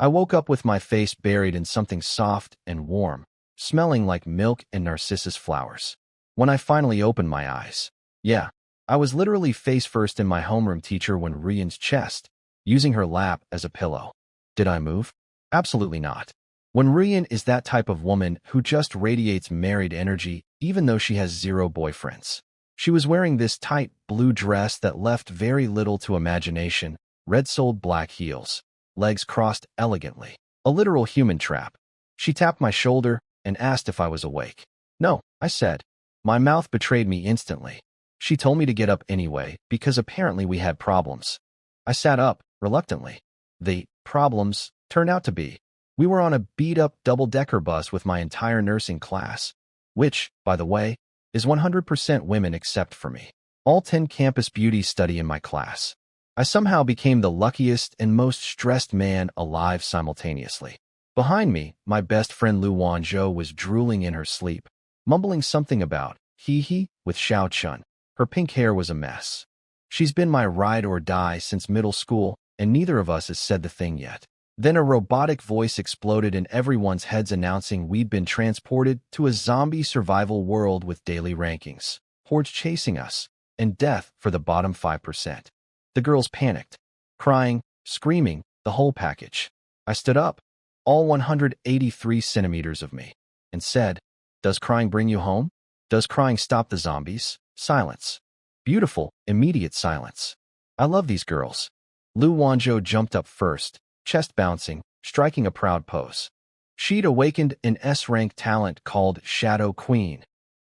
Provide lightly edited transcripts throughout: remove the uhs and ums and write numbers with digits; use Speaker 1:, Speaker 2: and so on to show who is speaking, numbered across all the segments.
Speaker 1: I woke up with my face buried in something soft and warm, smelling like milk and narcissus flowers. When I finally opened my eyes, yeah, I was literally face first in my homeroom teacher when Rian's chest, using her lap as a pillow. Did I move? Absolutely not. When Rian is that type of woman who just radiates married energy even though she has 0 boyfriends. She was wearing this tight blue dress that left very little to imagination, red-soled black heels, legs crossed elegantly. A literal human trap. She tapped my shoulder and asked if I was awake. No, I said. My mouth betrayed me instantly. She told me to get up anyway because apparently we had problems. I sat up, reluctantly. The problems turned out to be we were on a beat-up double-decker bus with my entire nursing class, which, by the way, is 100% women except for me. All 10 campus beauties study in my class. I somehow became the luckiest and most stressed man alive simultaneously. Behind me, my best friend Lu Wanzhou was drooling in her sleep, mumbling something about hee with Jiang Chen. Her pink hair was a mess. She's been my ride or die since middle school, and neither of us has said the thing yet. Then a robotic voice exploded in everyone's heads announcing we'd been transported to a zombie survival world with daily rankings, hordes chasing us, and death for the bottom 5%. The girls panicked, crying, screaming, the whole package. I stood up, all 183 centimeters of me, and said, "Does crying bring you home? Does crying stop the zombies?" Silence. Beautiful, immediate silence. I love these girls. Lu Wanzhou jumped up first, chest bouncing, striking a proud pose. She'd awakened an S-rank talent called Shadow Queen.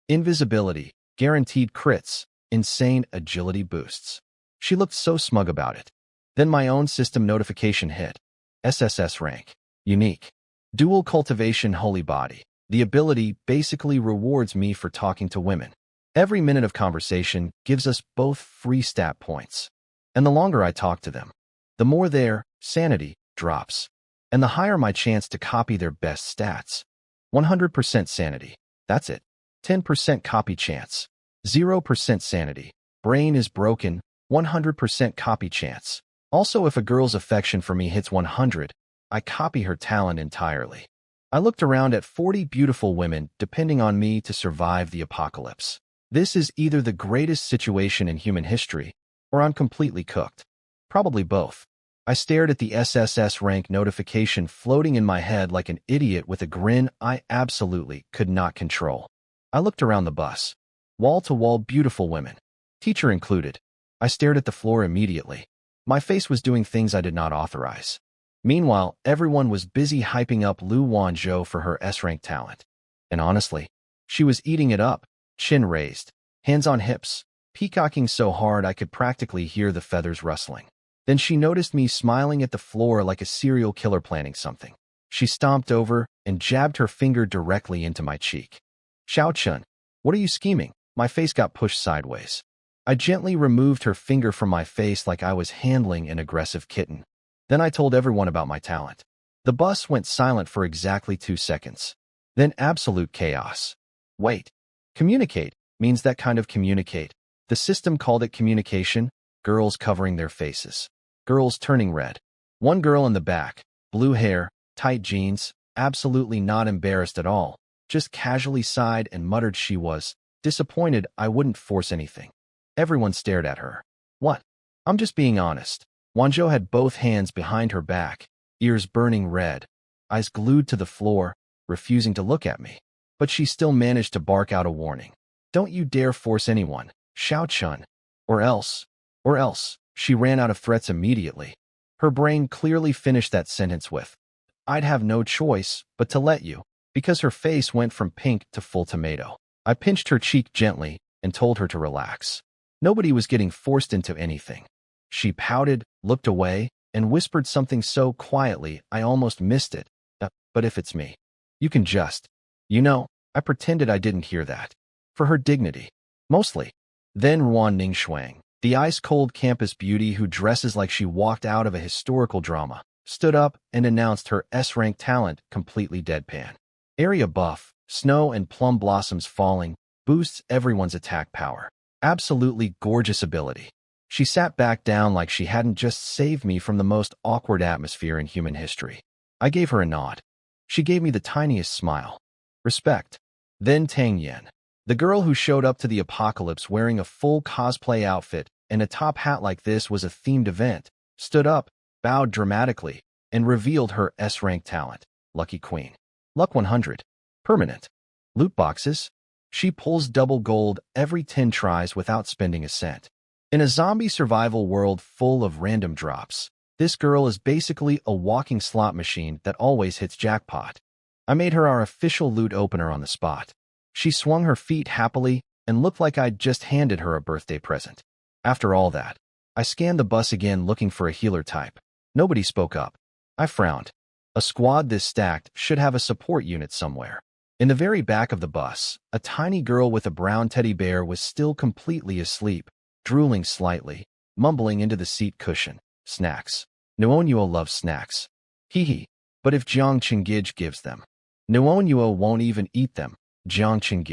Speaker 1: Invisibility, guaranteed crits, insane agility boosts. She looked so smug about it. Then my own system notification hit. SSS-rank. Unique. Dual cultivation holy body. The ability basically rewards me for talking to women. Every minute of conversation gives us both free stat points. And the longer I talk to them, the more their sanity drops. And the higher my chance to copy their best stats. 100% sanity. That's it. 10% copy chance. 0% sanity. Brain is broken. 100% copy chance. Also, if a girl's affection for me hits 100, I copy her talent entirely. I looked around at 40 beautiful women depending on me to survive the apocalypse. This is either the greatest situation in human history, or I'm completely cooked. Probably both. I stared at the SSS-rank notification floating in my head like an idiot with a grin I absolutely could not control. I looked around the bus. Wall-to-wall beautiful women. Teacher included. I stared at the floor immediately. My face was doing things I did not authorize. Meanwhile, everyone was busy hyping up Lu Wanzhou for her S-rank talent. And honestly, she was eating it up, chin raised, hands on hips, peacocking so hard I could practically hear the feathers rustling. Then she noticed me smiling at the floor like a serial killer planning something. She stomped over and jabbed her finger directly into my cheek. "Jiang Chen, what are you scheming?" My face got pushed sideways. I gently removed her finger from my face like I was handling an aggressive kitten. Then I told everyone about my talent. The bus went silent for exactly 2 seconds. Then absolute chaos. Wait. Communicate means that kind of communicate. The system called it communication. Girls covering their faces. Girls turning red. One girl in the back, blue hair, tight jeans, absolutely not embarrassed at all, just casually sighed and muttered she was disappointed I wouldn't force anything. Everyone stared at her. What? I'm just being honest. Wanzhou had both hands behind her back, ears burning red, eyes glued to the floor, refusing to look at me. But she still managed to bark out a warning. "Don't you dare force anyone, Jiang Chen. Or else. She ran out of threats immediately. Her brain clearly finished that sentence with, "I'd have no choice but to let you," because her face went from pink to full tomato. I pinched her cheek gently and told her to relax. Nobody was getting forced into anything. She pouted, looked away, and whispered something so quietly I almost missed it. But if it's me, you can just. I pretended I didn't hear that. For her dignity. Mostly. Then Ruan Ningxuang, the ice-cold campus beauty who dresses like she walked out of a historical drama, stood up and announced her S-rank talent completely deadpan. Area buff, snow and plum blossoms falling, boosts everyone's attack power. Absolutely gorgeous ability. She sat back down like she hadn't just saved me from the most awkward atmosphere in human history. I gave her a nod. She gave me the tiniest smile. Respect. Then Tang Yen, the girl who showed up to the apocalypse wearing a full cosplay outfit and a top hat like this was a themed event, stood up, bowed dramatically, and revealed her S-rank talent. Lucky Queen. Luck 100. Permanent. Loot boxes. She pulls double gold every 10 tries without spending a cent. In a zombie survival world full of random drops, this girl is basically a walking slot machine that always hits jackpot. I made her our official loot opener on the spot. She swung her feet happily and looked like I'd just handed her a birthday present. After all that, I scanned the bus again looking for a healer type. Nobody spoke up. I frowned. A squad this stacked should have a support unit somewhere. In the very back of the bus, a tiny girl with a brown teddy bear was still completely asleep, drooling slightly, mumbling into the seat cushion. Snacks. Nuonuo loves snacks. Hee hee. But if Jiang Chen gives them, Nuonuo won't even eat them. Jiang Chen.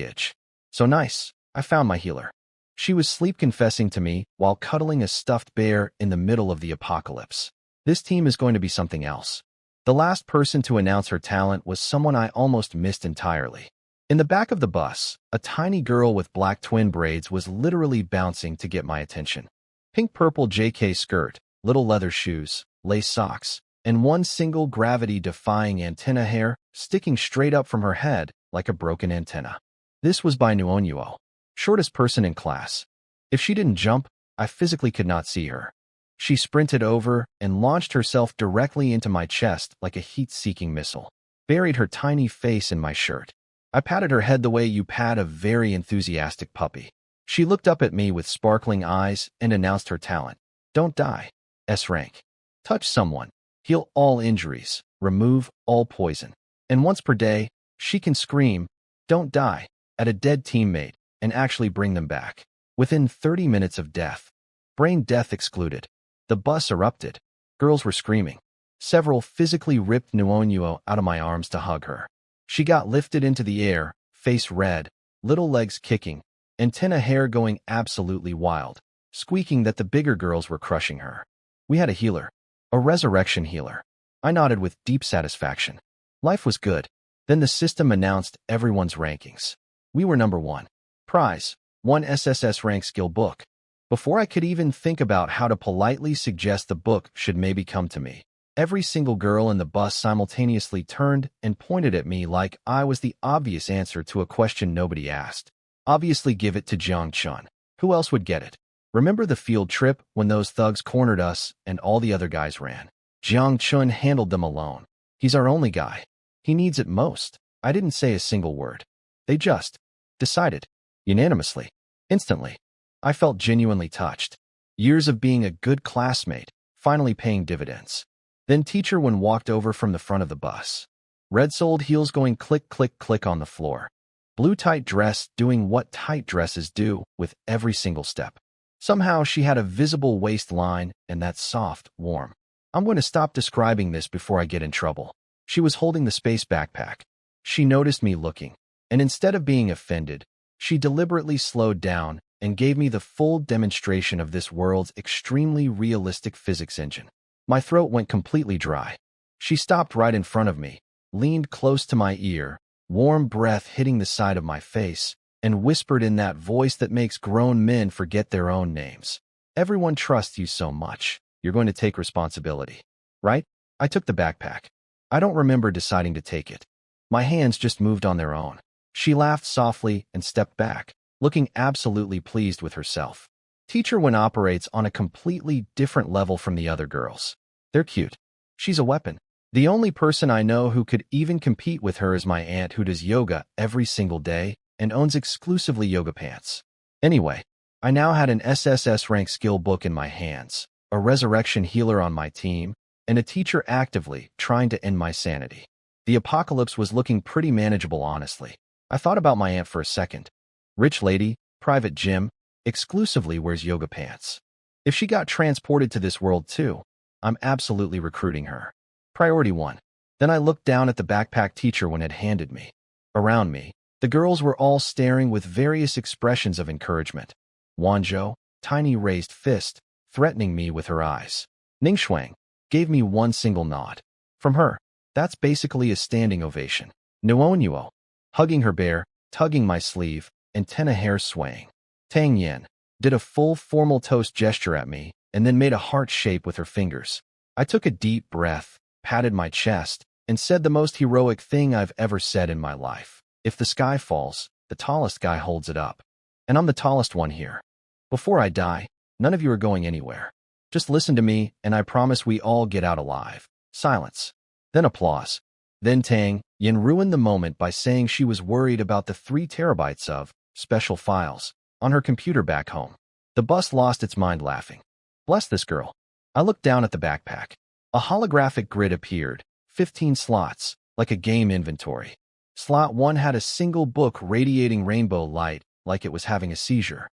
Speaker 1: So nice. I found my healer. She was sleep confessing to me while cuddling a stuffed bear in the middle of the apocalypse. This team is going to be something else. The last person to announce her talent was someone I almost missed entirely. In the back of the bus, a tiny girl with black twin braids was literally bouncing to get my attention. Pink-purple JK skirt, little leather shoes, lace socks, and one single gravity-defying antenna hair sticking straight up from her head like a broken antenna. This was by Nuonuo, shortest person in class. If she didn't jump, I physically could not see her. She sprinted over and launched herself directly into my chest like a heat-seeking missile, buried her tiny face in my shirt. I patted her head the way you pat a very enthusiastic puppy. She looked up at me with sparkling eyes and announced her talent. Don't die. S-rank. Touch someone. Heal all injuries. Remove all poison. And once per day, she can scream, "Don't die," at a dead teammate and actually bring them back. Within 30 minutes of death. Brain death excluded. The bus erupted. Girls were screaming. Several physically ripped Nuonuo out of my arms to hug her. She got lifted into the air, face red, little legs kicking, antenna hair going absolutely wild, squeaking that the bigger girls were crushing her. We had a healer. A resurrection healer. I nodded with deep satisfaction. Life was good. Then the system announced everyone's rankings. We were number 1. Prize. 1 SSS-rank skill book. Before I could even think about how to politely suggest the book should maybe come to me, every single girl in the bus simultaneously turned and pointed at me like I was the obvious answer to a question nobody asked. Obviously give it to Jiang Chen. Who else would get it? Remember the field trip when those thugs cornered us and all the other guys ran? Jiang Chen handled them alone. He's our only guy. He needs it most. I didn't say a single word. They just decided. Unanimously. Instantly. I felt genuinely touched. Years of being a good classmate, finally paying dividends. Then Teacher Wen walked over from the front of the bus. Red-soled heels going click, click, click on the floor. Blue tight dress doing what tight dresses do with every single step. Somehow she had a visible waistline and that soft, warm. I'm going to stop describing this before I get in trouble. She was holding the space backpack. She noticed me looking, and instead of being offended, she deliberately slowed down and gave me the full demonstration of this world's extremely realistic physics engine. My throat went completely dry. She stopped right in front of me, leaned close to my ear, warm breath hitting the side of my face, and whispered in that voice that makes grown men forget their own names. Everyone trusts you so much. You're going to take responsibility. Right? I took the backpack. I don't remember deciding to take it. My hands just moved on their own. She laughed softly and stepped back, looking absolutely pleased with herself. Teacher Wen operates on a completely different level from the other girls. They're cute. She's a weapon. The only person I know who could even compete with her is my aunt who does yoga every single day and owns exclusively yoga pants. Anyway, I now had an SSS-rank skill book in my hands, a resurrection healer on my team, and a teacher actively trying to end my sanity. The apocalypse was looking pretty manageable, honestly. I thought about my aunt for a second. Rich lady, private gym, exclusively wears yoga pants. If she got transported to this world too, I'm absolutely recruiting her. Priority 1. Then I looked down at the backpack Teacher Wen had handed me. Around me, the girls were all staring with various expressions of encouragement. Wanzhou, tiny raised fist, threatening me with her eyes. Ningxuang gave me one single nod. From her, That's basically a standing ovation. Nuo, hugging her bear, tugging my sleeve, antenna hair swaying. Tang Yen did a full formal toast gesture at me and then made a heart shape with her fingers. I took a deep breath, patted my chest, and said the most heroic thing I've ever said in my life. If the sky falls, the tallest guy holds it up. And I'm the tallest one here. Before I die, none of you are going anywhere. Just listen to me, and I promise we all get out alive. Silence. Then applause. Then Tang Yen ruined the moment by saying she was worried about the 3 terabytes of special files on her computer back home. The bus lost its mind laughing. Bless this girl. I looked down at the backpack. A holographic grid appeared, 15 slots, like a game inventory. Slot 1 had a single book radiating rainbow light, like it was having a seizure.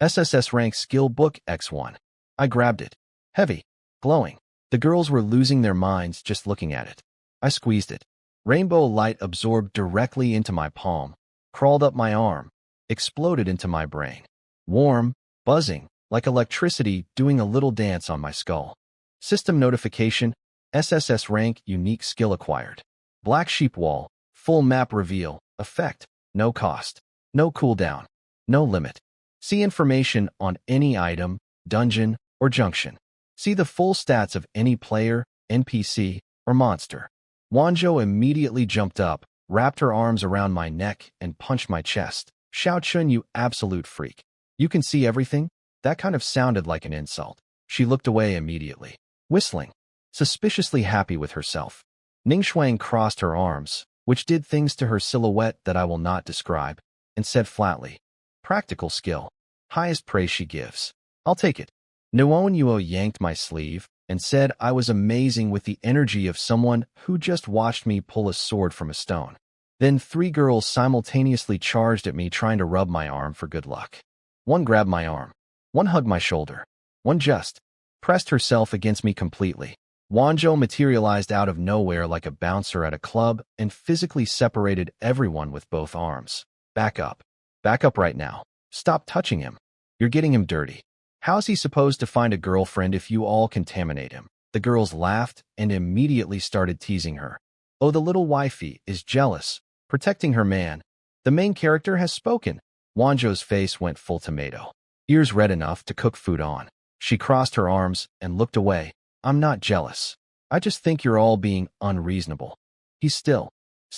Speaker 1: SSS-rank skill book X1. I grabbed it. Heavy. Glowing. The girls were losing their minds just looking at it. I squeezed it. Rainbow light absorbed directly into my palm, crawled up my arm, exploded into my brain. Warm, buzzing, like electricity doing a little dance on my skull. System notification, SSS-rank unique skill acquired. Black sheep wall, full map reveal, effect, no cost, no cooldown, no limit. See information on any item, dungeon, or junction. See the full stats of any player, NPC, or monster. Wanzhou immediately jumped up, wrapped her arms around my neck, and punched my chest. Xiao Chun, you absolute freak. You can see everything? That kind of sounded like an insult. She looked away immediately, whistling, suspiciously happy with herself. Ning Shuang crossed her arms, which did things to her silhouette that I will not describe, and said flatly, practical skill. Highest praise she gives. I'll take it. Nuo Yuo yanked my sleeve and said I was amazing with the energy of someone who just watched me pull a sword from a stone. Then 3 girls simultaneously charged at me trying to rub my arm for good luck. One grabbed my arm. One hugged my shoulder. One just pressed herself against me completely. Wanzhou materialized out of nowhere like a bouncer at a club and physically separated everyone with both arms. Back up. Back up right now. Stop touching him. You're getting him dirty. How's he supposed to find a girlfriend if you all contaminate him? The girls laughed and immediately started teasing her. Oh, the little wifey is jealous, protecting her man. The main character has spoken. Wanzhou's face went full tomato. Ears red enough to cook food on. She crossed her arms and looked away. I'm not jealous. I just think you're all being unreasonable. He's still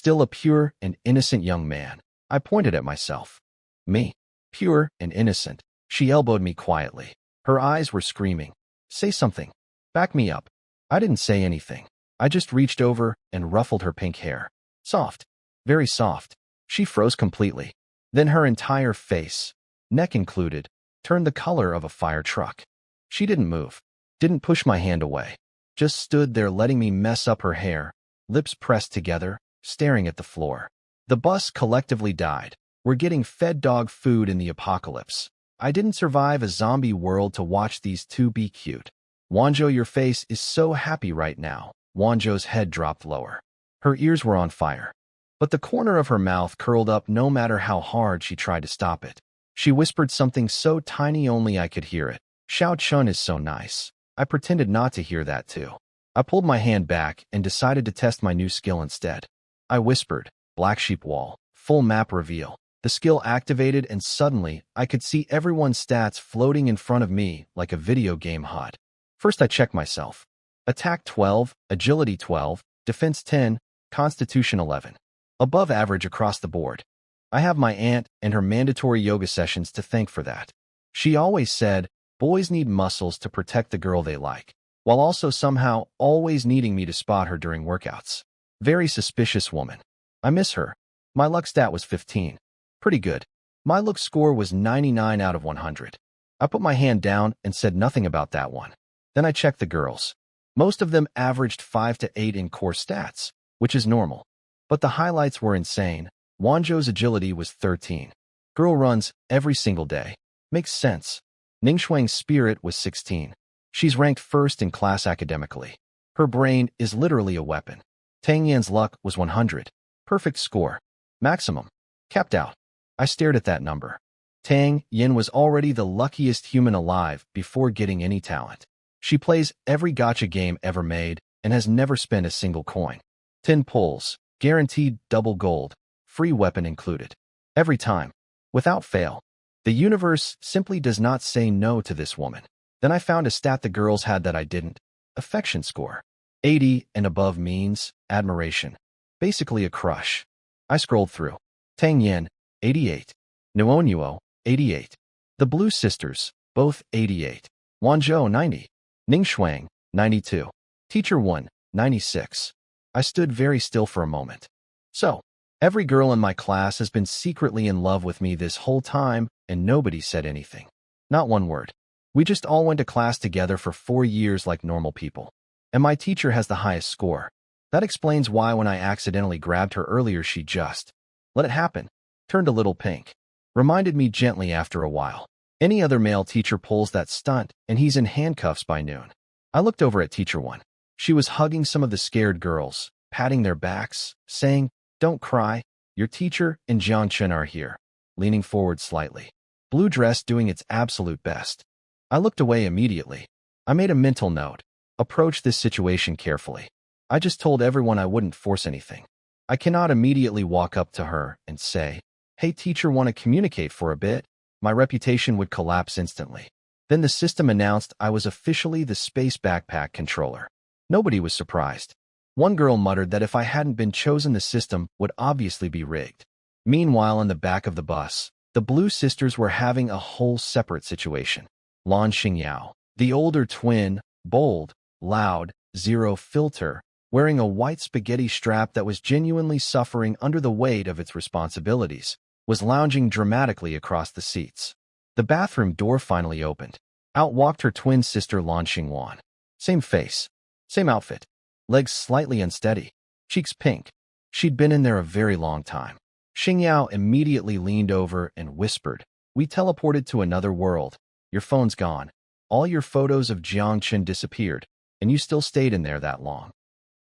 Speaker 1: a pure and innocent young man. I pointed at myself. Me. Pure and innocent. She elbowed me quietly. Her eyes were screaming. Say something. Back me up. I didn't say anything. I just reached over and ruffled her pink hair. Soft. Very soft. She froze completely. Then her entire face, neck included, turned the color of a fire truck. She didn't move. Didn't push my hand away. Just stood there letting me mess up her hair, lips pressed together, staring at the floor. The bus collectively died. We're getting fed dog food in the apocalypse. I didn't survive a zombie world to watch these 2 be cute. Wanzhou, your face is so happy right now. Wanzhou's head dropped lower. Her ears were on fire. But the corner of her mouth curled up no matter how hard she tried to stop it. She whispered something so tiny only I could hear it. Xiao Chun is so nice. I pretended not to hear that too. I pulled my hand back and decided to test my new skill instead. I whispered, Black Sheep Wall, full map reveal. The skill activated and suddenly I could see everyone's stats floating in front of me like a video game HUD. First I checked myself. Attack 12, Agility 12, Defense 10, Constitution 11. Above average across the board. I have my aunt and her mandatory yoga sessions to thank for that. She always said, boys need muscles to protect the girl they like, while also somehow always needing me to spot her during workouts. Very suspicious woman. I miss her. My luck stat was 15. Pretty good. My look score was 99 out of 100. I put my hand down and said nothing about that one. Then I checked the girls. Most of them averaged 5 to 8 in core stats, which is normal. But the highlights were insane. Wanzhou's agility was 13. Girl runs every single day. Makes sense. Ningxuang's spirit was 16. She's ranked first in class academically. Her brain is literally a weapon. Tang Yan's luck was 100. Perfect score. Maximum. Capped out. I stared at that number. Tang Yan was already the luckiest human alive before getting any talent. She plays every gacha game ever made and has never spent a single coin. 10 pulls, guaranteed double gold, free weapon included. Every time. Without fail. The universe simply does not say no to this woman. Then I found a stat the girls had that I didn't. Affection score. 80 and above means admiration. Basically a crush. I scrolled through. Tang Yen, 88. Nuonuo, 88. The Blue Sisters, both 88. Wanzhou, 90. Ning Shuang, 92. Teacher 1, 96. I stood very still for a moment. So, every girl in my class has been secretly in love with me this whole time, and nobody said anything. Not one word. We just all went to class together for 4 years like normal people. And my teacher has the highest score. That explains why when I accidentally grabbed her earlier she just let it happen. Turned a little pink. Reminded me gently after a while. Any other male teacher pulls that stunt, and he's in handcuffs by noon. I looked over at teacher 1. She was hugging some of the scared girls, patting their backs, saying, "Don't cry. Your teacher and Jiang Chen are here," leaning forward slightly. Blue dress doing its absolute best. I looked away immediately. I made a mental note. Approach this situation carefully. I just told everyone I wouldn't force anything. I cannot immediately walk up to her and say, "Hey teacher, want to communicate for a bit?" My reputation would collapse instantly. Then the system announced I was officially the space backpack controller. Nobody was surprised. One girl muttered that if I hadn't been chosen the system would obviously be rigged. Meanwhile, in the back of the bus, the Blue Sisters were having a whole separate situation. Lan Xingyao, the older twin, bold, loud, zero filter, wearing a white spaghetti strap that was genuinely suffering under the weight of its responsibilities, was lounging dramatically across the seats. The bathroom door finally opened. Out walked her twin sister Lan Xingwan. Same face, same outfit, legs slightly unsteady, cheeks pink. She'd been in there a very long time. Xingyao immediately leaned over and whispered, "We teleported to another world. Your phone's gone. All your photos of Jiang Chen disappeared, and you still stayed in there that long."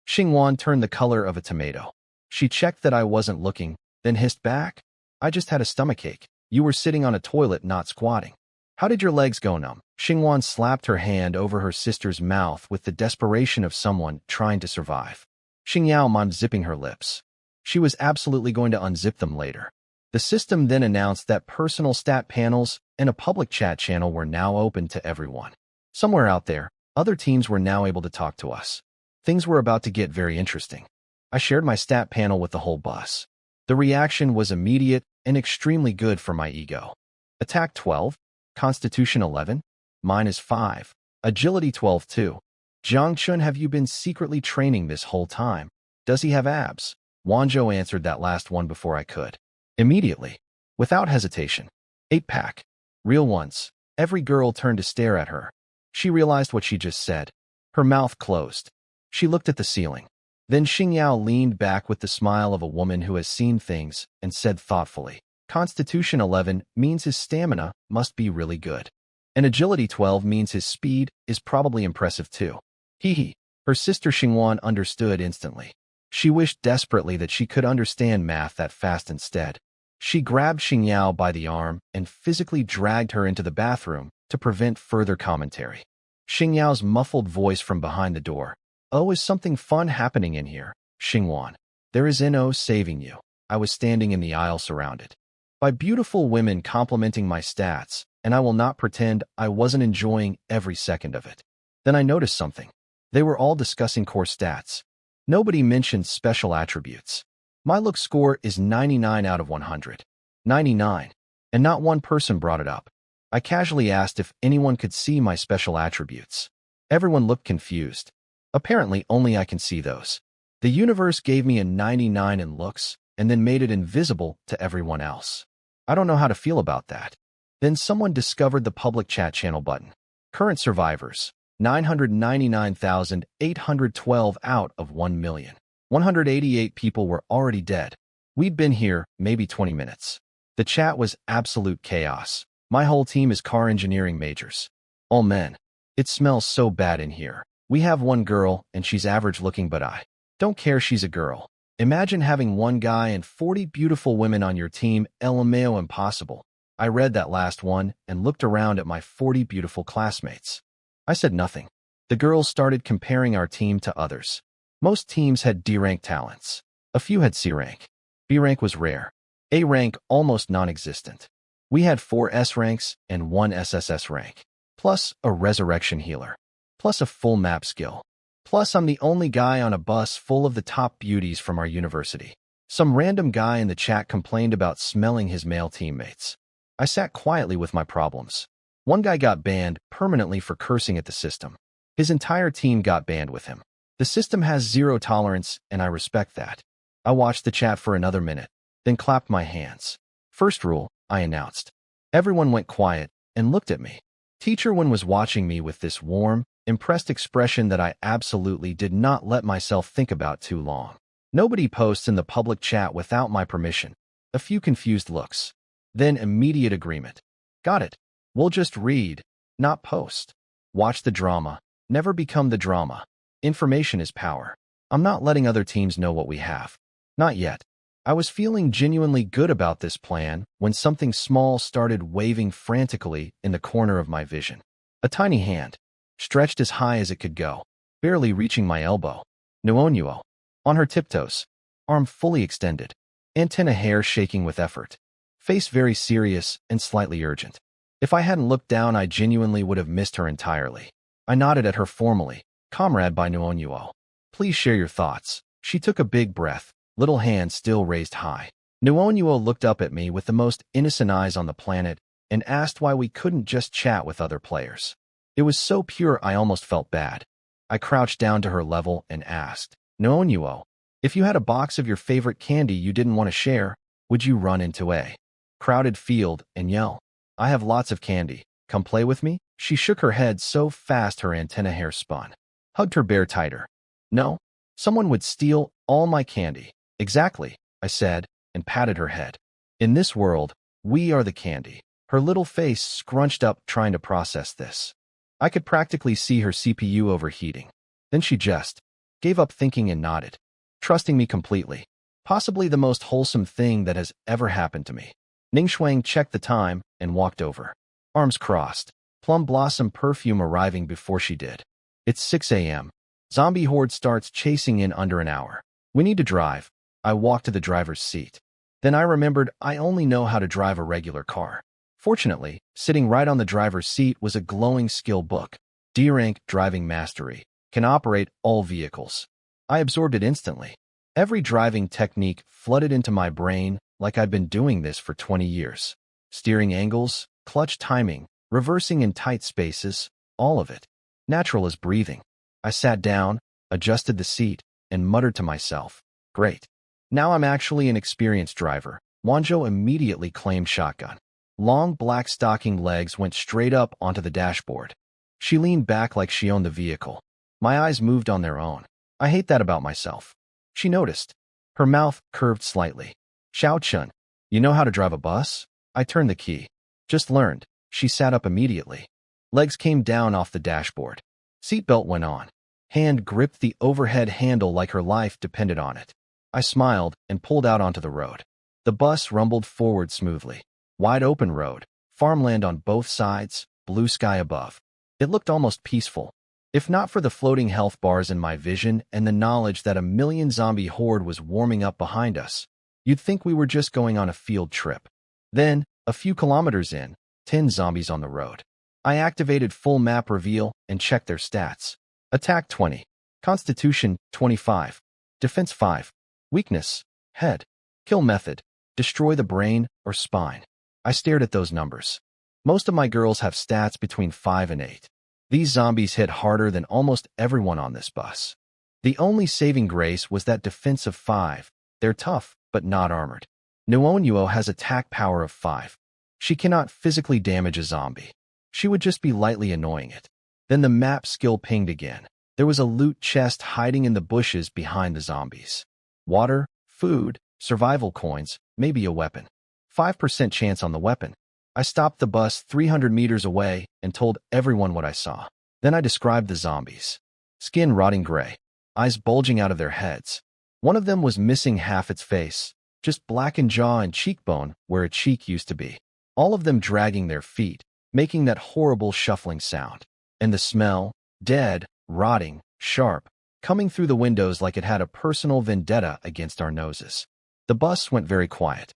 Speaker 1: Xingwan turned the color of a tomato. She checked that I wasn't looking, then hissed back, "I just had a stomachache. You were sitting on a toilet, not squatting. How did your legs go numb?" Xingwan slapped her hand over her sister's mouth with the desperation of someone trying to survive. Xingyao mimmed zipping her lips. She was absolutely going to unzip them later. The system then announced that personal stat panels and a public chat channel were now open to everyone. Somewhere out there, other teams were now able to talk to us. Things were about to get very interesting. I shared my stat panel with the whole bus. The reaction was immediate and extremely good for my ego. Attack 12, Constitution 11, -5, Agility 12 2. Jiang Chen, have you been secretly training this whole time? Does he have abs? Wanzhou answered that last one before I could. Immediately. Without hesitation. 8-pack. Real ones. Every girl turned to stare at her. She realized what she just said. Her mouth closed. She looked at the ceiling. Then Xingyao leaned back with the smile of a woman who has seen things and said thoughtfully, "Constitution 11 means his stamina must be really good. And Agility 12 means his speed is probably impressive too." Hee hee. Her sister Xingwan understood instantly. She wished desperately that she could understand math that fast instead. She grabbed Xingyao by the arm and physically dragged her into the bathroom to prevent further commentary. Xingyao's muffled voice from behind the door. "Oh, is something fun happening in here, Xingwan? There is no saving you." I was standing in the aisle surrounded by beautiful women complimenting my stats, and I will not pretend I wasn't enjoying every second of it. Then I noticed something. They were all discussing core stats. Nobody mentioned special attributes. My look score is 99 out of 100. 99. And not one person brought it up. I casually asked if anyone could see my special attributes. Everyone looked confused. Apparently, only I can see those. The universe gave me a 99 in looks, and then made it invisible to everyone else. I don't know how to feel about that. Then someone discovered the public chat channel button. Current survivors, 999,812 out of 1,000,000. 188 people were already dead. We'd been here maybe 20 minutes. The chat was absolute chaos. My whole team is car engineering majors. All men. It smells so bad in here. We have one girl, and she's average looking, but I don't care she's a girl. Imagine having one guy and 40 beautiful women on your team. LMAO impossible. I read that last one and looked around at my 40 beautiful classmates. I said nothing. The girls started comparing our team to others. Most teams had D-rank talents. A few had C-rank. B-rank was rare. A-rank almost non-existent. We had 4 S-ranks and 1 SSS-rank, plus a resurrection healer, plus a full map skill. Plus, I'm the only guy on a bus full of the top beauties from our university. Some random guy in the chat complained about smelling his male teammates. I sat quietly with my problems. One guy got banned permanently for cursing at the system. His entire team got banned with him. The system has zero tolerance, and I respect that. I watched the chat for another minute, then clapped my hands. First rule, I announced. Everyone went quiet and looked at me. Teacher Wen was watching me with this warm, impressed expression that I absolutely did not let myself think about too long. Nobody posts in the public chat without my permission. A few confused looks. Then immediate agreement. Got it. We'll just read, not post. Watch the drama. Never become the drama. Information is power. I'm not letting other teams know what we have. Not yet. I was feeling genuinely good about this plan when something small started waving frantically in the corner of my vision. A tiny hand, stretched as high as it could go, barely reaching my elbow. Nuonuo. On her tiptoes, arm fully extended, antenna hair shaking with effort, face very serious and slightly urgent. If I hadn't looked down, I genuinely would have missed her entirely. I nodded at her formally, comrade by Nuonuo. Please share your thoughts. She took a big breath, little hand still raised high. Nuonuo looked up at me with the most innocent eyes on the planet and asked why we couldn't just chat with other players. It was so pure I almost felt bad. I crouched down to her level and asked, Nuonuo, if you had a box of your favorite candy you didn't want to share, would you run into a crowded field and yell, I have lots of candy, come play with me? She shook her head so fast her antenna hair spun. Hugged her bear tighter. No, someone would steal all my candy. Exactly, I said, and patted her head. In this world, we are the candy. Her little face scrunched up trying to process this. I could practically see her CPU overheating. Then she just gave up thinking and nodded, trusting me completely. Possibly the most wholesome thing that has ever happened to me. Ningxuang checked the time and walked over. Arms crossed, plum blossom perfume arriving before she did. It's 6 a.m. Zombie horde starts chasing in under an hour. We need to drive. I walked to the driver's seat. Then I remembered I only know how to drive a regular car. Fortunately, sitting right on the driver's seat was a glowing skill book. D-rank driving mastery. Can operate all vehicles. I absorbed it instantly. Every driving technique flooded into my brain like I'd been doing this for 20 years. Steering angles, clutch timing, reversing in tight spaces, all of it. Natural as breathing. I sat down, adjusted the seat, and muttered to myself, great. Now I'm actually an experienced driver. Wanzhou immediately claimed shotgun. Long black stocking legs went straight up onto the dashboard. She leaned back like she owned the vehicle. My eyes moved on their own. I hate that about myself. She noticed. Her mouth curved slightly. Jiang Chen, you know how to drive a bus? I turned the key. Just learned. She sat up immediately. Legs came down off the dashboard. Seatbelt went on. Hand gripped the overhead handle like her life depended on it. I smiled and pulled out onto the road. The bus rumbled forward smoothly. Wide open road, farmland on both sides, blue sky above. It looked almost peaceful. If not for the floating health bars in my vision and the knowledge that a million zombie horde was warming up behind us, you'd think we were just going on a field trip. Then, a few kilometers in, 10 zombies on the road. I activated full map reveal and checked their stats. Attack 20. Constitution 25. Defense 5. Weakness, head. Kill method, destroy the brain or spine. I stared at those numbers. Most of my girls have stats between 5 and 8. These zombies hit harder than almost everyone on this bus. The only saving grace was that defense of 5. They're tough, but not armored. Nuonuo has attack power of 5. She cannot physically damage a zombie. She would just be lightly annoying it. Then the map skill pinged again. There was a loot chest hiding in the bushes behind the zombies. Water, food, survival coins, maybe a weapon. 5% chance on the weapon. I stopped the bus 300 meters away and told everyone what I saw. Then I described the zombies. Skin rotting gray, eyes bulging out of their heads. One of them was missing half its face, just blackened jaw and cheekbone where a cheek used to be. All of them dragging their feet, making that horrible shuffling sound. And the smell, dead, rotting, sharp, coming through the windows like it had a personal vendetta against our noses. The bus went very quiet.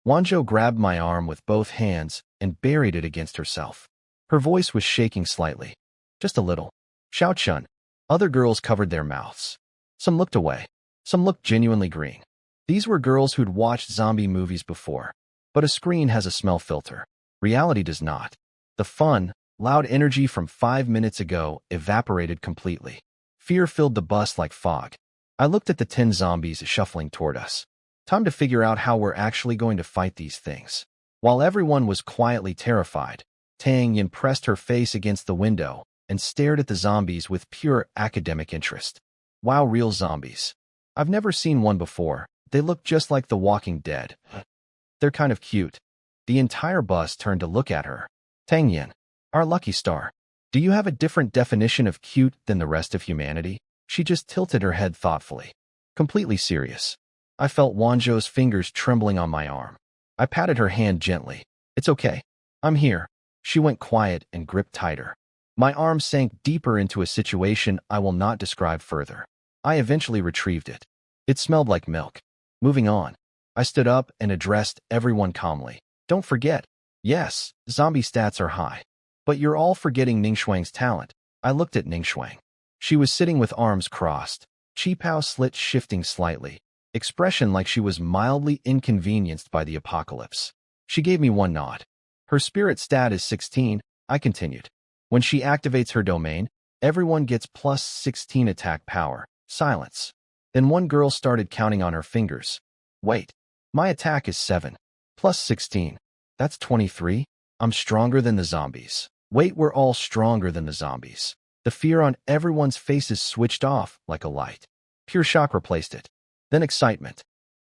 Speaker 1: Wanzhou grabbed my arm with both hands and buried it against herself. Her voice was shaking slightly. Just a little. Xiao Chun. Other girls covered their mouths. Some looked away. Some looked genuinely green. These were girls who'd watched zombie movies before. But a screen has a smell filter. Reality does not. The fun, loud energy from 5 minutes ago evaporated completely. Fear filled the bus like fog. I looked at the 10 zombies shuffling toward us. Time to figure out how we're actually going to fight these things. While everyone was quietly terrified, Tang Yin pressed her face against the window and stared at the zombies with pure academic interest. Wow, real zombies. I've never seen one before. They look just like The Walking Dead. They're kind of cute. The entire bus turned to look at her. Tang Yin, our lucky star. Do you have a different definition of cute than the rest of humanity? She just tilted her head thoughtfully. Completely serious. I felt Wanzhou's fingers trembling on my arm. I patted her hand gently. It's okay. I'm here. She went quiet and gripped tighter. My arm sank deeper into a situation I will not describe further. I eventually retrieved it. It smelled like milk. Moving on. I stood up and addressed everyone calmly. Don't forget. Yes, zombie stats are high. But you're all forgetting Ningxuang's talent. I looked at Ningxuang. She was sitting with arms crossed, Qipao slit shifting slightly, expression like she was mildly inconvenienced by the apocalypse. She gave me one nod. Her spirit stat is 16, I continued. When she activates her domain, everyone gets plus 16 attack power. Silence. Then one girl started counting on her fingers. Wait. My attack is 7. Plus 16. That's 23? I'm stronger than the zombies. Wait, we're all stronger than the zombies. The fear on everyone's faces switched off like a light. Pure shock replaced it. Then excitement.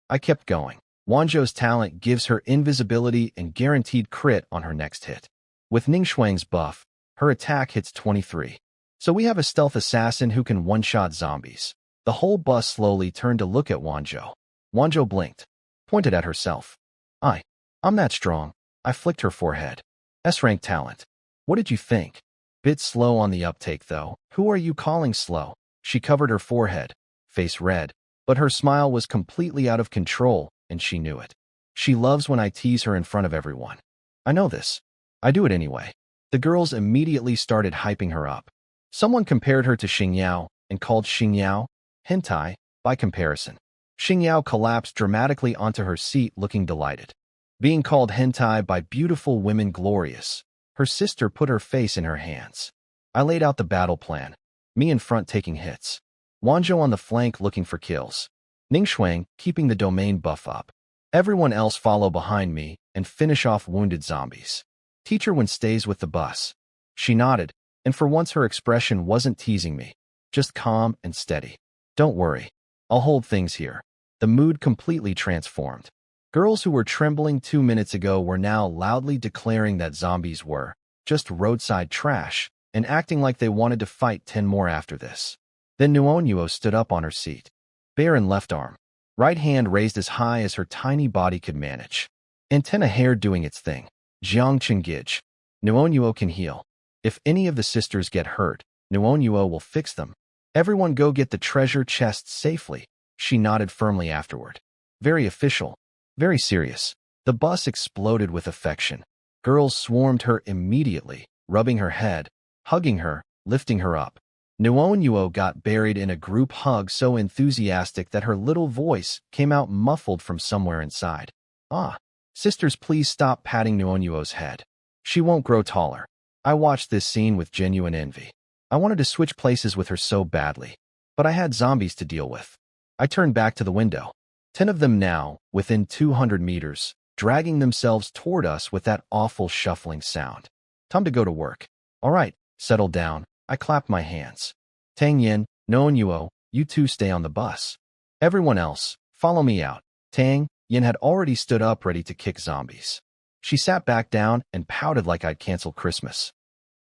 Speaker 1: I kept going. Wanzhou's talent gives her invisibility and guaranteed crit on her next hit. With Ningxuang's buff, her attack hits 23. So we have a stealth assassin who can one-shot zombies. The whole bus slowly turned to look at Wanzhou. Wanzhou blinked, pointed at herself. I'm that strong. I flicked her forehead. S-rank talent. What did you think? Bit slow on the uptake though. Who are you calling slow? She covered her forehead, face red, but her smile was completely out of control, and she knew it. She loves when I tease her in front of everyone. I know this. I do it anyway. The girls immediately started hyping her up. Someone compared her to Xingyao and called Xingyao hentai by comparison. Xingyao collapsed dramatically onto her seat looking delighted. Being called hentai by beautiful women glorious. Her sister put her face in her hands. I laid out the battle plan. Me in front taking hits. Wanzhou on the flank looking for kills. Ningxuang keeping the domain buff up. Everyone else follow behind me and finish off wounded zombies. Teacher Wen stays with the bus. She nodded, and for once her expression wasn't teasing me. Just calm and steady. Don't worry. I'll hold things here. The mood completely transformed. Girls who were trembling 2 minutes ago were now loudly declaring that zombies were just roadside trash and acting like they wanted to fight 10 more after this. Then Nuonyuo stood up on her seat. Bare and left arm. Right hand raised as high as her tiny body could manage. Antenna hair doing its thing. Jiang Chen Gij. Nuonyuo can heal. If any of the sisters get hurt, Nuonyuo will fix them. Everyone go get the treasure chest safely. She nodded firmly afterward. Very official. Very serious. The bus exploded with affection. Girls swarmed her immediately, rubbing her head, hugging her, lifting her up. Nuonyuo got buried in a group hug so enthusiastic that her little voice came out muffled from somewhere inside. Sisters, please stop patting Nuonyuo's head. She won't grow taller. I watched this scene with genuine envy. I wanted to switch places with her so badly, but I had zombies to deal with. I turned back to the window. 10 of them now, within 200 meters, dragging themselves toward us with that awful shuffling sound. Time to go to work. All right, settle down. I clapped my hands. Tang Yin, Nuonyuo, you two stay on the bus. Everyone else, follow me out. Tang Yin had already stood up ready to kick zombies. She sat back down and pouted like I'd canceled Christmas.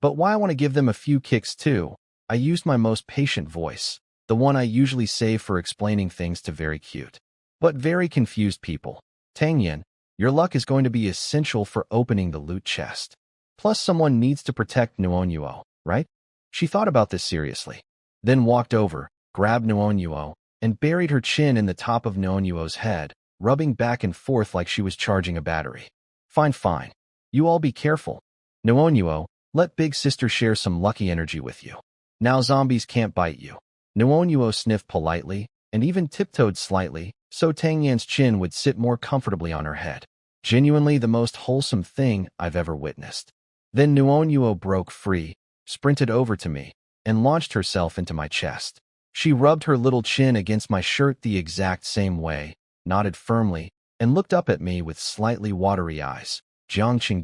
Speaker 1: But why I want to give them a few kicks too, I used my most patient voice, the one I usually save for explaining things to very cute, but very confused people. Tang Yin, your luck is going to be essential for opening the loot chest. Plus someone needs to protect Nuonyuo, right? She thought about this seriously, then walked over, grabbed Nuonyuo, and buried her chin in the top of Nuonyuo's head, rubbing back and forth like she was charging a battery. Fine, fine. You all be careful. Nuonyuo, let big sister share some lucky energy with you. Now zombies can't bite you. Nuonyuo sniffed politely, and even tiptoed slightly, so Tangyan's chin would sit more comfortably on her head. Genuinely the most wholesome thing I've ever witnessed. Then Nuonyuo broke free, sprinted over to me, and launched herself into my chest. She rubbed her little chin against my shirt the exact same way, nodded firmly, and looked up at me with slightly watery eyes. Jiang Chen,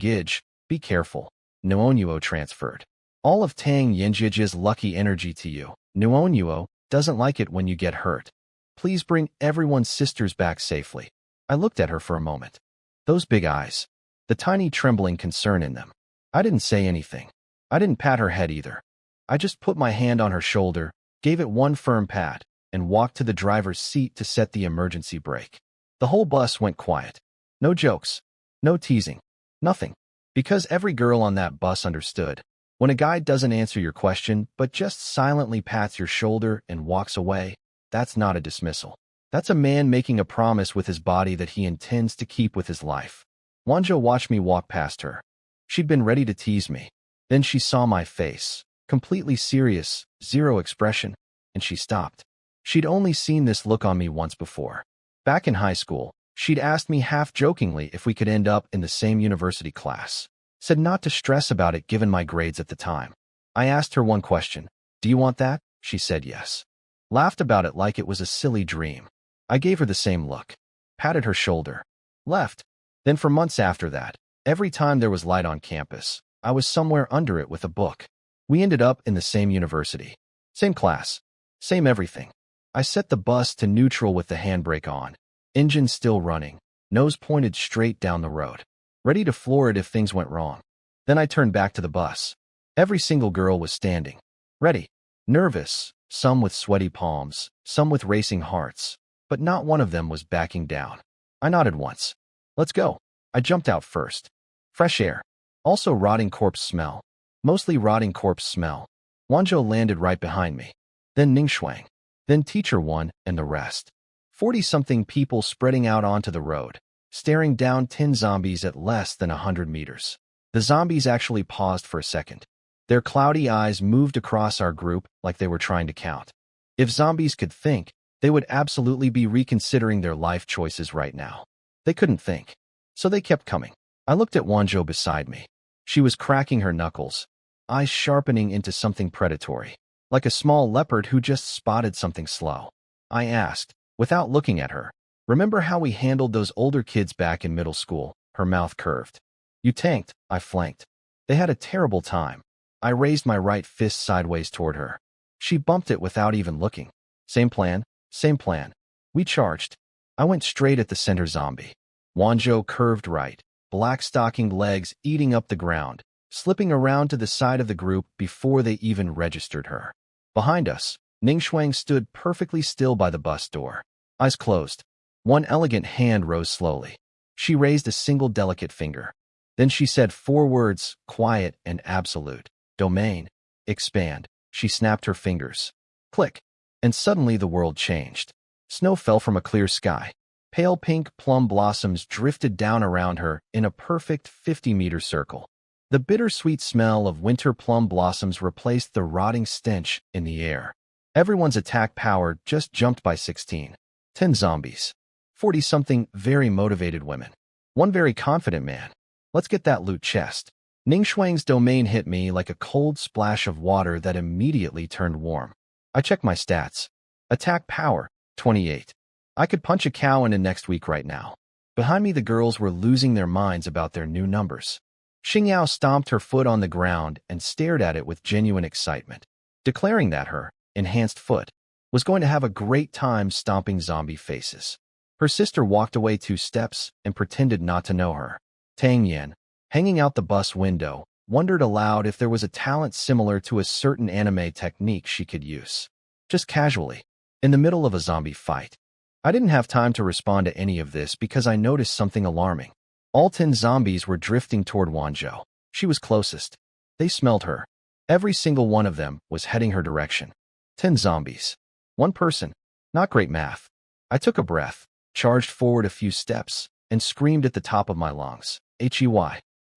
Speaker 1: be careful. Nuonyuo transferred all of Tang Yenjiji's lucky energy to you. Nuonyuo doesn't like it when you get hurt. Please bring everyone's sisters back safely. I looked at her for a moment. Those big eyes, the tiny trembling concern in them. I didn't say anything. I didn't pat her head either. I just put my hand on her shoulder, gave it one firm pat, and walked to the driver's seat to set the emergency brake. The whole bus went quiet. No jokes. No teasing. Nothing. Because every girl on that bus understood. When a guy doesn't answer your question but just silently pats your shoulder and walks away, that's not a dismissal. That's a man making a promise with his body that he intends to keep with his life. Wanzhou watched me walk past her. She'd been ready to tease me. Then she saw my face, completely serious, zero expression, and she stopped. She'd only seen this look on me once before. Back in high school, she'd asked me half-jokingly if we could end up in the same university class. Said not to stress about it given my grades at the time. I asked her one question. Do you want that? She said yes. Laughed about it like it was a silly dream. I gave her the same look. Patted her shoulder. Left. Then for months after that, every time there was light on campus, I was somewhere under it with a book. We ended up in the same university. Same class. Same everything. I set the bus to neutral with the handbrake on. Engine still running. Nose pointed straight down the road. Ready to floor it if things went wrong. Then I turned back to the bus. Every single girl was standing. Ready. Nervous. Some with sweaty palms. Some with racing hearts. But not one of them was backing down. I nodded once. Let's go. I jumped out first. Fresh air. Also rotting corpse smell. Mostly rotting corpse smell. Wanzhou landed right behind me. Then Ningxuang. Then Teacher 1 and the rest. 40-something people spreading out onto the road, staring down 10 zombies at less than 100 meters. The zombies actually paused for a second. Their cloudy eyes moved across our group like they were trying to count. If zombies could think, they would absolutely be reconsidering their life choices right now. They couldn't think. So they kept coming. I looked at Wanzhou beside me. She was cracking her knuckles, eyes sharpening into something predatory, like a small leopard who just spotted something slow. I asked, without looking at her, remember how we handled those older kids back in middle school? Her mouth curved. You tanked, I flanked. They had a terrible time. I raised my right fist sideways toward her. She bumped it without even looking. Same plan, same plan. We charged. I went straight at the center zombie. Wanzhou curved right, black-stockinged legs eating up the ground, slipping around to the side of the group before they even registered her. Behind us, Ningxuang stood perfectly still by the bus door. Eyes closed. One elegant hand rose slowly. She raised a single delicate finger. Then she said 4 words, quiet and absolute. Domain. Expand. She snapped her fingers. Click. And suddenly the world changed. Snow fell from a clear sky. Pale pink plum blossoms drifted down around her in a perfect 50-meter circle. The bittersweet smell of winter plum blossoms replaced the rotting stench in the air. Everyone's attack power just jumped by 16. 10 zombies. 40-something very motivated women. One very confident man. Let's get that loot chest. Ningxuang's domain hit me like a cold splash of water that immediately turned warm. I checked my stats. Attack power, 28. I could punch a cow in next week right now. Behind me the girls were losing their minds about their new numbers. Xingyao stomped her foot on the ground and stared at it with genuine excitement, declaring that her enhanced foot was going to have a great time stomping zombie faces. Her sister walked away 2 steps and pretended not to know her. Tang Yan, hanging out the bus window, wondered aloud if there was a talent similar to a certain anime technique she could use. Just casually, in the middle of a zombie fight. I didn't have time to respond to any of this because I noticed something alarming. All 10 zombies were drifting toward Wanzhou. She was closest. They smelled her. Every single one of them was heading her direction. 10 zombies. One person. Not great math. I took a breath, charged forward a few steps, and screamed at the top of my lungs. Hey,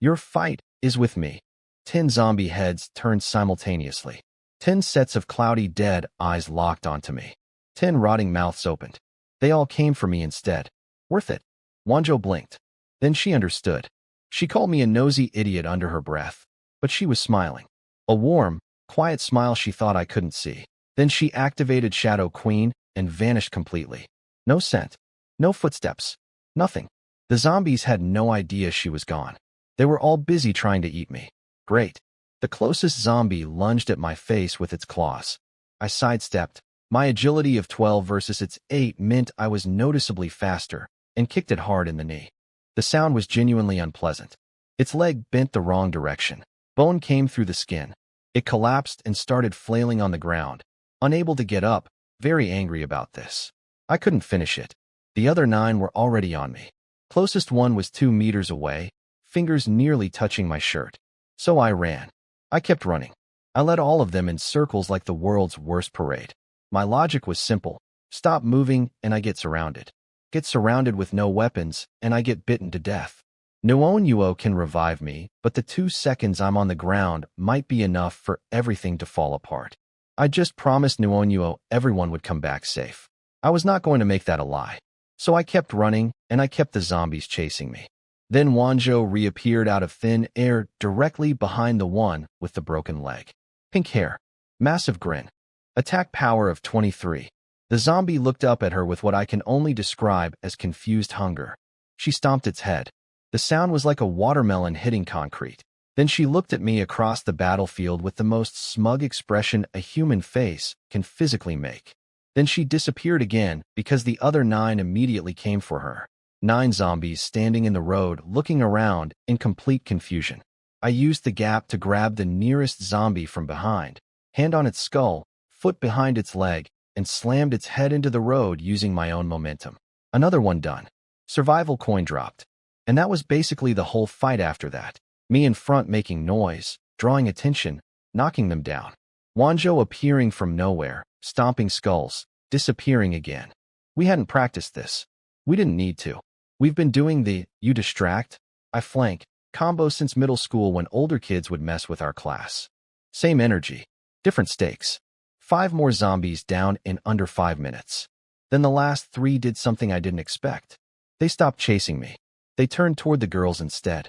Speaker 1: your fight is with me. 10 zombie heads turned simultaneously. 10 sets of cloudy dead eyes locked onto me. 10 rotting mouths opened. They all came for me instead. Worth it. Wanjo blinked. Then she understood. She called me a nosy idiot under her breath, but she was smiling. A warm, quiet smile she thought I couldn't see. Then she activated Shadow Queen and vanished completely. No scent. No footsteps. Nothing. The zombies had no idea she was gone. They were all busy trying to eat me. Great. The closest zombie lunged at my face with its claws. I sidestepped. My agility of 12 versus its 8 meant I was noticeably faster, and kicked it hard in the knee. The sound was genuinely unpleasant. Its leg bent the wrong direction. Bone came through the skin. It collapsed and started flailing on the ground. Unable to get up, very angry about this. I couldn't finish it. The other 9 were already on me. Closest one was 2 meters away, fingers nearly touching my shirt. So I ran. I kept running. I led all of them in circles like the world's worst parade. My logic was simple. Stop moving and I get surrounded. Get surrounded with no weapons and I get bitten to death. Nuonyuo can revive me, but the 2 seconds I'm on the ground might be enough for everything to fall apart. I just promised Nuonyuo everyone would come back safe. I was not going to make that a lie. So I kept running, and I kept the zombies chasing me. Then Wanjo reappeared out of thin air directly behind the one with the broken leg. Pink hair. Massive grin. Attack power of 23. The zombie looked up at her with what I can only describe as confused hunger. She stomped its head. The sound was like a watermelon hitting concrete. Then she looked at me across the battlefield with the most smug expression a human face can physically make. Then she disappeared again because the other 9 immediately came for her. 9 zombies standing in the road looking around in complete confusion. I used the gap to grab the nearest zombie from behind, hand on its skull, foot behind its leg, and slammed its head into the road using my own momentum. Another one done. Survival coin dropped. And that was basically the whole fight after that. Me in front making noise, drawing attention, knocking them down. Wanjo appearing from nowhere, stomping skulls, disappearing again. We hadn't practiced this. We didn't need to. We've been doing the you distract, I flank combo since middle school when older kids would mess with our class. Same energy, different stakes. 5 more zombies down in under 5 minutes. Then the last 3 did something I didn't expect. They stopped chasing me. They turned toward the girls instead.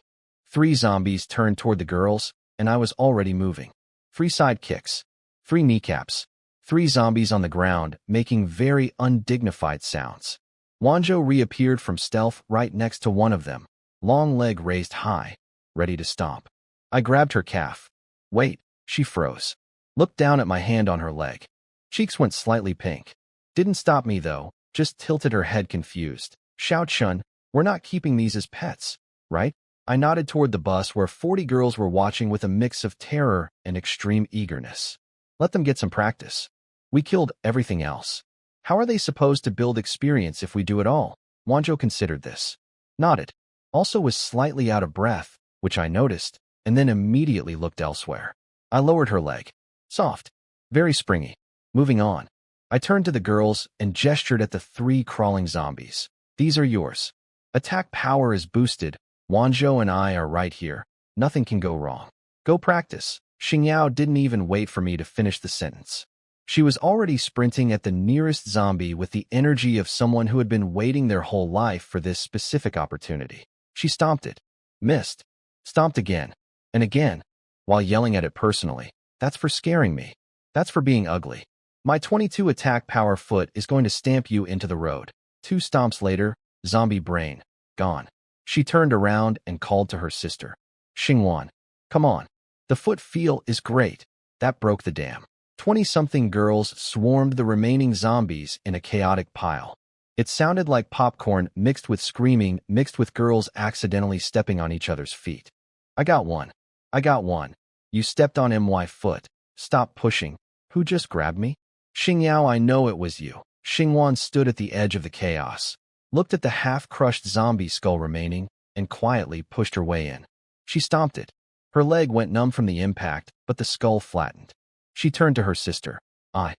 Speaker 1: 3 zombies turned toward the girls, and I was already moving. 3 side kicks. 3 kneecaps. 3 zombies on the ground, making very undignified sounds. Wanjo reappeared from stealth right next to one of them, long leg raised high, ready to stomp. I grabbed her calf. Wait, she froze. Looked down at my hand on her leg. Cheeks went slightly pink. Didn't stop me though, just tilted her head confused. Xiao Chun, we're not keeping these as pets, right? I nodded toward the bus where 40 girls were watching with a mix of terror and extreme eagerness. Let them get some practice. We killed everything else. How are they supposed to build experience if we do it all? Wanjo considered this. Nodded. Also was slightly out of breath, which I noticed, and then immediately looked elsewhere. I lowered her leg. Soft. Very springy. Moving on. I turned to the girls and gestured at the 3 crawling zombies. These are yours. Attack power is boosted. Wanjo and I are right here. Nothing can go wrong. Go practice. Xingyao didn't even wait for me to finish the sentence. She was already sprinting at the nearest zombie with the energy of someone who had been waiting their whole life for this specific opportunity. She stomped it. Missed. Stomped again. And again. While yelling at it personally. That's for scaring me. That's for being ugly. My 22 attack power foot is going to stamp you into the road. 2 stomps later, zombie brain. Gone. She turned around and called to her sister. Xingwan. Come on. The foot feel is great. That broke the dam. 20-something girls swarmed the remaining zombies in a chaotic pile. It sounded like popcorn mixed with screaming, mixed with girls accidentally stepping on each other's feet. I got one. I got one. You stepped on my foot. Stop pushing. Who just grabbed me? Xingyao, I know it was you. Xingwan stood at the edge of the chaos, looked at the half-crushed zombie skull remaining, and quietly pushed her way in. She stomped it. Her leg went numb from the impact, but the skull flattened. She turned to her sister. I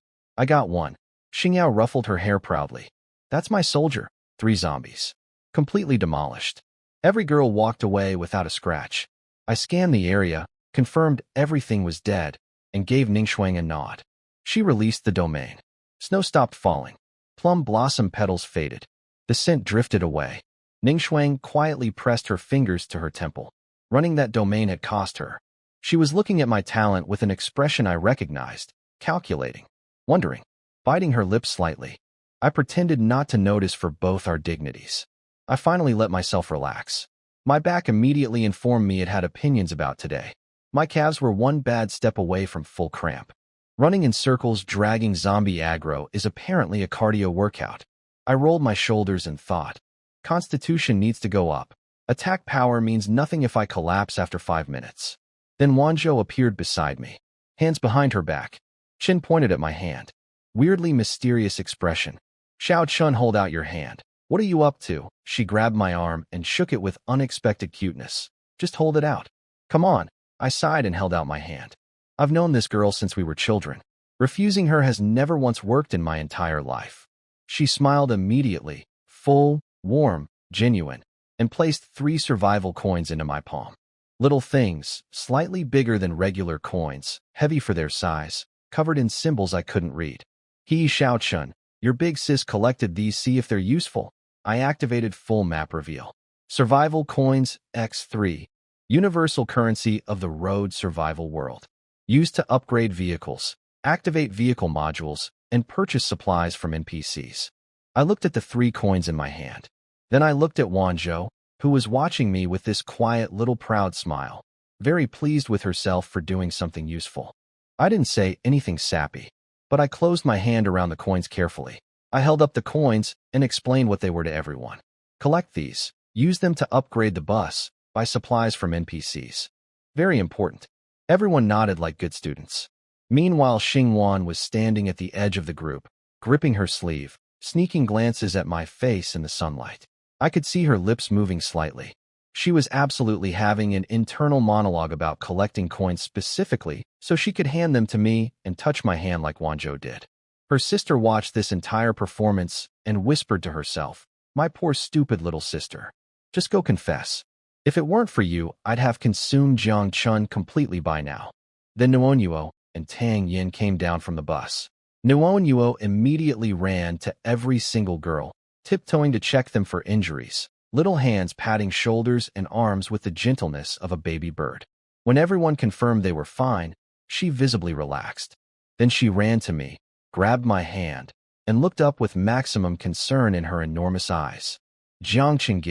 Speaker 1: got one. Xingyao ruffled her hair proudly. That's my soldier. 3 zombies. Completely demolished. Every girl walked away without a scratch. I scanned the area, confirmed everything was dead, and gave Ningxuang a nod. She released the domain. Snow stopped falling. Plum blossom petals faded. The scent drifted away. Ningxuang quietly pressed her fingers to her temple. Running that domain had cost her. She was looking at my talent with an expression I recognized, calculating, wondering, biting her lips slightly. I pretended not to notice for both our dignities. I finally let myself relax. My back immediately informed me it had opinions about today. My calves were one bad step away from full cramp. Running in circles dragging zombie aggro is apparently a cardio workout. I rolled my shoulders and thought, Constitution needs to go up. Attack power means nothing if I collapse after 5 minutes. Then Wanzhou appeared beside me, hands behind her back. Chin pointed at my hand. Weirdly mysterious expression. Xiao Chun, hold out your hand. What are you up to? She grabbed my arm and shook it with unexpected cuteness. Just hold it out. Come on. I sighed and held out my hand. I've known this girl since we were children. Refusing her has never once worked in my entire life. She smiled immediately, full, warm, genuine, and placed 3 survival coins into my palm. Little things, slightly bigger than regular coins, heavy for their size, covered in symbols I couldn't read. Xiao Chun, your big sis collected these, see if they're useful. I activated full map reveal. Survival coins, X3. Universal currency of the road survival world. Used to upgrade vehicles, activate vehicle modules, and purchase supplies from NPCs. I looked at the 3 coins in my hand. Then I looked at Wanzhou, who was watching me with this quiet little proud smile, very pleased with herself for doing something useful. I didn't say anything sappy, but I closed my hand around the coins carefully. I held up the coins and explained what they were to everyone. Collect these. Use them to upgrade the bus, buy supplies from NPCs. Very important. Everyone nodded like good students. Meanwhile, Xingwan was standing at the edge of the group, gripping her sleeve, sneaking glances at my face in the sunlight. I could see her lips moving slightly. She was absolutely having an internal monologue about collecting coins specifically so she could hand them to me and touch my hand like Wanzhou did. Her sister watched this entire performance and whispered to herself, my poor stupid little sister. Just go confess. If it weren't for you, I'd have consumed Jiang Chen completely by now. Then Nuonyuo and Tang Yin came down from the bus. Nuonyuo immediately ran to every single girl, tiptoeing to check them for injuries, little hands patting shoulders and arms with the gentleness of a baby bird. When everyone confirmed they were fine, she visibly relaxed. Then she ran to me, grabbed my hand, and looked up with maximum concern in her enormous eyes. Jiang Chen,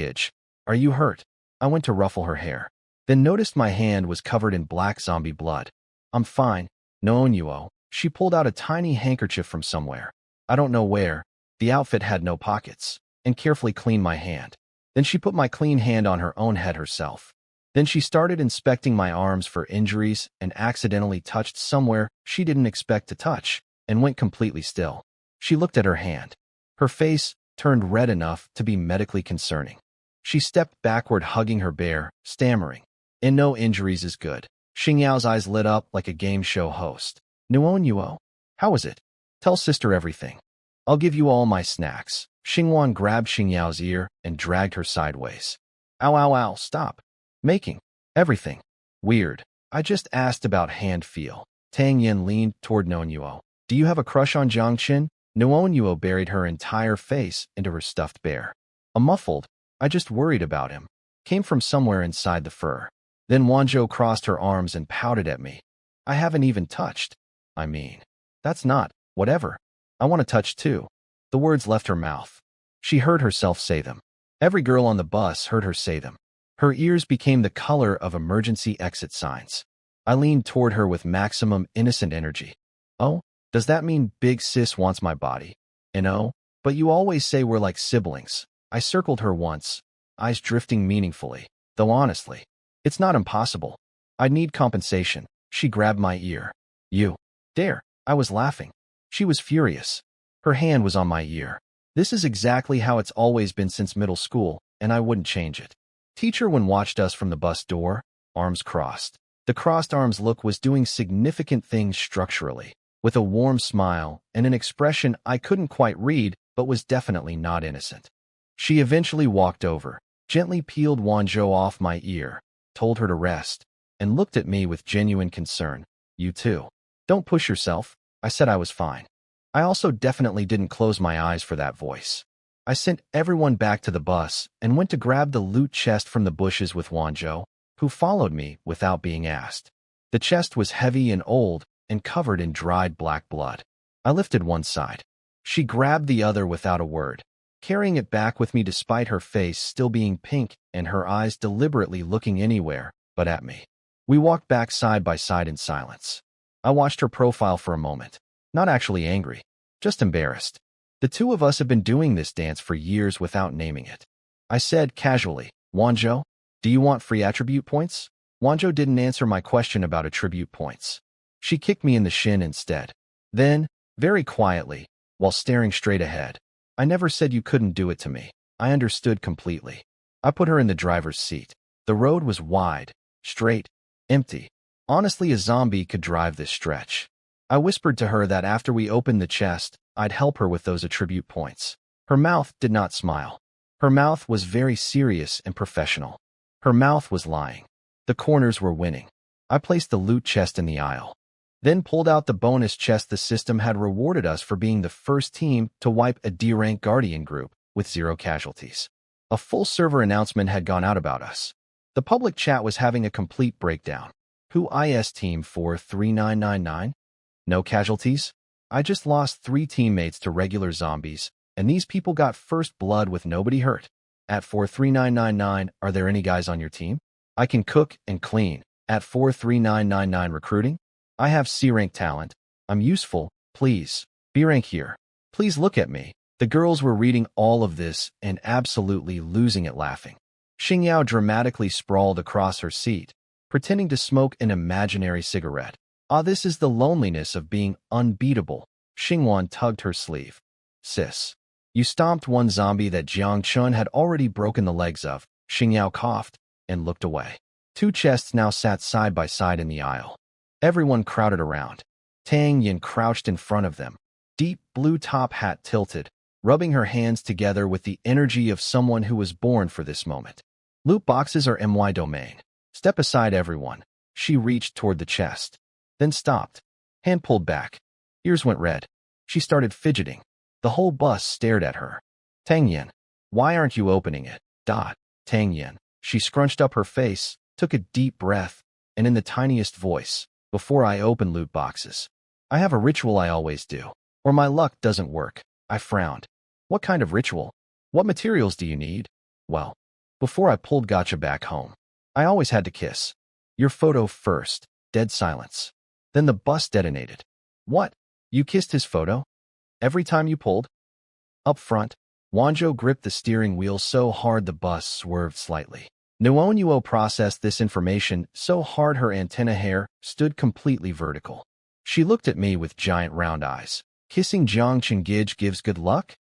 Speaker 1: are you hurt? I went to ruffle her hair, then noticed my hand was covered in black zombie blood. I'm fine, Nuonyuo. She pulled out a tiny handkerchief from somewhere. I don't know where. The outfit had no pockets, and carefully cleaned my hand. Then she put my clean hand on her own head herself. Then she started inspecting my arms for injuries and accidentally touched somewhere she didn't expect to touch, and went completely still. She looked at her hand. Her face turned red enough to be medically concerning. She stepped backward, hugging her bear, stammering, "And no injuries is good." Xingyao's eyes lit up like a game show host. Nuonyuo, how is it? Tell sister everything. I'll give you all my snacks. Xingwan grabbed Xingyao's ear and dragged her sideways. Ow, ow, ow, stop. Making everything weird. I just asked about hand feel. Tang Yin leaned toward Nuonyuo. Do you have a crush on Jiang Chen? Nuonyuo buried her entire face into her stuffed bear. A muffled, I just worried about him, came from somewhere inside the fur. Then Wanzhou crossed her arms and pouted at me. I haven't even touched. I mean, that's not, whatever. I want to touch too. The words left her mouth. She heard herself say them. Every girl on the bus heard her say them. Her ears became the color of emergency exit signs. I leaned toward her with maximum innocent energy. Oh, does that mean big sis wants my body? No, but you always say we're like siblings. I circled her once, eyes drifting meaningfully, though honestly, it's not impossible. I'd need compensation. She grabbed my ear. You dare. I was laughing. She was furious. Her hand was on my ear. This is exactly how it's always been since middle school, and I wouldn't change it. Teacher Wen watched us from the bus door, arms crossed. The crossed arms look was doing significant things structurally. with a warm smile and an expression I couldn't quite read but was definitely not innocent. She eventually walked over, gently peeled Wanzhou off my ear, told her to rest, and looked at me with genuine concern. You too. Don't push yourself. I said I was fine. I also definitely didn't close my eyes for that voice. I sent everyone back to the bus and went to grab the loot chest from the bushes with Wanzhou, who followed me without being asked. The chest was heavy and old and covered in dried black blood. I lifted one side. She grabbed the other without a word, carrying it back with me despite her face still being pink and her eyes deliberately looking anywhere but at me. We walked back side by side in silence. I watched her profile for a moment, not actually angry, just embarrassed. The two of us have been doing this dance for years without naming it. I said casually, Wanzhou, do you want free attribute points? Wanzhou didn't answer my question about attribute points. She kicked me in the shin instead. Then, very quietly, while staring straight ahead, I never said you couldn't do it to me. I understood completely. I put her in the driver's seat. The road was wide, straight, empty. Honestly, a zombie could drive this stretch. I whispered to her that after we opened the chest, I'd help her with those attribute points. Her mouth did not smile. Her mouth was very serious and professional. Her mouth was lying. The corners were winning. I placed the loot chest in the aisle, then pulled out the bonus chest the system had rewarded us for being the first team to wipe a D-rank Guardian group with 0 casualties. A full server announcement had gone out about us. The public chat was having a complete breakdown. Who is Team 43999? No casualties? I just lost 3 teammates to regular zombies, and these people got first blood with nobody hurt. At 43999, are there any guys on your team? I can cook and clean. At 43999 recruiting? I have C-rank talent. I'm useful. Please. B-rank here. Please look at me. The girls were reading all of this and absolutely losing it laughing. Xingyao dramatically sprawled across her seat, pretending to smoke an imaginary cigarette. Ah, this is the loneliness of being unbeatable. Xingwan tugged her sleeve. Sis. You stomped one zombie that Jiang Chen had already broken the legs of. Xingyao coughed and looked away. 2 chests now sat side by side in the aisle. Everyone crowded around. Tang Yin crouched in front of them, deep blue top hat tilted, rubbing her hands together with the energy of someone who was born for this moment. Loot boxes are MY domain. Step aside, everyone. She reached toward the chest, then stopped. Hand pulled back. Ears went red. She started fidgeting. The whole bus stared at her. Tang Yin, why aren't you opening it? Tang Yin. She scrunched up her face, took a deep breath, and in the tiniest voice, before I open loot boxes, I have a ritual I always do, or my luck doesn't work. I frowned. What kind of ritual? What materials do you need? Well, before I pulled Gotcha back home, I always had to kiss. Your photo first. Dead silence. Then the bus detonated. What? You kissed his photo? Every time you pulled? Up front, Wanzhou gripped the steering wheel so hard the bus swerved slightly. Nuonuo processed this information so hard her antenna hair stood completely vertical. She looked at me with giant round eyes. Kissing Jiang Chen gives good luck?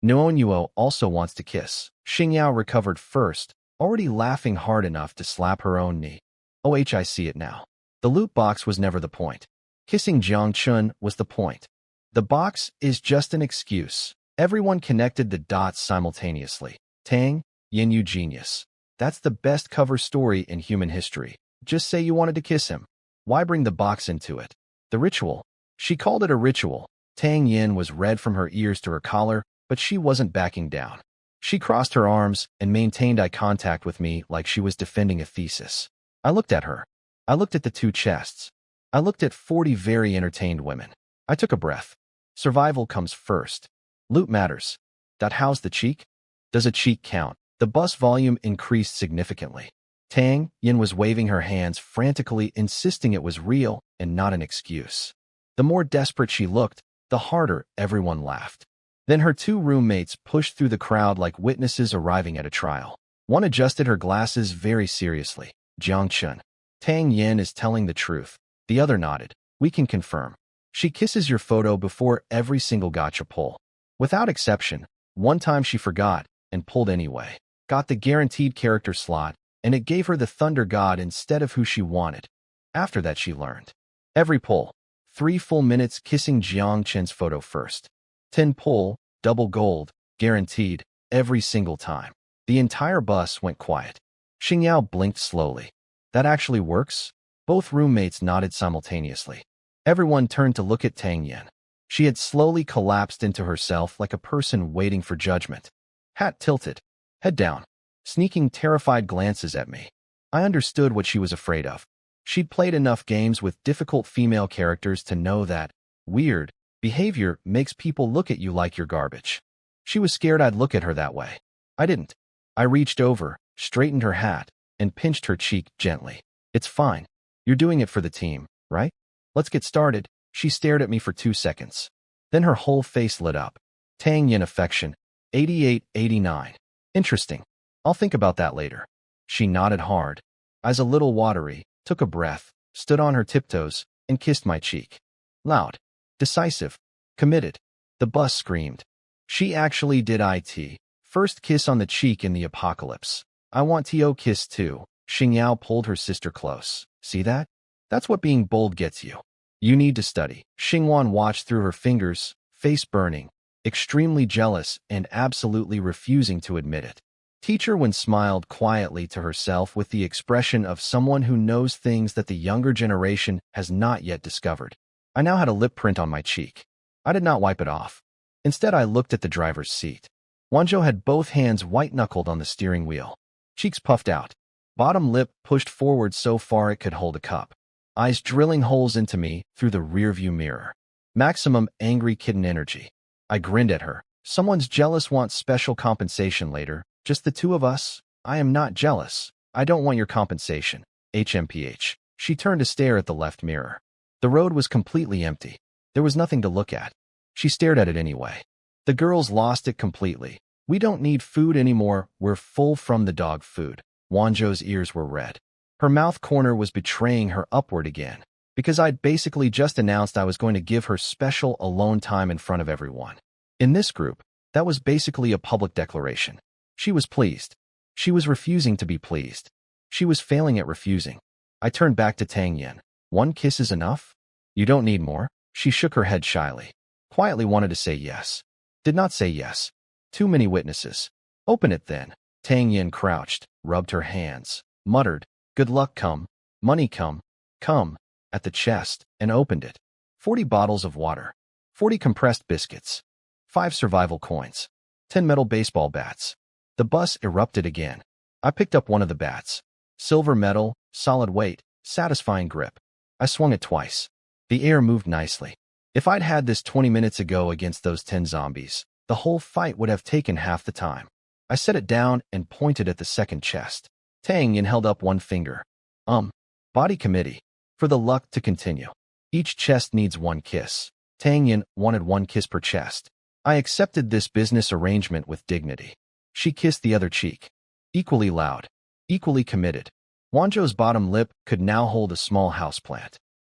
Speaker 1: Nuonuo also wants to kiss. Xingyao recovered first, already laughing hard enough to slap her own knee. I see it now. The loot box was never the point. Kissing Jiang Chen was the point. The box is just an excuse. Everyone connected the dots simultaneously. Tang Yin, you genius. That's the best cover story in human history. Just say you wanted to kiss him. Why bring the box into it? The ritual. She called it a ritual. Tang Yin was red from her ears to her collar, but she wasn't backing down. She crossed her arms and maintained eye contact with me like she was defending a thesis. I looked at her. I looked at the 2 chests. I looked at 40 very entertained women. I took a breath. Survival comes first. Loot matters. How's the cheek? Does a cheek count? The bus volume increased significantly. Tang Yin was waving her hands frantically, insisting it was real and not an excuse. The more desperate she looked, the harder everyone laughed. Then her 2 roommates pushed through the crowd like witnesses arriving at a trial. One adjusted her glasses very seriously. Jiang Chen. Tang Yin is telling the truth. The other nodded. We can confirm. She kisses your photo before every single gotcha pull. Without exception, one time she forgot and pulled anyway. Got the guaranteed character slot, and it gave her the Thunder God instead of who she wanted. After that she learned. Every pull. 3 full minutes kissing Jiang Chen's photo first. 10 pull, double gold, guaranteed, every single time. The entire bus went quiet. Xingyao blinked slowly. That actually works? Both roommates nodded simultaneously. Everyone turned to look at Tang Yin. She had slowly collapsed into herself like a person waiting for judgment. Hat tilted, head down, sneaking terrified glances at me. I understood what she was afraid of. She'd played enough games with difficult female characters to know that weird behavior makes people look at you like you're garbage. She was scared I'd look at her that way. I didn't. I reached over, straightened her hat, and pinched her cheek gently. It's fine. You're doing it for the team, right? Let's get started. She stared at me for 2 seconds. Then her whole face lit up. Tang Yin affection, 88-89. Interesting. I'll think about that later. She nodded hard, eyes a little watery, took a breath, stood on her tiptoes, and kissed my cheek. Loud, decisive, committed. The bus screamed. She actually did it. First kiss on the cheek in the apocalypse. I want to kiss too. Xingyao pulled her sister close. See that? That's what being bold gets you. You need to study. Xingwan watched through her fingers, face burning, extremely jealous and absolutely refusing to admit it. Teacher Wen smiled quietly to herself with the expression of someone who knows things that the younger generation has not yet discovered. I now had a lip print on my cheek. I did not wipe it off. Instead, I looked at the driver's seat. Wanzhou had both hands white-knuckled on the steering wheel. Cheeks puffed out. Bottom lip pushed forward so far it could hold a cup. Eyes drilling holes into me through the rearview mirror. Maximum angry kitten energy. I grinned at her. Someone's jealous wants special compensation later. Just the two of us? I am not jealous. I don't want your compensation. HMPH. She turned to stare at the left mirror. The road was completely empty. There was nothing to look at. She stared at it anyway. The girls lost it completely. We don't need food anymore. We're full from the dog food. Wanzhou's ears were red. Her mouth corner was betraying her upward again, because I'd basically just announced I was going to give her special alone time in front of everyone. In this group, that was basically a public declaration. She was pleased. She was refusing to be pleased. She was failing at refusing. I turned back to Tang Yin. 1 kiss is enough? You don't need more? She shook her head shyly. Quietly wanted to say yes. Did not say yes. Too many witnesses. Open it then. Tang Yin crouched, rubbed her hands, muttered, good luck come, money come, at the chest, and opened it. 40 bottles of water. 40 compressed biscuits. 5 survival coins. 10 metal baseball bats. The bus erupted again. I picked up one of the bats. Silver metal, solid weight, satisfying grip. I swung it twice. The air moved nicely. If I'd had this 20 minutes ago against those 10 zombies, the whole fight would have taken half the time. I set it down and pointed at the second chest. Tang Yin held up one finger. Body committee. For the luck to continue. Each chest needs 1 kiss. Tang Yin wanted 1 kiss per chest. I accepted this business arrangement with dignity. She kissed the other cheek. Equally loud. Equally committed. Wanzhou's bottom lip could now hold a small houseplant.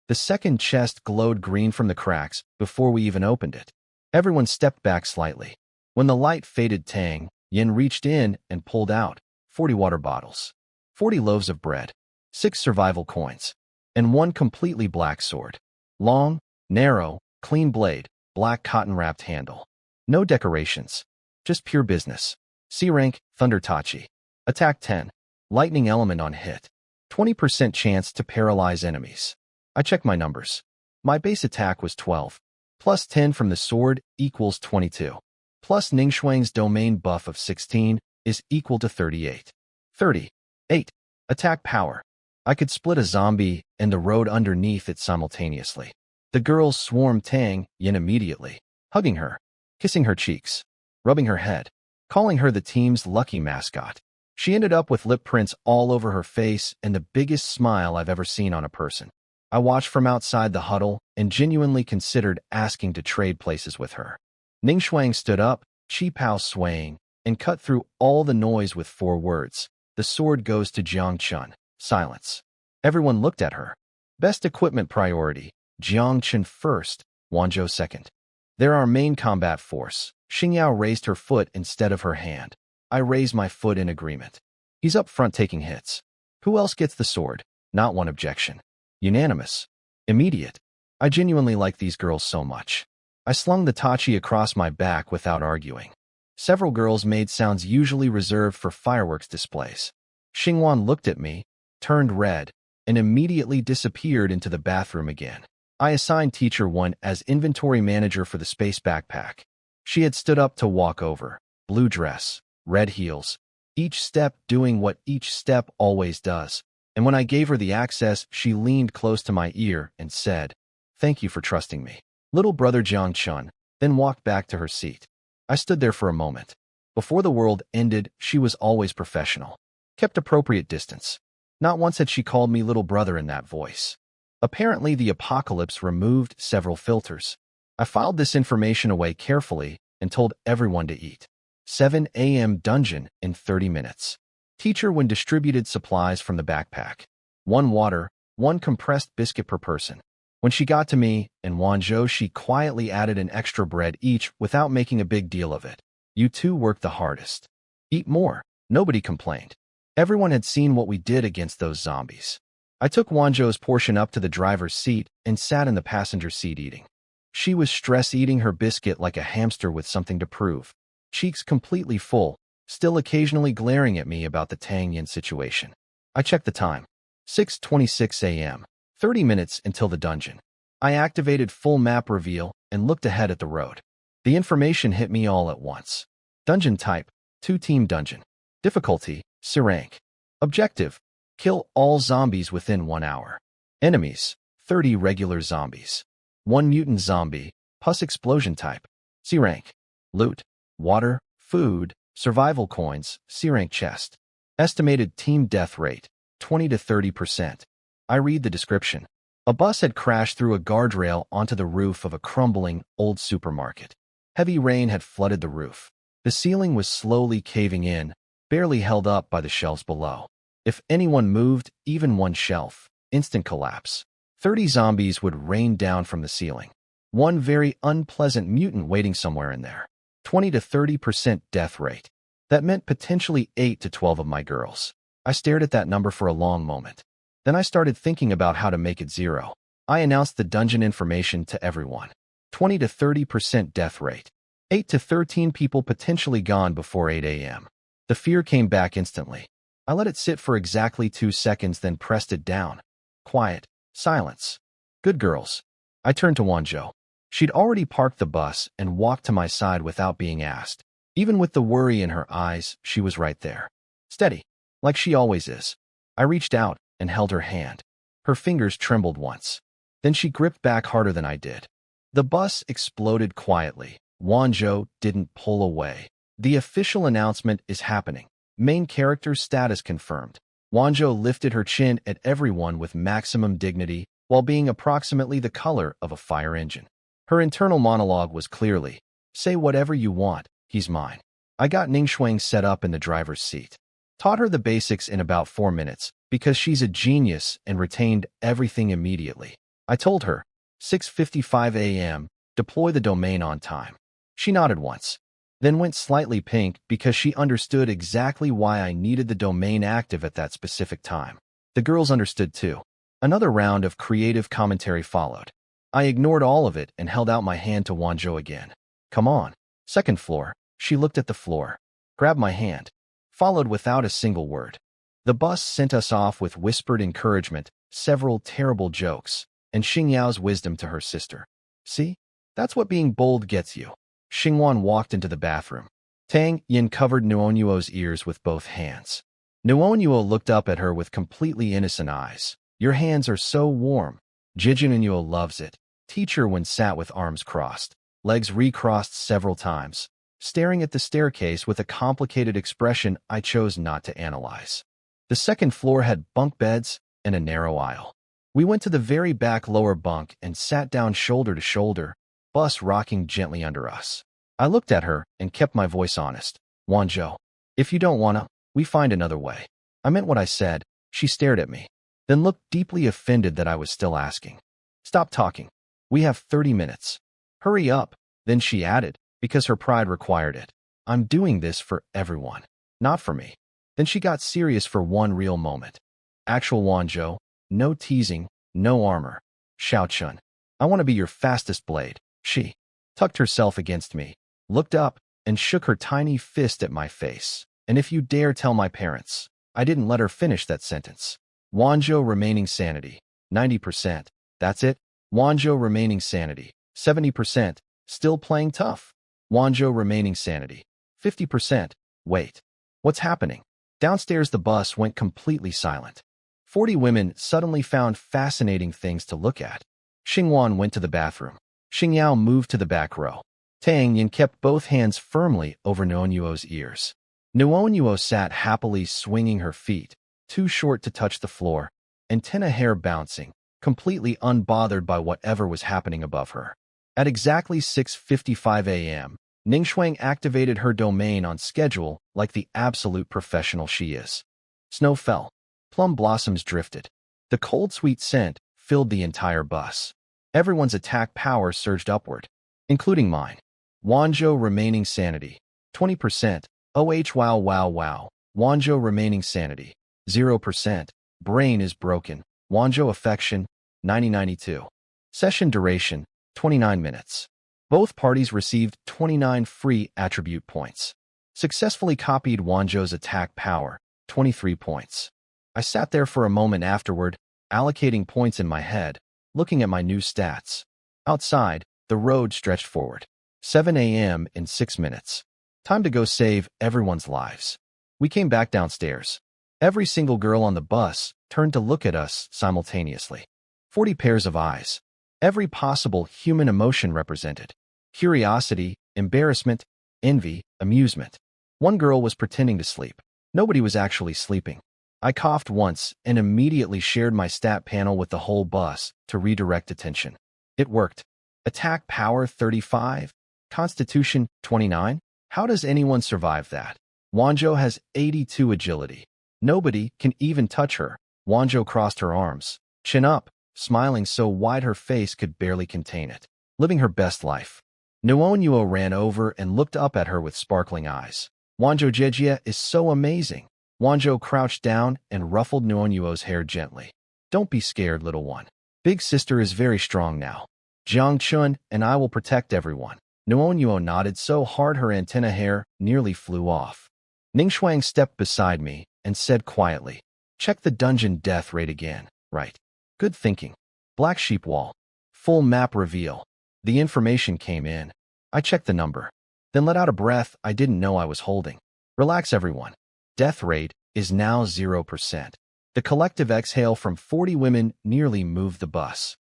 Speaker 1: The second chest glowed green from the cracks before we even opened it. Everyone stepped back slightly. When the light faded, Tang Yin reached in and pulled out 40 water bottles, 40 loaves of bread, 6 survival coins, and 1 completely black sword. Long, narrow, clean blade, black cotton-wrapped handle. No decorations. Just pure business. C-rank, Thunder Tachi. Attack 10. Lightning element on hit. 20% chance to paralyze enemies. I checked my numbers. My base attack was 12. Plus 10 from the sword equals 22. Plus Ningxuang's domain buff of 16 is equal to 38. 38. Attack power. I could split a zombie and the road underneath it simultaneously. The girls swarmed Tang Yin immediately, hugging her, kissing her cheeks, rubbing her head, calling her the team's lucky mascot. She ended up with lip prints all over her face and the biggest smile I've ever seen on a person. I watched from outside the huddle and genuinely considered asking to trade places with her. Ningxuang stood up, chi pao swaying, and cut through all the noise with 4 words. The sword goes to Jiang Chen. Silence. Everyone looked at her. Best equipment priority. Jiang Chen first, Wanzhou second. They're our main combat force. Xingyao raised her foot instead of her hand. I raised my foot in agreement. He's up front taking hits. Who else gets the sword? Not one objection. Unanimous. Immediate. I genuinely like these girls so much. I slung the tachi across my back without arguing. Several girls made sounds usually reserved for fireworks displays. Xingwan looked at me, turned red, and immediately disappeared into the bathroom again. I assigned Teacher 1 as inventory manager for the space backpack. She had stood up to walk over. Blue dress, red heels, each step doing what each step always does. And when I gave her the access, she leaned close to my ear and said, "Thank you for trusting me." Little brother Jiang Chen then walked back to her seat. I stood there for a moment. Before the world ended, she was always professional. Kept appropriate distance. Not once had she called me little brother in that voice. Apparently, the apocalypse removed several filters. I filed this information away carefully and told everyone to eat. 7 a.m. dungeon in 30 minutes. Teacher when distributed supplies from the backpack. 1 water, 1 compressed biscuit per person. When she got to me and Wanzhou, she quietly added an extra bread each without making a big deal of it. You two worked the hardest. Eat more. Nobody complained. Everyone had seen what we did against those zombies. I took Wanzhou's portion up to the driver's seat and sat in the passenger seat eating. She was stress-eating her biscuit like a hamster with something to prove. Cheeks completely full, still occasionally glaring at me about the Tang Yin situation. I checked the time. 6:26 a.m. 30 minutes until the dungeon. I activated full map reveal and looked ahead at the road. The information hit me all at once. Dungeon type, 2-team dungeon. Difficulty, SSS-rank. Objective, kill all zombies within 1 hour. Enemies, 30 regular zombies. 1 mutant zombie, pus explosion type. C-rank. Loot, water, food, survival coins, C-rank chest. Estimated team death rate, 20 to 30%. I read the description. A bus had crashed through a guardrail onto the roof of a crumbling, old supermarket. Heavy rain had flooded the roof. The ceiling was slowly caving in, barely held up by the shelves below. If anyone moved, even 1 shelf, instant collapse. 30 zombies would rain down from the ceiling. 1 very unpleasant mutant waiting somewhere in there. 20 to 30% death rate. That meant potentially 8 to 12 of my girls. I stared at that number for a long moment. Then I started thinking about how to make it 0. I announced the dungeon information to everyone. 20 to 30% death rate. 8 to 13 people potentially gone before 8 a.m. The fear came back instantly. I let it sit for exactly 2 seconds, then pressed it down. Quiet. Silence. Good girls. I turned to Wanzhou. She'd already parked the bus and walked to my side without being asked. Even with the worry in her eyes, she was right there. Steady. Like she always is. I reached out and held her hand. Her fingers trembled once. Then she gripped back harder than I did. The bus exploded quietly. Wanzhou didn't pull away. The official announcement is happening. Main character status confirmed. Wanzhou lifted her chin at everyone with maximum dignity while being approximately the color of a fire engine. Her internal monologue was clearly, "Say whatever you want, he's mine." I got Ningxuang set up in the driver's seat. Taught her the basics in about 4 minutes because she's a genius and retained everything immediately. I told her, 6:55 a.m., deploy the domain on time. She nodded once, then went slightly pink because she understood exactly why I needed the domain active at that specific time. The girls understood too. Another round of creative commentary followed. I ignored all of it and held out my hand to Wanzhou again. "Come on." 2nd floor. She looked at the floor, grabbed my hand, followed without a single word. The bus sent us off with whispered encouragement, several terrible jokes, and Xingyao's wisdom to her sister. "See? That's what being bold gets you." Xingwan walked into the bathroom. Tang Yin covered Nuonyuo's ears with both hands. Nuonyuo looked up at her with completely innocent eyes. "Your hands are so warm." Jijunuo loves it. Teacher when sat with arms crossed, legs recrossed several times, staring at the staircase with a complicated expression I chose not to analyze. The 2nd floor had bunk beds and a narrow aisle. We went to the very back lower bunk and sat down shoulder to shoulder, bus rocking gently under us. I looked at her and kept my voice honest. "Wanzhou, if you don't wanna, we find another way." I meant what I said. She stared at me, then looked deeply offended that I was still asking. "Stop talking. We have 30 minutes. Hurry up." Then she added, because her pride required it, "I'm doing this for everyone, not for me." Then she got serious for one real moment. "Actual Wanzhou, no teasing, no armor. Xiao Chun." I want to be your fastest blade. She tucked herself against me, looked up, and shook her tiny fist at my face. And if you dare tell my parents. I didn't let her finish that sentence. Wanzhou remaining sanity, 90%. That's it. Wanzhou remaining sanity, 70%. Still playing tough. Wanzhou remaining sanity, 50%. Wait. What's happening? Downstairs the bus went completely silent. 40 women suddenly found fascinating things to look at. Xingwan went to the bathroom. Xingyao moved to the back row. Tang Yin kept both hands firmly over Nuonyuo's ears. Nuonyuo sat happily swinging her feet, too short to touch the floor, antenna hair bouncing, completely unbothered by whatever was happening above her. At exactly 6:55 a.m., Ningxuang activated her domain on schedule like the absolute professional she is. Snow fell. Plum blossoms drifted. The cold, sweet scent filled the entire bus. Everyone's attack power surged upward, including mine. Wanzhou remaining sanity, 20%. Wow wow wow. Wanzhou remaining sanity, 0%. Brain is broken. Wanzhou affection, 9092. Session duration, 29 minutes. Both parties received 29 free attribute points. Successfully copied Wanzhou's attack power, 23 points. I sat there for a moment afterward, allocating points in my head, looking at my new stats. Outside, the road stretched forward. 7 a.m. in 6 minutes. Time to go save everyone's lives. We came back downstairs. Every single girl on the bus turned to look at us simultaneously. 40 pairs of eyes. Every possible human emotion represented. Curiosity, embarrassment, envy, amusement. One girl was pretending to sleep. Nobody was actually sleeping. I coughed once and immediately shared my stat panel with the whole bus to redirect attention. It worked. Attack power 35. Constitution 29. How does anyone survive that? Wanzhou has 82 agility. Nobody can even touch her. Wanzhou crossed her arms, chin up, smiling so wide her face could barely contain it, living her best life. Nuonyuo ran over and looked up at her with sparkling eyes. Wanzhou Jejia is so amazing. Wanzhou crouched down and ruffled Nuonyuo's hair gently. Don't be scared, little one. Big sister is very strong now. Jiang Chen and I will protect everyone. Nuonyuo nodded so hard her antenna hair nearly flew off. Ningxuang stepped beside me and said quietly, check the dungeon death rate again, right? Good thinking. Black sheep wall. Full map reveal. The information came in. I checked the number. Then let out a breath I didn't know I was holding. Relax, everyone. Death rate is now 0%. The collective exhale from 40 women nearly moved the bus.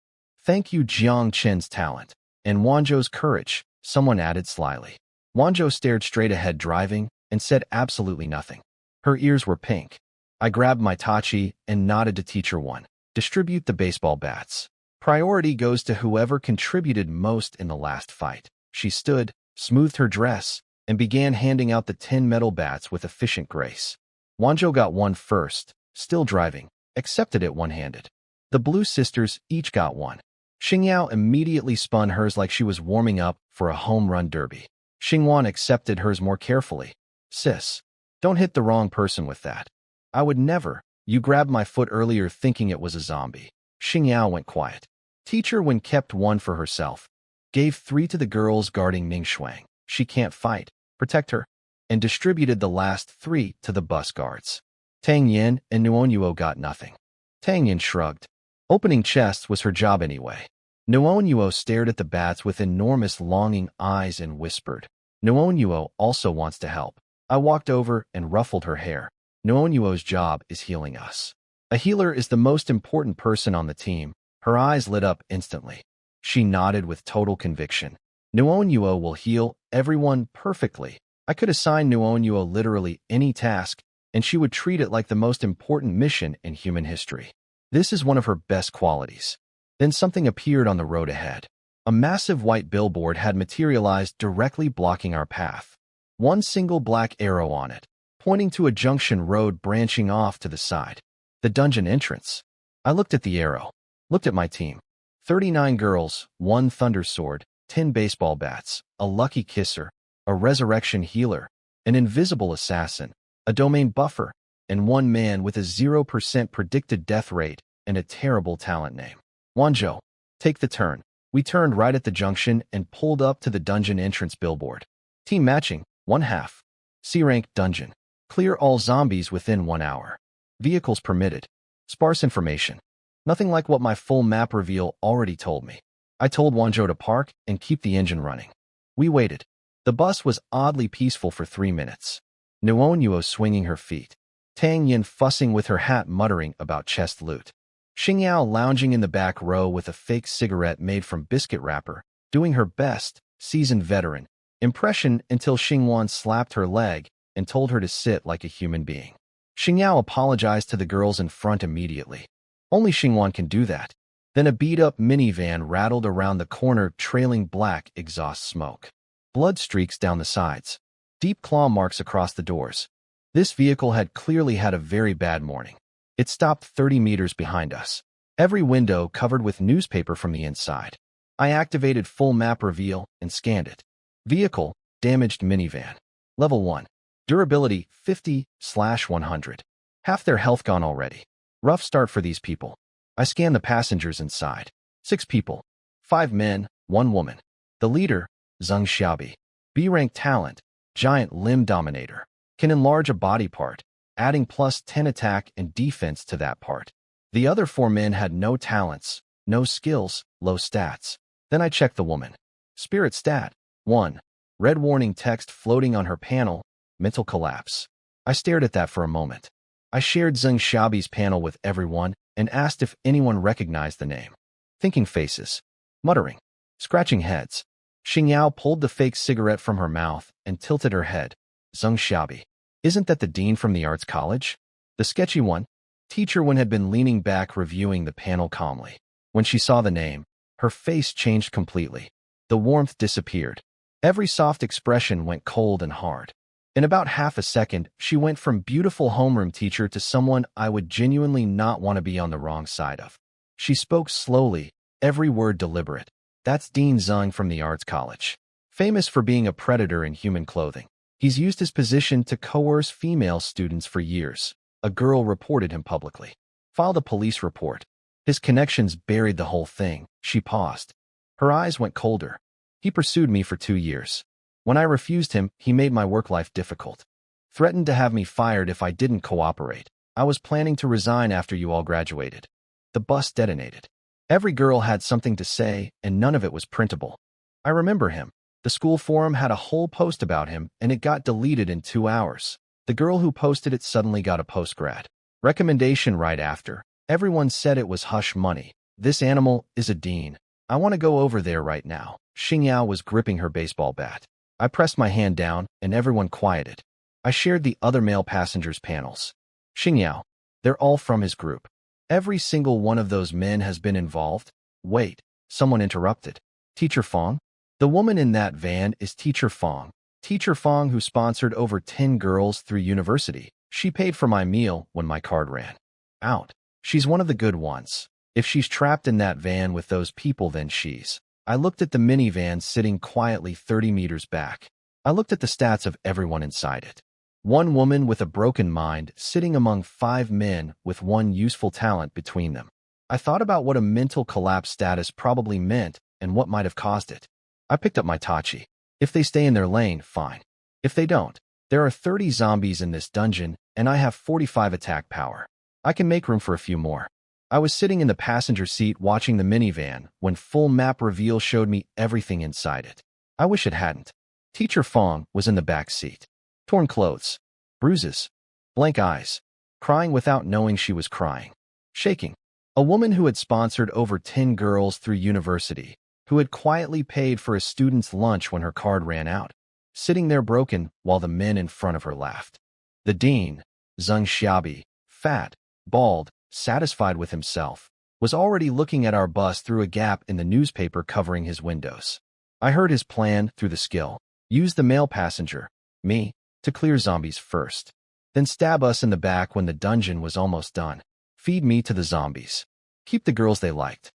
Speaker 1: Thank you, Jiang Chen's talent. And Wanzhou's courage, someone added slyly. Wanzhou stared straight ahead driving and said absolutely nothing. Her ears were pink. I grabbed my tachi and nodded to Teacher 1. Distribute the baseball bats. Priority goes to whoever contributed most in the last fight. She stood, smoothed her dress, and began handing out the 10 metal bats with efficient grace. Wanzhou got one first, still driving, accepted it one-handed. The Blue Sisters each got one. Xingyao immediately spun hers like she was warming up for a home run derby. Xingwan accepted hers more carefully. Sis, don't hit the wrong person with that. I would never. You grabbed my foot earlier thinking it was a zombie. Xingyao went quiet. Teacher Wen kept one for herself. Gave 3 to the girls guarding Ningxuang. She can't fight. Protect her. And distributed the last 3 to the bus guards. Tang Yin and Nuonyuo got nothing. Tang Yin shrugged. Opening chests was her job anyway. Nuonyuo stared at the bats with enormous longing eyes and whispered, Nuonyuo also wants to help. I walked over and ruffled her hair. Nuonyuo's job is healing us. A healer is the most important person on the team. Her eyes lit up instantly. She nodded with total conviction. Nuonyuo will heal everyone perfectly. I could assign Nuonyuo literally any task, and she would treat it like the most important mission in human history. This is one of her best qualities. Then something appeared on the road ahead. A massive white billboard had materialized directly blocking our path. One single black arrow on it, pointing to a junction road branching off to the side. The dungeon entrance. I looked at the arrow, looked at my team. 39 girls, 1 thunder sword, 10 baseball bats, a lucky kisser, a resurrection healer, an invisible assassin, a domain buffer, and 1 man with a 0% predicted death rate and a terrible talent name. Wanzhou, take the turn. We turned right at the junction and pulled up to the dungeon entrance billboard. Team matching, 1/2. C-rank dungeon. Clear all zombies within 1 hour. Vehicles permitted. Sparse information. Nothing like what my full map reveal already told me. I told Wanzhou to park and keep the engine running. We waited. The bus was oddly peaceful for 3 minutes. Nuo Nuo swinging her feet. Tang Yin fussing with her hat muttering about chest loot. Xingyao lounging in the back row with a fake cigarette made from biscuit wrapper, doing her best, seasoned veteran, impression until Xingwan slapped her leg and told her to sit like a human being. Xingyao apologized to the girls in front immediately. Only Xingwan can do that. Then a beat-up minivan rattled around the corner trailing black exhaust smoke. Blood streaks down the sides. Deep claw marks across the doors. This vehicle had clearly had a very bad morning. It stopped 30 meters behind us. Every window covered with newspaper from the inside. I activated full map reveal and scanned it. Vehicle, damaged minivan. Level 1. Durability, 50/100. Half their health gone already. Rough start for these people. I scanned the passengers inside. 6 people. 5 men, 1 woman. The leader, Zheng Xiaobi. B-rank talent, giant limb dominator. Can enlarge a body part, adding +10 attack and defense to that part. The other 4 men had no talents, no skills, low stats. Then I checked the woman. Spirit stat, 1. Red warning text floating on her panel, mental collapse. I stared at that for a moment. I shared Zheng Xiaobi's panel with everyone and asked if anyone recognized the name. Thinking faces. Muttering. Scratching heads. Xingyao pulled the fake cigarette from her mouth and tilted her head. Zheng Xiaobi. Isn't that the dean from the arts college? The sketchy one? Teacher Wen had been leaning back reviewing the panel calmly. When she saw the name, her face changed completely. The warmth disappeared. Every soft expression went cold and hard. In about half a second, she went from beautiful homeroom teacher to someone I would genuinely not want to be on the wrong side of. She spoke slowly, every word deliberate. That's Dean Zheng from the arts college. Famous for being a predator in human clothing. He's used his position to coerce female students for years. A girl reported him publicly. Filed a police report. His connections buried the whole thing. She paused. Her eyes went colder. He pursued me for 2 years. When I refused him, he made my work life difficult. Threatened to have me fired if I didn't cooperate. I was planning to resign after you all graduated. The bus detonated. Every girl had something to say, and none of it was printable. I remember him. The school forum had a whole post about him, and it got deleted in 2 hours. The girl who posted it suddenly got a postgrad recommendation right after. Everyone said it was hush money. This animal is a dean. I want to go over there right now. Xingyao was gripping her baseball bat. I pressed my hand down, and everyone quieted. I shared the other male passengers' panels. Xingyao. They're all from his group. Every single one of those men has been involved. Wait, someone interrupted. Teacher Fong? The woman in that van is Teacher Fong. Teacher Fong who sponsored over 10 girls through university. She paid for my meal when my card ran out. She's one of the good ones. If she's trapped in that van with those people, then she's. I looked at the minivan sitting quietly 30 meters back. I looked at the stats of everyone inside it. 1 woman with a broken mind sitting among 5 men with 1 useful talent between them. I thought about what a mental collapse status probably meant and what might have caused it. I picked up my Tachi. If they stay in their lane, fine. If they don't, there are 30 zombies in this dungeon, and I have 45 attack power. I can make room for a few more. I was sitting in the passenger seat watching the minivan when full map reveal showed me everything inside it. I wish it hadn't. Teacher Fong was in the back seat. Torn clothes. Bruises. Blank eyes. Crying without knowing she was crying. Shaking. A woman who had sponsored over 10 girls through university, who had quietly paid for a student's lunch when her card ran out, sitting there broken while the men in front of her laughed. The dean, Zheng Xiaobi, fat, bald, satisfied with himself, was already looking at our bus through a gap in the newspaper covering his windows. I heard his plan through the skill. Use the male passenger, me, to clear zombies first. Then stab us in the back when the dungeon was almost done. Feed me to the zombies. Keep the girls they liked.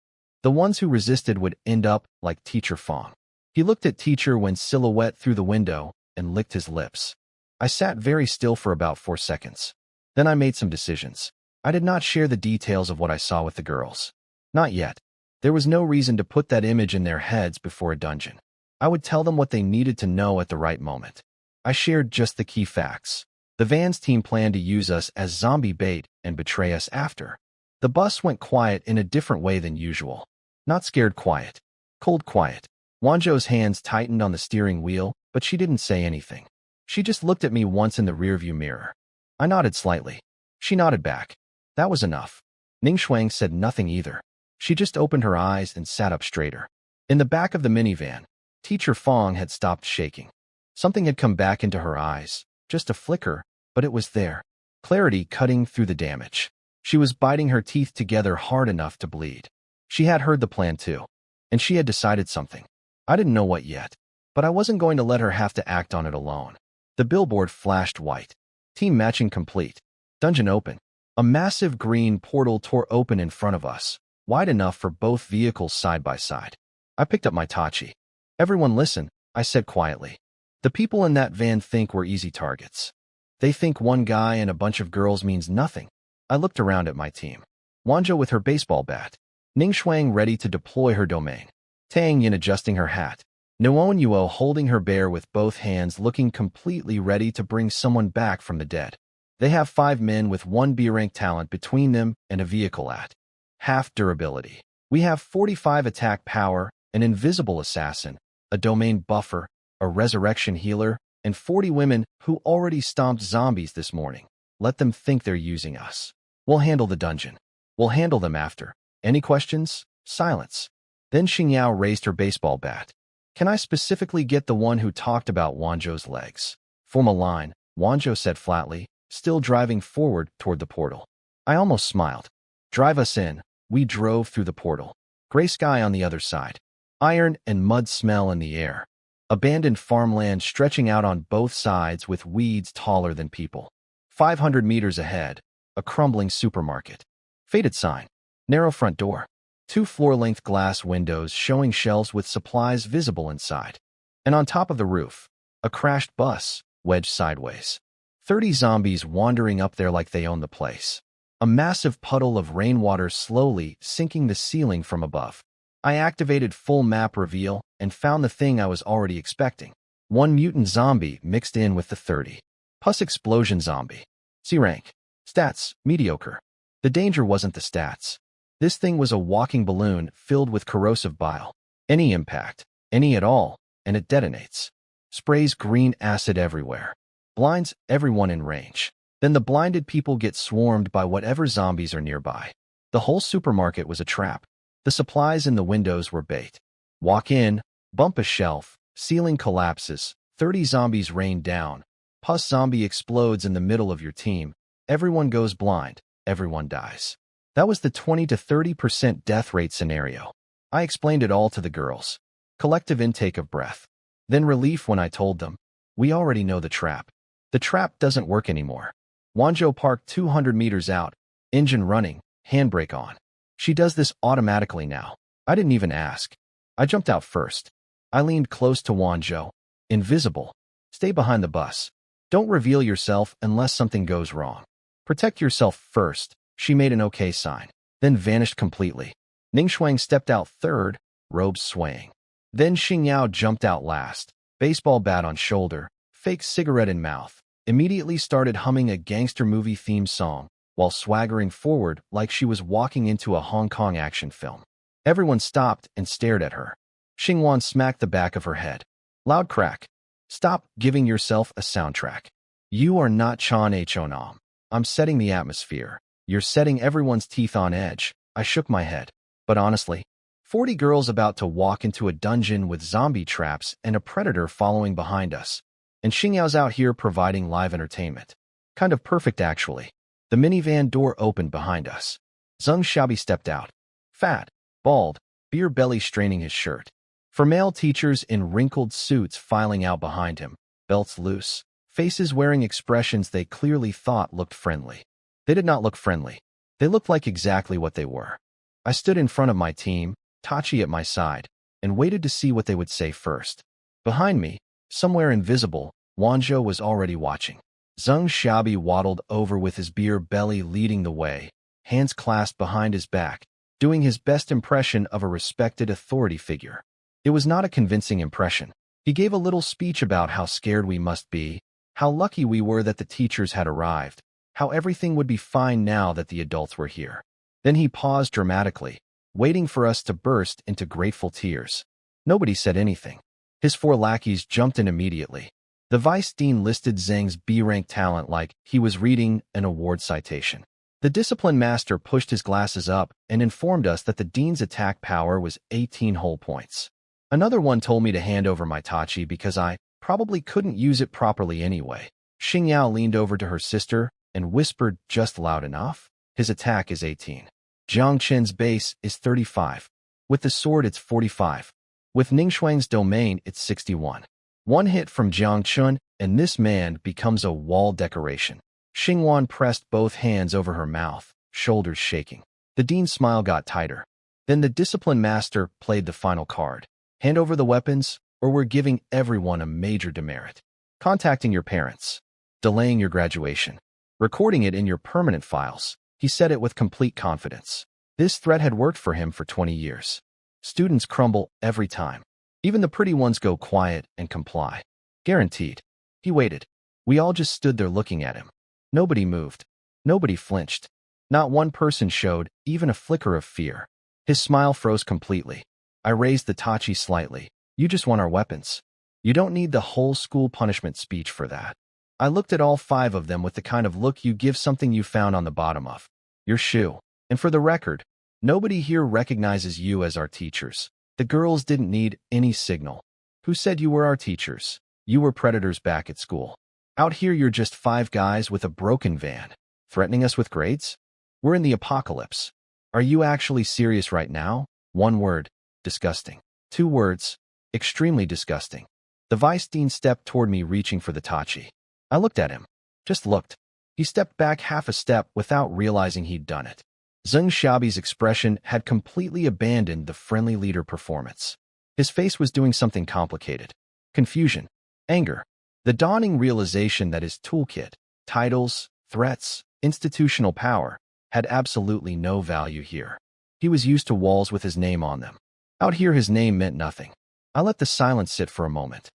Speaker 1: The ones who resisted would end up like Teacher Fong. He looked at Teacher Wen's silhouette through the window and licked his lips. I sat very still for about 4 seconds. Then I made some decisions. I did not share the details of what I saw with the girls. Not yet. There was no reason to put that image in their heads before a dungeon. I would tell them what they needed to know at the right moment. I shared just the key facts. The van's team planned to use us as zombie bait and betray us after. The bus went quiet in a different way than usual. Not scared quiet. Cold quiet. Wanzhou's hands tightened on the steering wheel, but she didn't say anything. She just looked at me once in the rearview mirror. I nodded slightly. She nodded back. That was enough. Ningxuang said nothing either. She just opened her eyes and sat up straighter. In the back of the minivan, Teacher Fong had stopped shaking. Something had come back into her eyes. Just a flicker, but it was there. Clarity cutting through the damage. She was biting her teeth together hard enough to bleed. She had heard the plan too. And she had decided something. I didn't know what yet, but I wasn't going to let her have to act on it alone. The billboard flashed white. Team matching complete. Dungeon open. A massive green portal tore open in front of us, wide enough for both vehicles side by side. I picked up my tachi. Everyone listen, I said quietly. The people in that van think we're easy targets. They think one guy and a bunch of girls means nothing. I looked around at my team. Wanzhou with her baseball bat. Ningxuang ready to deploy her domain. Tang Yin adjusting her hat. Nuon Yuo holding her bear with both hands looking completely ready to bring someone back from the dead. They have 5 men with 1 B-rank talent between them and a vehicle at half durability. We have 45 attack power, an invisible assassin, a domain buffer, a resurrection healer, and 40 women who already stomped zombies this morning. Let them think they're using us. We'll handle the dungeon. We'll handle them after. Any questions? Silence. Then Xingyao raised her baseball bat. Can I specifically get the one who talked about Wanzhou's legs? Form a line, Wanzhou said flatly, still driving forward toward the portal. I almost smiled. Drive us in. We drove through the portal. Gray sky on the other side. Iron and mud smell in the air. Abandoned farmland stretching out on both sides with weeds taller than people. 500 meters ahead, a crumbling supermarket. Faded sign. Narrow front door. 2 floor-length glass windows showing shelves with supplies visible inside. And on top of the roof, a crashed bus, wedged sideways. 30 zombies wandering up there like they own the place. A massive puddle of rainwater slowly sinking the ceiling from above. I activated full map reveal and found the thing I was already expecting. 1 mutant zombie mixed in with the 30. Pus explosion zombie. C-rank. Stats, mediocre. The danger wasn't the stats. This thing was a walking balloon filled with corrosive bile. Any impact, any at all, and it detonates. Sprays green acid everywhere. Blinds everyone in range. Then the blinded people get swarmed by whatever zombies are nearby. The whole supermarket was a trap. The supplies in the windows were bait. Walk in, bump a shelf, ceiling collapses, 30 zombies rain down. Pus zombie explodes in the middle of your team. Everyone goes blind, everyone dies. That was the 20 to 30% death rate scenario. I explained it all to the girls. Collective intake of breath. Then relief when I told them, we already know the trap. The trap doesn't work anymore. Wanzhou parked 200 meters out, engine running, handbrake on. She does this automatically now. I didn't even ask. I jumped out first. I leaned close to Wanzhou. Invisible. Stay behind the bus. Don't reveal yourself unless something goes wrong. Protect yourself first. She made an okay sign, then vanished completely. Ningxuang stepped out third, robes swaying. Then Xingyao jumped out last, baseball bat on shoulder, fake cigarette in mouth, immediately started humming a gangster movie theme song, while swaggering forward like she was walking into a Hong Kong action film. Everyone stopped and stared at her. Xingwan smacked the back of her head. Loud crack. Stop giving yourself a soundtrack. You are not Chan Honam. I'm setting the atmosphere. You're setting everyone's teeth on edge. I shook my head. But honestly, 40 girls about to walk into a dungeon with zombie traps and a predator following behind us. And Xingyao's out here providing live entertainment. Kind of perfect, actually. The minivan door opened behind us. Zheng Xiaobi stepped out. Fat, bald, beer belly straining his shirt. For male teachers in wrinkled suits filing out behind him, belts loose, faces wearing expressions they clearly thought looked friendly. They did not look friendly. They looked like exactly what they were. I stood in front of my team, Tachi at my side, and waited to see what they would say first. Behind me, somewhere invisible, Wanzhou was already watching. Zheng Xiaobi waddled over with his beer belly leading the way, hands clasped behind his back, doing his best impression of a respected authority figure. It was not a convincing impression. He gave a little speech about how scared we must be, how lucky we were that the teachers had arrived, how everything would be fine now that the adults were here. Then he paused dramatically, waiting for us to burst into grateful tears. Nobody said anything. His 4 lackeys jumped in immediately. The vice dean listed Zheng's B-rank talent like he was reading an award citation. The discipline master pushed his glasses up and informed us that the dean's attack power was 18 whole points. Another one told me to hand over my tachi because I probably couldn't use it properly anyway. Xingyao leaned over to her sister and whispered just loud enough. His attack is 18. Jiang Chen's base is 35. With the sword it's 45. With Ningxuang's domain it's 61. One hit from Jiang Chen and this man becomes a wall decoration. Xingwan pressed both hands over her mouth, shoulders shaking. The dean's smile got tighter. Then the discipline master played the final card. Hand over the weapons, or we're giving everyone a major demerit. Contacting your parents. Delaying your graduation. Recording it in your permanent files. He said it with complete confidence. This threat had worked for him for 20 years. Students crumble every time. Even the pretty ones go quiet and comply. Guaranteed. He waited. We all just stood there looking at him. Nobody moved. Nobody flinched. Not one person showed even a flicker of fear. His smile froze completely. I raised the tachi slightly. You just want our weapons. You don't need the whole school punishment speech for that. I looked at all 5 of them with the kind of look you give something you found on the bottom of your shoe. And for the record, nobody here recognizes you as our teachers. The girls didn't need any signal. Who said you were our teachers? You were predators back at school. Out here you're just 5 guys with a broken van. Threatening us with grades? We're in the apocalypse. Are you actually serious right now? 1 word. Disgusting. 2 words. Extremely disgusting. The vice dean stepped toward me reaching for the tachi. I looked at him. Just looked. He stepped back half a step without realizing he'd done it. Zheng Xiaobi's expression had completely abandoned the friendly leader performance. His face was doing something complicated. Confusion. Anger. The dawning realization that his toolkit, titles, threats, institutional power, had absolutely no value here. He was used to walls with his name on them. Out here his name meant nothing. I let the silence sit for a moment.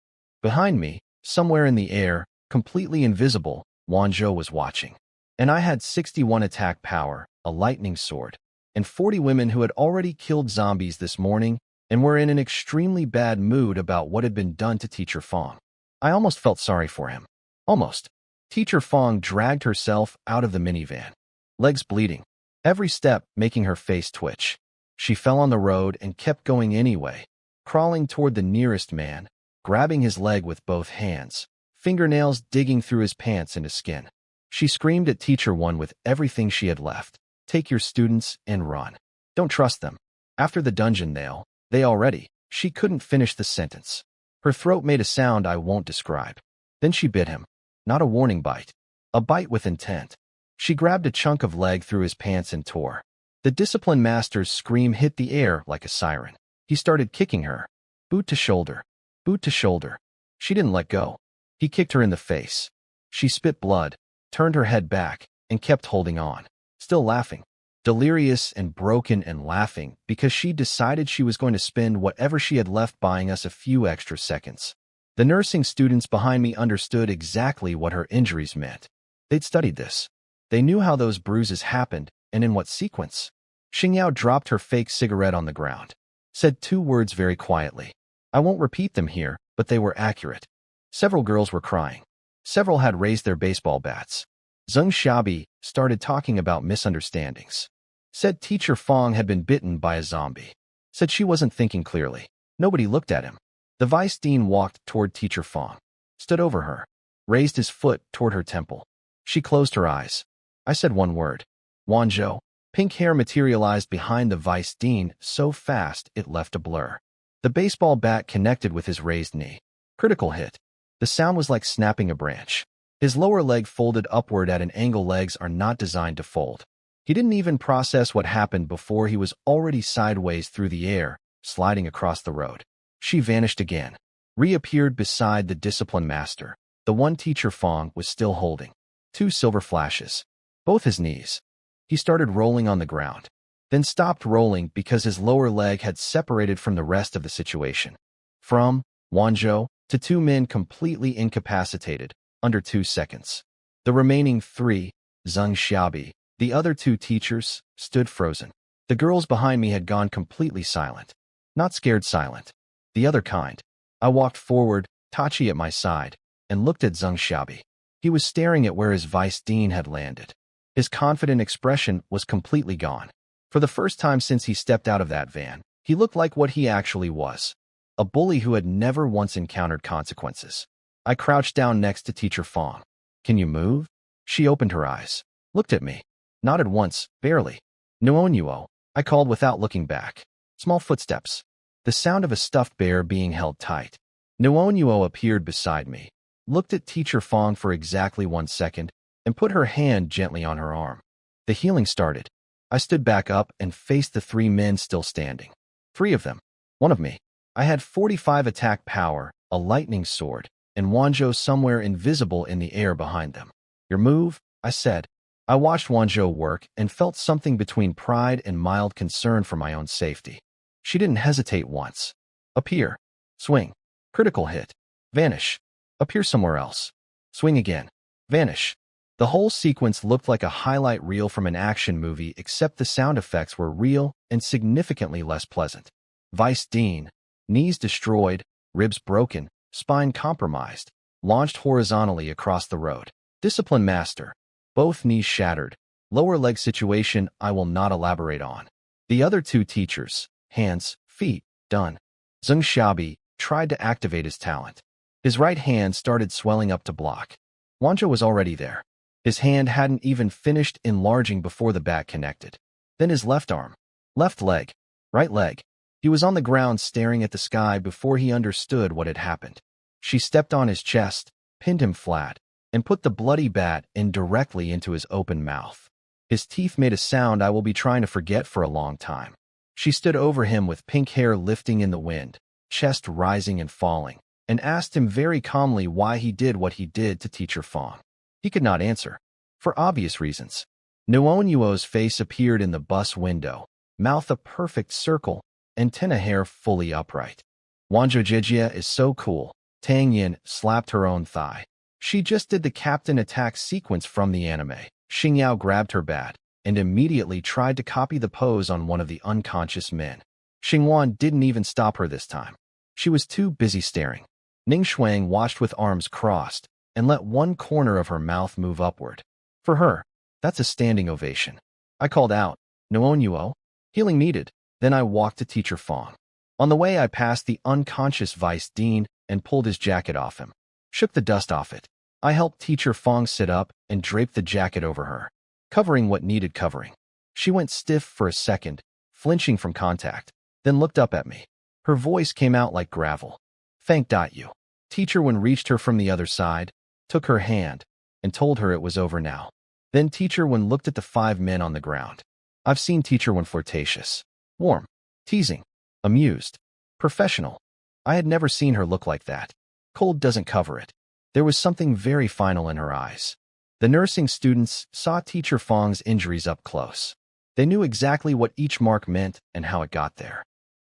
Speaker 1: Behind me, somewhere in the air, completely invisible, Wanzhou was watching. And I had 61 attack power, a lightning sword, and 40 women who had already killed zombies this morning and were in an extremely bad mood about what had been done to Teacher Fong. I almost felt sorry for him. Almost. Teacher Fong dragged herself out of the minivan. Legs bleeding. Every step making her face twitch. She fell on the road and kept going anyway, crawling toward the nearest man, grabbing his leg with both hands, fingernails digging through his pants into skin. She screamed at Teacher One with everything she had left. Take your students and run. Don't trust them. After the dungeon they already. She couldn't finish the sentence. Her throat made a sound I won't describe. Then she bit him. Not a warning bite. A bite with intent. She grabbed a chunk of leg through his pants and tore. The discipline master's scream hit the air like a siren. He started kicking her. Boot to shoulder. Boot to shoulder. She didn't let go. He kicked her in the face. She spit blood, turned her head back, and kept holding on. Still laughing. Delirious and broken and laughing because she decided she was going to spend whatever she had left buying us a few extra seconds. The nursing students behind me understood exactly what her injuries meant. They'd studied this. They knew how those bruises happened and in what sequence. Xingyao dropped her fake cigarette on the ground. Said 2 words very quietly. I won't repeat them here, but they were accurate. Several girls were crying. Several had raised their baseball bats. Zheng Xiaobi started talking about misunderstandings. Said Teacher Fong had been bitten by a zombie. Said she wasn't thinking clearly. Nobody looked at him. The vice dean walked toward Teacher Fong. Stood over her. Raised his foot toward her temple. She closed her eyes. I said 1 word. Wanzhou. Pink hair materialized behind the vice dean so fast it left a blur. The baseball bat connected with his raised knee. Critical hit. The sound was like snapping a branch. His lower leg folded upward at an angle legs are not designed to fold. He didn't even process what happened before he was already sideways through the air, sliding across the road. She vanished again. Reappeared beside the discipline master. The one Teacher Fong was still holding. 2 silver flashes. Both his knees. He started rolling on the ground. then stopped rolling because his lower leg had separated from the rest of the situation. From Wanzhou to 2 men completely incapacitated, under 2 seconds. The remaining 3, Zheng Xiaobi, the other 2 teachers, stood frozen. The girls behind me had gone completely silent. Not scared silent. The other kind. I walked forward, Tachi at my side, and looked at Zheng Xiaobi. He was staring at where his vice dean had landed. His confident expression was completely gone. For the first time since he stepped out of that van, he looked like what he actually was. A bully who had never once encountered consequences. I crouched down next to Teacher Fong. "Can you move?" She opened her eyes, looked at me, nodded once, barely. "Nuo," I called without looking back. Small footsteps. The sound of a stuffed bear being held tight. Nuo appeared beside me, looked at Teacher Fong for exactly 1 second, and put her hand gently on her arm. The healing started. I stood back up and faced the 3 men still standing. 3 of them. 1 of me. I had 45 attack power, a lightning sword, and Wanzhou somewhere invisible in the air behind them. "Your move?" I said. I watched Wanzhou work and felt something between pride and mild concern for my own safety. She didn't hesitate once. Appear. Swing. Critical hit. Vanish. Appear somewhere else. Swing again. Vanish. The whole sequence looked like a highlight reel from an action movie, except the sound effects were real and significantly less pleasant. Vice Dean, knees destroyed, ribs broken, spine compromised, launched horizontally across the road. Discipline Master, both knees shattered. Lower leg situation I will not elaborate on. The other 2 teachers, hands, feet, done. Zheng Xiaobi tried to activate his talent. His right hand started swelling up to block. Wanzhou was already there. His hand hadn't even finished enlarging before the bat connected. Then his left arm, left leg, right leg. He was on the ground staring at the sky before he understood what had happened. She stepped on his chest, pinned him flat, and put the bloody bat in directly into his open mouth. His teeth made a sound I will be trying to forget for a long time. She stood over him with pink hair lifting in the wind, chest rising and falling, and asked him very calmly why he did what he did to Teacher Fong. He could not answer, for obvious reasons. Nuo's face appeared in the bus window, mouth a perfect circle, antenna hair fully upright. "Wanzhou Jijia is so cool." Tang Yin slapped her own thigh. She just did the captain attack sequence from the anime. Xingyao grabbed her bat and immediately tried to copy the pose on one of the unconscious men. Xingyuan didn't even stop her this time. She was too busy staring. Ning Shuang watched with arms crossed and let one corner of her mouth move upward. For her, that's a standing ovation. I called out, "Nuo, healing needed." Then I walked to Teacher Fong. On the way I passed the unconscious Vice Dean and pulled his jacket off him. Shook the dust off it. I helped Teacher Fong sit up and draped the jacket over her, covering what needed covering. She went stiff for a second, flinching from contact, then looked up at me. Her voice came out like gravel. "Thank you." Teacher Wen reached her from the other side, took her hand, and told her it was over now. Then Teacher Wen looked at the 5 men on the ground. I've seen Teacher Wen flirtatious, warm, teasing, amused, professional. I had never seen her look like that. Cold doesn't cover it. There was something very final in her eyes. The nursing students saw Teacher Fong's injuries up close. They knew exactly what each mark meant and how it got there.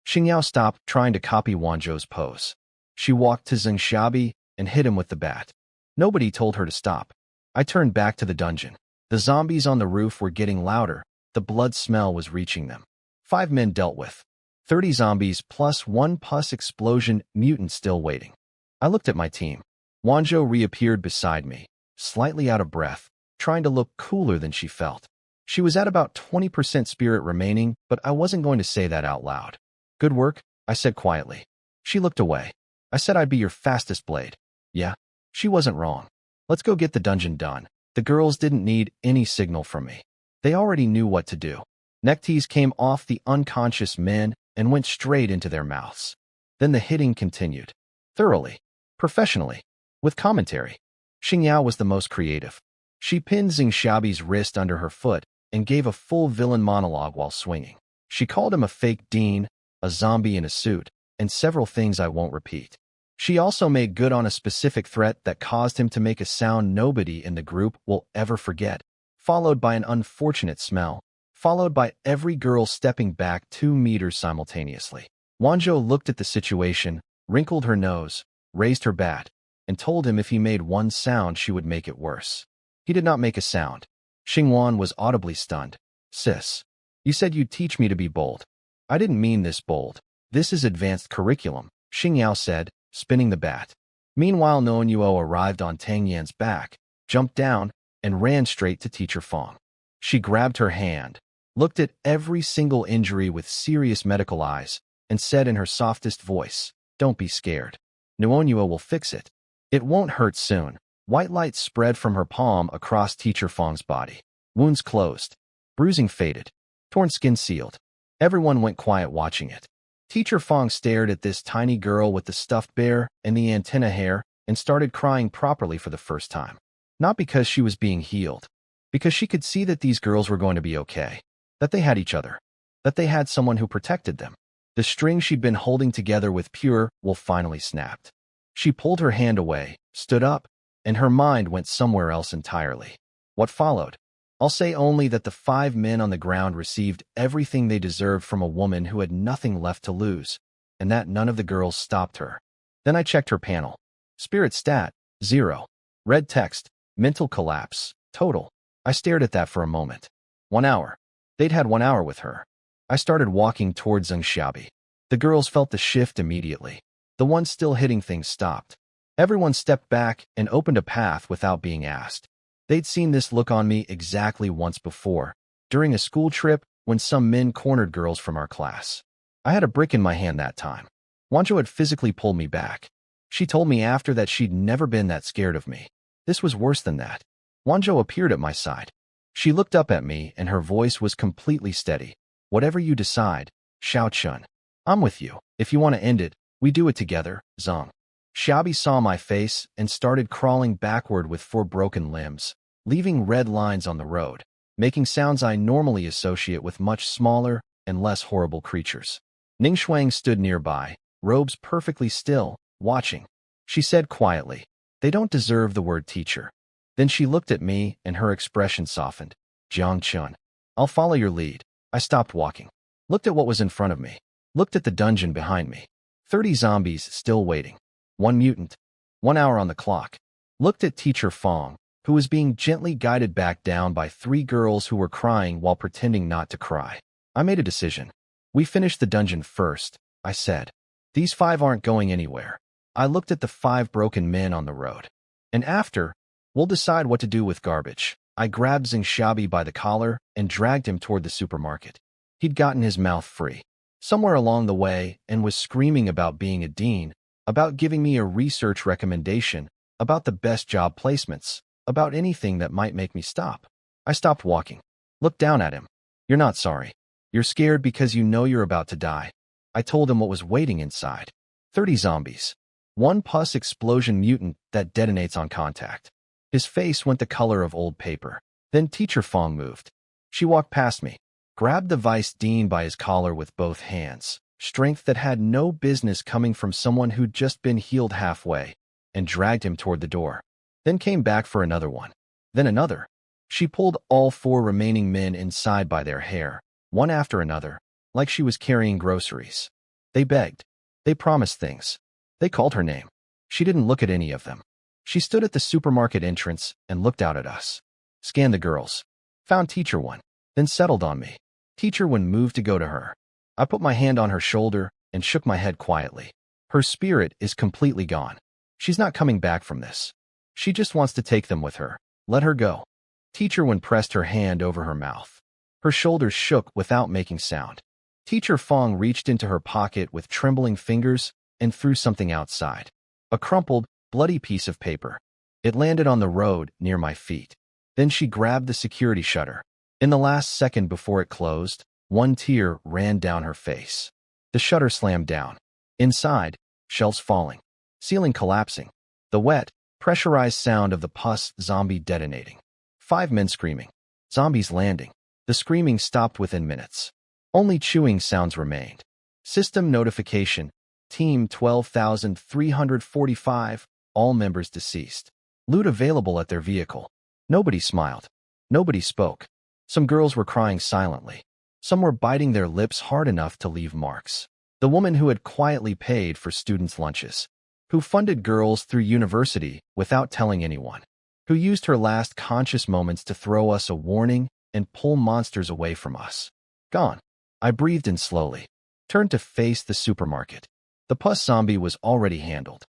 Speaker 1: Xingyao stopped trying to copy Wanzhou's pose. She walked to Zheng Xiaobi and hit him with the bat. Nobody told her to stop. I turned back to the dungeon. The zombies on the roof were getting louder. The blood smell was reaching them. 5 men dealt with. 30 zombies plus 1 pus explosion mutant still waiting. I looked at my team. Wanzhou reappeared beside me, slightly out of breath, trying to look cooler than she felt. She was at about 20% spirit remaining, but I wasn't going to say that out loud. "Good work," I said quietly. She looked away. I said I'd be your fastest blade. Yeah, she wasn't wrong. Let's go get the dungeon done. The girls didn't need any signal from me. They already knew what to do. Neckties came off the unconscious men and went straight into their mouths. Then the hitting continued. Thoroughly. Professionally. With commentary. Xingyao was the most creative. She pinned Zheng Xiaobi's wrist under her foot and gave a full villain monologue while swinging. She called him a fake dean, a zombie in a suit, and several things I won't repeat. She also made good on a specific threat that caused him to make a sound nobody in the group will ever forget, followed by an unfortunate smell, followed by every girl stepping back 2 meters simultaneously. Wanzhou looked at the situation, wrinkled her nose, raised her bat, and told him if he made one sound she would make it worse. He did not make a sound. Xingwan was audibly stunned. Sis, you said you'd teach me to be bold. I didn't mean this bold. This is advanced curriculum, Xingyao said, spinning the bat. Meanwhile, Noanyuo arrived on Tang Yan's back, jumped down, and ran straight to Teacher Fong. She grabbed her hand, looked at every single injury with serious medical eyes, and said in her softest voice, "Don't be scared. Noanyuo will fix it. It won't hurt soon." White light spread from her palm across Teacher Fong's body. Wounds closed. Bruising faded. Torn skin sealed. Everyone went quiet watching it. Teacher Fong stared at this tiny girl with the stuffed bear and the antenna hair and started crying properly for the first time. Not because she was being healed, because she could see that these girls were going to be okay, that they had each other, that they had someone who protected them. The string she'd been holding together with pure wool finally snapped. She pulled her hand away, stood up, and her mind went somewhere else entirely. What followed? I'll say only that the 5 men on the ground received everything they deserved from a woman who had nothing left to lose, and that none of the girls stopped her. Then I checked her panel. Spirit stat, 0. Red text, mental collapse, total. I stared at that for a moment. 1 hour. They'd had 1 hour with her. I started walking towards Zheng Xiaobi. The girls felt the shift immediately. The ones still hitting things stopped. Everyone stepped back and opened a path without being asked. They'd seen this look on me exactly once before, during a school trip when some men cornered girls from our class. I had a brick in my hand that time. Wanzhou had physically pulled me back. She told me after that she'd never been that scared of me. This was worse than that. Wanzhou appeared at my side. She looked up at me and her voice was completely steady. Whatever you decide, Xiao Chun. I'm with you. If you want to end it, we do it together, Zhang. Xiaobi saw my face and started crawling backward with 4 broken limbs, leaving red lines on the road, making sounds I normally associate with much smaller and less horrible creatures. Ning Shuang stood nearby, robes perfectly still, watching. She said quietly, "They don't deserve the word teacher." Then she looked at me and her expression softened. "Jiang Chen, I'll follow your lead." I stopped walking, looked at what was in front of me, looked at the dungeon behind me. 30 zombies still waiting. 1 mutant. 1 hour on the clock. Looked at Teacher Fong, who was being gently guided back down by 3 girls who were crying while pretending not to cry. I made a decision. "We finish the dungeon first," I said. "These 5 aren't going anywhere." I looked at the 5 broken men on the road. "And after, we'll decide what to do with garbage." I grabbed Zheng Xiaobi by the collar and dragged him toward the supermarket. He'd gotten his mouth free somewhere along the way and was screaming about being a dean, about giving me a research recommendation, about the best job placements, about anything that might make me stop. I stopped walking, looked down at him. "You're not sorry. You're scared because you know you're about to die." I told him what was waiting inside. 30 zombies. 1 pus explosion mutant that detonates on contact. His face went the color of old paper. Then Teacher Fong moved. She walked past me, grabbed the vice dean by his collar with both hands, strength that had no business coming from someone who'd just been healed halfway, and dragged him toward the door. Then came back for another one. Then another. She pulled all 4 remaining men inside by their hair, one after another, like she was carrying groceries. They begged. They promised things. They called her name. She didn't look at any of them. She stood at the supermarket entrance and looked out at us. Scanned the girls. Found Teacher One. Then settled on me. Teacher One moved to go to her. I put my hand on her shoulder and shook my head quietly. Her spirit is completely gone. She's not coming back from this. She just wants to take them with her. Let her go. Teacher One pressed her hand over her mouth. Her shoulders shook without making sound. Teacher Fong reached into her pocket with trembling fingers and threw something outside. A crumpled, bloody piece of paper. It landed on the road near my feet. Then she grabbed the security shutter. In the last second before it closed, 1 tear ran down her face. The shutter slammed down. Inside, shelves falling. Ceiling collapsing. The wet, pressurized sound of the pus zombie detonating. 5 men screaming. Zombies landing. The screaming stopped within minutes. Only chewing sounds remained. System notification. Team 12,345. All members deceased. Loot available at their vehicle. Nobody smiled. Nobody spoke. Some girls were crying silently. Some were biting their lips hard enough to leave marks. The woman who had quietly paid for students' lunches, who funded girls through university without telling anyone, who used her last conscious moments to throw us a warning and pull monsters away from us. Gone. I breathed in slowly, turned to face the supermarket. The pus zombie was already handled.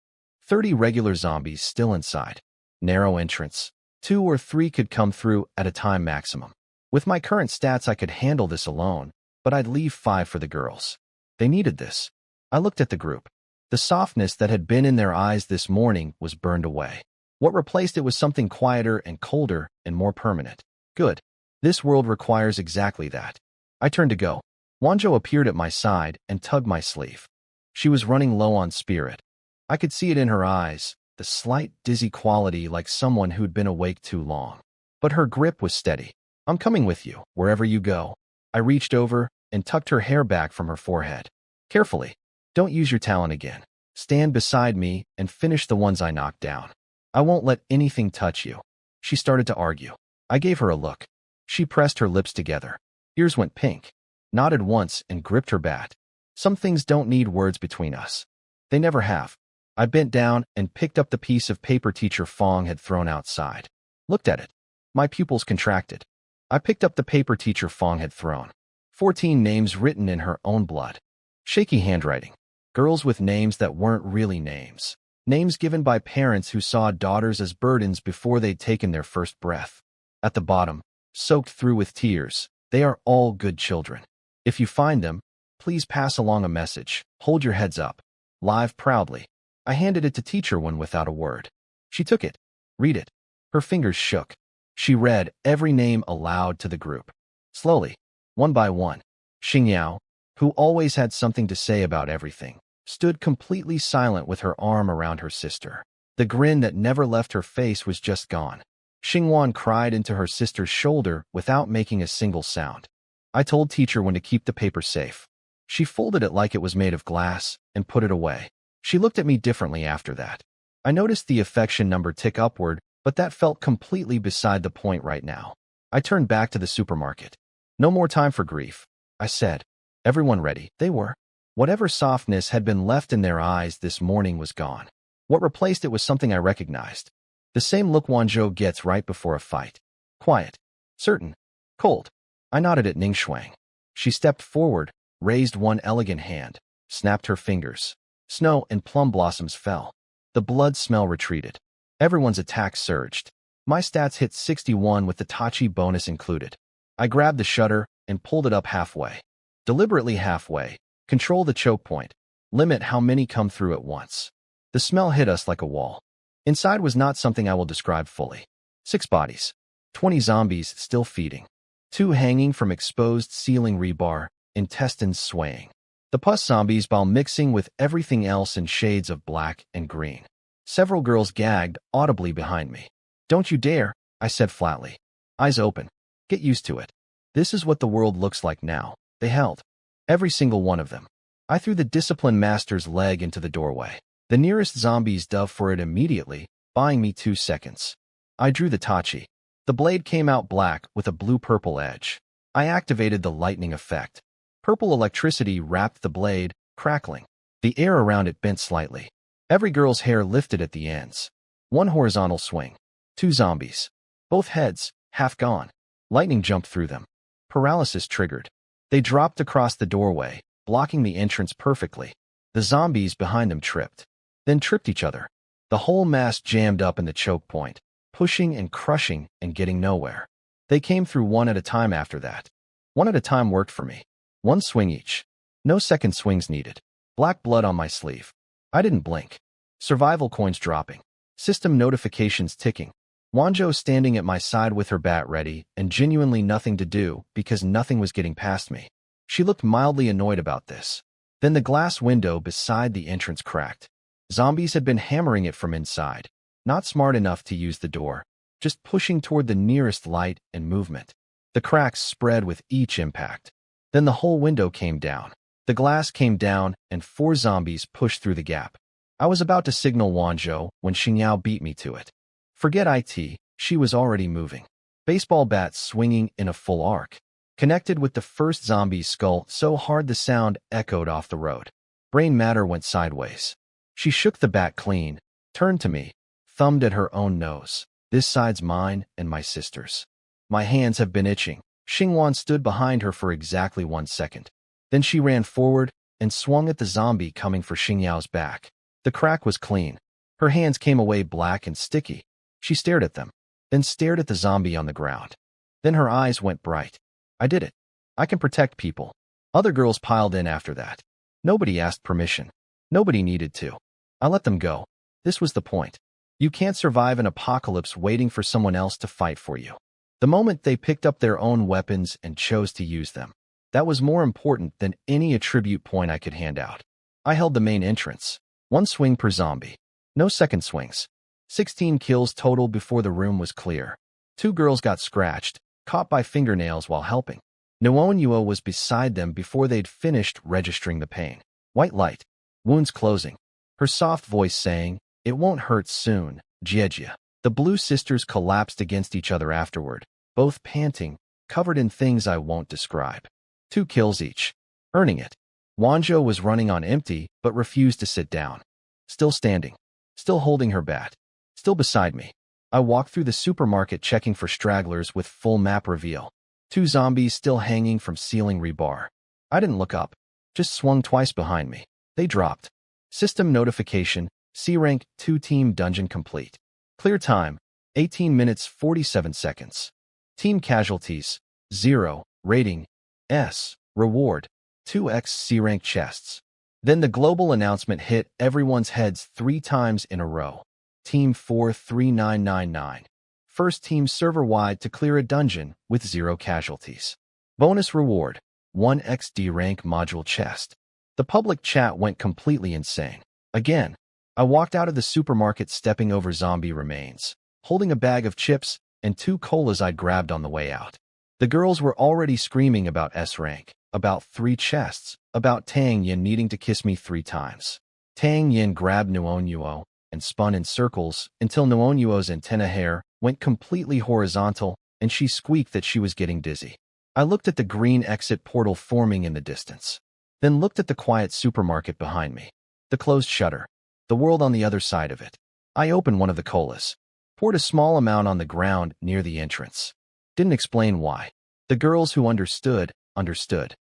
Speaker 1: 30 regular zombies still inside. Narrow entrance. 2 or 3 could come through at a time maximum. With my current stats, I could handle this alone, but I'd leave 5 for the girls. They needed this. I looked at the group. The softness that had been in their eyes this morning was burned away. What replaced it was something quieter and colder and more permanent. Good. This world requires exactly that. I turned to go. Wanjo appeared at my side and tugged my sleeve. She was running low on spirit. I could see it in her eyes, the slight dizzy quality like someone who'd been awake too long. But her grip was steady. I'm coming with you, wherever you go. I reached over and tucked her hair back from her forehead. Carefully. Don't use your talent again. Stand beside me and finish the ones I knocked down. I won't let anything touch you. She started to argue. I gave her a look. She pressed her lips together. Ears went pink. Nodded once and gripped her bat. Some things don't need words between us. They never have. I bent down and picked up the piece of paper Teacher Fong had thrown outside. Looked at it. My pupils contracted. I picked up the paper Teacher Fong had thrown. 14 names written in her own blood. Shaky handwriting. Girls with names that weren't really names. Names given by parents who saw daughters as burdens before they'd taken their first breath. At the bottom, soaked through with tears, they are all good children. If you find them, please pass along a message. Hold your heads up. Live proudly. I handed it to Teacher Wen without a word. She took it. Read it. Her fingers shook. She read every name aloud to the group. Slowly, one by one. Xingyao, who always had something to say about everything, stood completely silent with her arm around her sister. The grin that never left her face was just gone. Xingwan cried into her sister's shoulder without making a single sound. I told Teacher Wen to keep the paper safe. She folded it like it was made of glass and put it away. She looked at me differently after that. I noticed the affection number tick upward, but that felt completely beside the point right now. I turned back to the supermarket. No more time for grief, I said. Everyone ready? They were. Whatever softness had been left in their eyes this morning was gone. What replaced it was something I recognized. The same look Wanzhou gets right before a fight. Quiet. Certain. Cold. I nodded at Ning Shuang. She stepped forward, raised one elegant hand, snapped her fingers. Snow and plum blossoms fell. The blood smell retreated. Everyone's attack surged. My stats hit 61 with the Tachi bonus included. I grabbed the shutter and pulled it up halfway. Deliberately halfway. Control the choke point. Limit how many come through at once. The smell hit us like a wall. Inside was not something I will describe fully. 6 bodies. 20 zombies still feeding. 2 hanging from exposed ceiling rebar, intestines swaying. The pus zombies while mixing with everything else in shades of black and green. Several girls gagged audibly behind me. Don't you dare, I said flatly. Eyes open. Get used to it. This is what the world looks like now. They held. Every single one of them. I threw the discipline master's leg into the doorway. The nearest zombies dove for it immediately, buying me 2 seconds. I drew the Tachi. The blade came out black with a blue-purple edge. I activated the lightning effect. Purple electricity wrapped the blade, crackling. The air around it bent slightly. Every girl's hair lifted at the ends. 1 horizontal swing. 2 zombies. Both heads, half gone. Lightning jumped through them. Paralysis triggered. They dropped across the doorway, blocking the entrance perfectly. The zombies behind them tripped. Then tripped each other. The whole mass jammed up in the choke point, pushing and crushing and getting nowhere. They came through one at a time after that. One at a time worked for me. 1 swing each. No second swings needed. Black blood on my sleeve. I didn't blink. Survival coins dropping. System notifications ticking. Wanzhou standing at my side with her bat ready and genuinely nothing to do because nothing was getting past me. She looked mildly annoyed about this. Then the glass window beside the entrance cracked. Zombies had been hammering it from inside. Not smart enough to use the door. Just pushing toward the nearest light and movement. The cracks spread with each impact. Then the whole window came down. The glass came down and 4 zombies pushed through the gap. I was about to signal Wanzhou when Xingyao beat me to it. Forget IT, she was already moving. baseball bat swinging in a full arc, connected with the first zombie's skull so hard the sound echoed off the road. Brain matter went sideways. She shook the bat clean, turned to me, thumbed at her own nose. This side's mine and my sister's. My hands have been itching. Xingwan stood behind her for exactly 1 second. Then she ran forward and swung at the zombie coming for Xingyao's back. The crack was clean. Her hands came away black and sticky. She stared at them, then stared at the zombie on the ground. Then her eyes went bright. I did it. I can protect people. Other girls piled in after that. Nobody asked permission. Nobody needed to. I let them go. This was the point. You can't survive an apocalypse waiting for someone else to fight for you. The moment they picked up their own weapons and chose to use them, that was more important than any attribute point I could hand out. I held the main entrance. 1 swing per zombie. No second swings. 16 kills total before the room was clear. 2 girls got scratched, caught by fingernails while helping. Nuonyuo was beside them before they'd finished registering the pain. White light. Wounds closing. Her soft voice saying, "It won't hurt soon, Jiejia." The blue sisters collapsed against each other afterward, both panting, covered in things I won't describe. 2 kills each. Earning it. Wanzhou was running on empty, but refused to sit down. Still standing. Still holding her bat. Still beside me. I walked through the supermarket checking for stragglers with full map reveal. 2 zombies still hanging from ceiling rebar. I didn't look up. Just swung twice behind me. They dropped. System notification, C-rank 2 team dungeon complete. Clear time, 18 minutes 47 seconds. Team casualties, 0. Rating, S. Reward, 2x C-rank chests. Then the global announcement hit everyone's heads 3 times in a row. Team 43999. First team server-wide to clear a dungeon with 0 casualties. Bonus reward, 1x D-rank module chest. The public chat went completely insane. Again, I walked out of the supermarket stepping over zombie remains, holding a bag of chips and 2 colas I'd grabbed on the way out. The girls were already screaming about S-rank, about 3 chests, about Tang Yin needing to kiss me 3 times. Tang Yin grabbed Nuonyuo and spun in circles until Nuonyuo's antenna hair went completely horizontal and she squeaked that she was getting dizzy. I looked at the green exit portal forming in the distance, then looked at the quiet supermarket behind me, the closed shutter, the world on the other side of it. I opened one of the colas, poured a small amount on the ground near the entrance. Didn't explain why. The girls who understood, understood.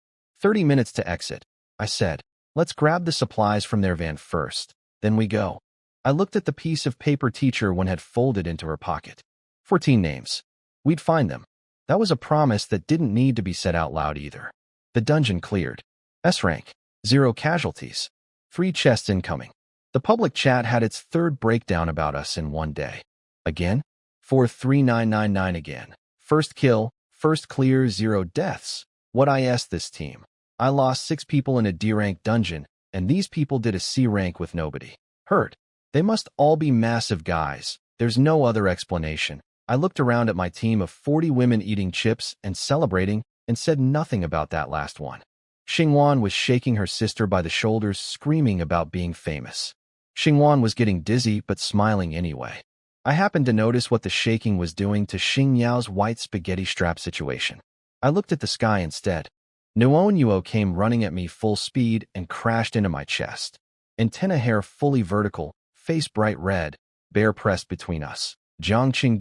Speaker 1: 30 minutes to exit. I said, let's grab the supplies from their van first, then we go. I looked at the piece of paper teacher one had folded into her pocket. 14 names. We'd find them. That was a promise that didn't need to be said out loud either. The dungeon cleared. S-rank. 0 casualties. 3 chests incoming. The public chat had its 3rd breakdown about us in 1 day. Again? 43999 again. First kill, first clear, 0 deaths. What I asked this team. I lost 6 people in a D-rank dungeon, and these people did a C-rank with nobody hurt. They must all be massive guys. There's no other explanation. I looked around at my team of 40 women eating chips and celebrating and said nothing about that last one. Xingwan was shaking her sister by the shoulders, screaming about being famous. Xingwan was getting dizzy but smiling anyway. I happened to notice what the shaking was doing to Xing Yao's white spaghetti strap situation. I looked at the sky instead. Nuonyuo came running at me full speed and crashed into my chest. Antenna hair fully vertical, face bright red, bear pressed between us. Jiang Chen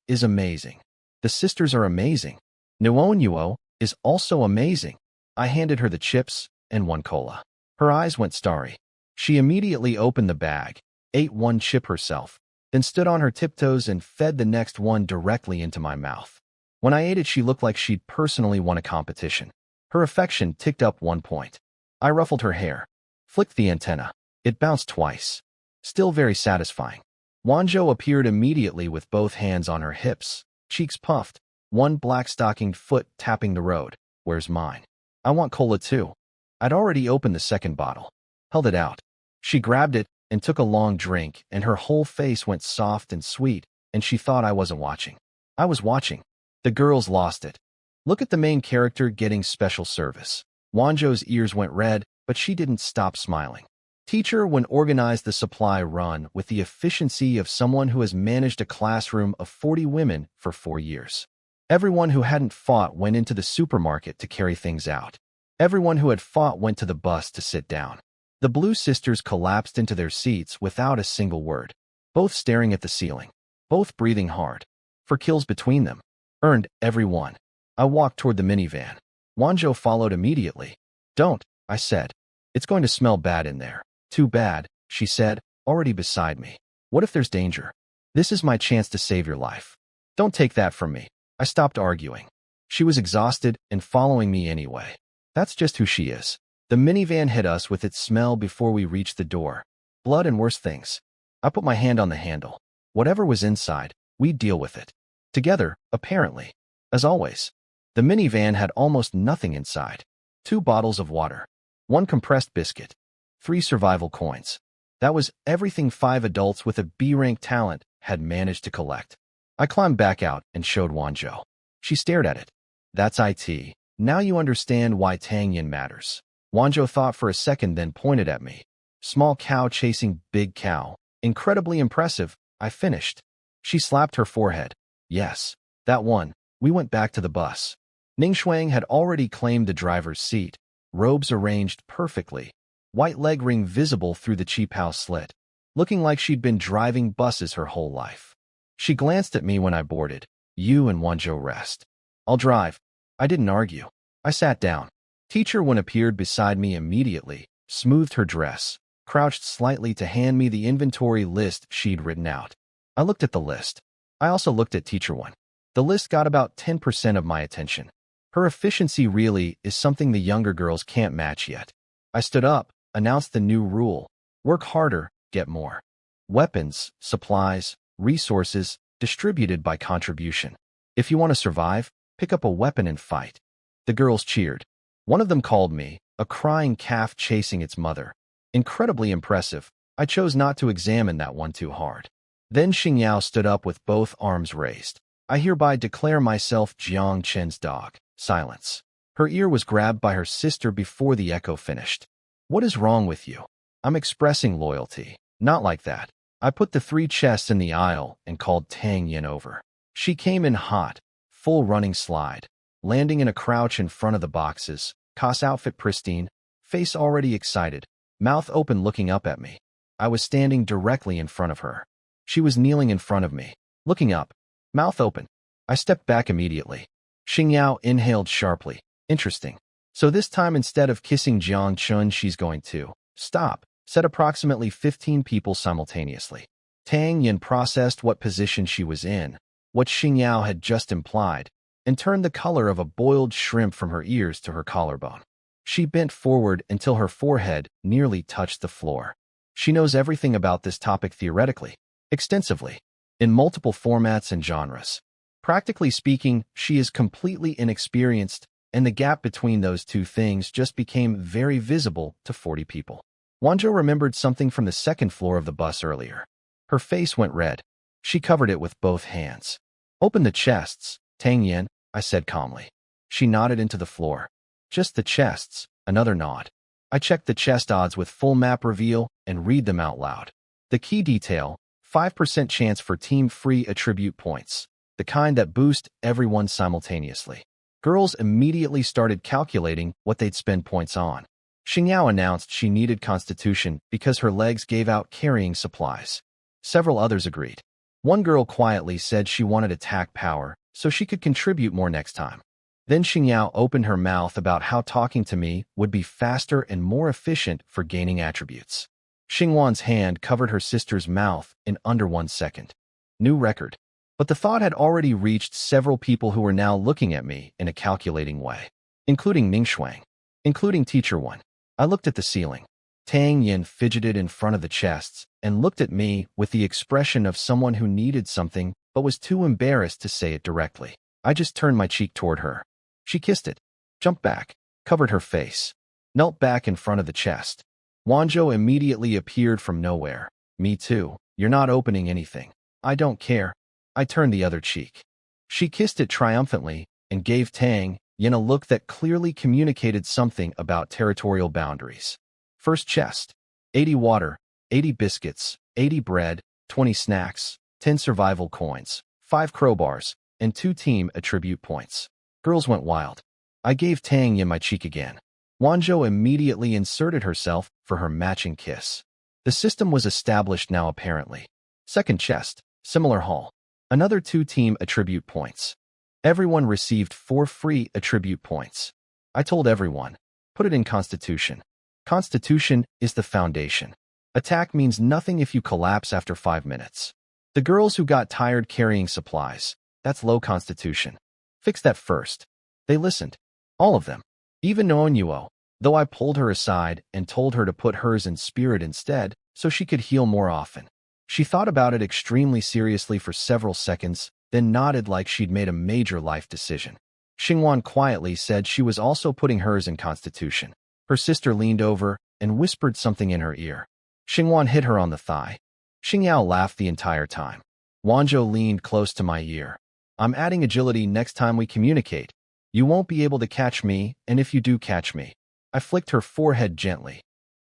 Speaker 1: is amazing. The sisters are amazing. Nuonyuo is also amazing. I handed her the chips and 1 cola. Her eyes went starry. She immediately opened the bag, ate 1 chip herself, then stood on her tiptoes and fed the next one directly into my mouth. When I ate it, she looked like she'd personally won a competition. Her affection ticked up 1 point. I ruffled her hair, flicked the antenna. It bounced twice. Still very satisfying. Wanzhou appeared immediately with both hands on her hips, cheeks puffed, 1 black-stockinged foot tapping the road. Where's mine? I want cola too. I'd already opened the 2nd bottle. Held it out. She grabbed it and took a long drink, and her whole face went soft and sweet, and she thought I wasn't watching. I was watching. The girls lost it. Look at the main character getting special service. Wanzhou's ears went red, but she didn't stop smiling. Teacher when organized the supply run with the efficiency of someone who has managed a classroom of 40 women for 4 years. Everyone who hadn't fought went into the supermarket to carry things out. Everyone who had fought went to the bus to sit down. The Blue sisters collapsed into their seats without a single word, both staring at the ceiling, both breathing hard. For kills between them. Earned every one. I walked toward the minivan. Wanzhou followed immediately. Don't, I said. It's going to smell bad in there. Too bad, she said, already beside me. What if there's danger? This is my chance to save your life. Don't take that from me. I stopped arguing. She was exhausted and following me anyway. That's just who she is. The minivan hit us with its smell before we reached the door. Blood and worse things. I put my hand on the handle. Whatever was inside, we'd deal with it. Together, apparently. As always. The minivan had almost nothing inside. 2 bottles of water. 1 compressed biscuit. 3 survival coins. That was everything 5 adults with a B-rank talent had managed to collect. I climbed back out and showed Wanzhou. She stared at it. That's IT. Now you understand why Tang Yin matters. Wanzhou thought for a second, then pointed at me. Small cow chasing big cow. Incredibly impressive, I finished. She slapped her forehead. Yes, that one. We went back to the bus. Ning Shuang had already claimed the driver's seat. Robes arranged perfectly. White leg ring visible through the cheap house slit. Looking like she'd been driving buses her whole life. She glanced at me when I boarded. You and Wanzhou rest. I'll drive. I didn't argue. I sat down. Teacher Wen appeared beside me immediately, smoothed her dress, crouched slightly to hand me the inventory list she'd written out. I looked at the list. I also looked at Teacher Wen. The list got about 10% of my attention. Her efficiency really is something the younger girls can't match yet. I stood up, announced the new rule. Work harder, get more. Weapons, supplies, resources, distributed by contribution. If you want to survive, pick up a weapon and fight. The girls cheered. One of them called me, a crying calf chasing its mother. Incredibly impressive. I chose not to examine that one too hard. Then Xingyao stood up with both arms raised. I hereby declare myself Jiang Chen's dog. Silence. Her ear was grabbed by her sister before the echo finished. What is wrong with you? I'm expressing loyalty. Not like that. I put the 3 chests in the aisle and called Tang Yin over. She came in hot, full running slide, landing in a crouch in front of the boxes, Cos outfit pristine, face already excited, mouth open looking up at me. I was standing directly in front of her. She was kneeling in front of me, looking up, mouth open. I stepped back immediately. Xingyao inhaled sharply. Interesting. So this time instead of kissing Jiang Chen, she's going to stop, said approximately 15 people simultaneously. Tang Yin processed what position she was in, what Xingyao had just implied, and turned the color of a boiled shrimp from her ears to her collarbone. She bent forward until her forehead nearly touched the floor. She knows everything about this topic theoretically, extensively, in multiple formats and genres. Practically speaking, she is completely inexperienced, and the gap between those two things just became very visible to 40 people. Wanzhou remembered something from the second floor of the bus earlier. Her face went red. She covered it with both hands. Open the chests, Tang Yin, I said calmly. She nodded into the floor. Just the chests, another nod. I checked the chest odds with full map reveal and read them out loud. The key detail, 5% chance for team free attribute points, the kind that boost everyone simultaneously. Girls immediately started calculating what they'd spend points on. Xingyao announced she needed constitution because her legs gave out carrying supplies. Several others agreed. One girl quietly said she wanted attack power so she could contribute more next time. Then Xingyao opened her mouth about how talking to me would be faster and more efficient for gaining attributes. Xingwan's hand covered her sister's mouth in under 1 second. New record. But the thought had already reached several people who were now looking at me in a calculating way, including Ning Shuang, including Teacher Wen. I looked at the ceiling. Tang Yin fidgeted in front of the chests and looked at me with the expression of someone who needed something but was too embarrassed to say it directly. I just turned my cheek toward her. She kissed it, jumped back, covered her face, knelt back in front of the chest. Wanzhou immediately appeared from nowhere. Me too. You're not opening anything. I don't care. I turned the other cheek. She kissed it triumphantly and gave Tang Yin a look that clearly communicated something about territorial boundaries. First chest. 80 water, 80 biscuits, 80 bread, 20 snacks, 10 survival coins, 5 crowbars, and 2 team attribute points. Girls went wild. I gave Tang Yin my cheek again. Wanzhou immediately inserted herself for her matching kiss. The system was established now apparently. Second chest, similar haul. Another 2 team attribute points. Everyone received 4 free attribute points. I told everyone, put it in Constitution. Constitution is the foundation. Attack means nothing if you collapse after 5 minutes. The girls who got tired carrying supplies, that's low Constitution. Fix that first. They listened. All of them. Even Noonyuo, though I pulled her aside and told her to put hers in spirit instead so she could heal more often. She thought about it extremely seriously for several seconds, then nodded like she'd made a major life decision. Xingwan quietly said she was also putting hers in Constitution. Her sister leaned over and whispered something in her ear. Xingwan hit her on the thigh. Xingyao laughed the entire time. Wanzhou leaned close to my ear. I'm adding agility next time we communicate. You won't be able to catch me, and if you do catch me. I flicked her forehead gently.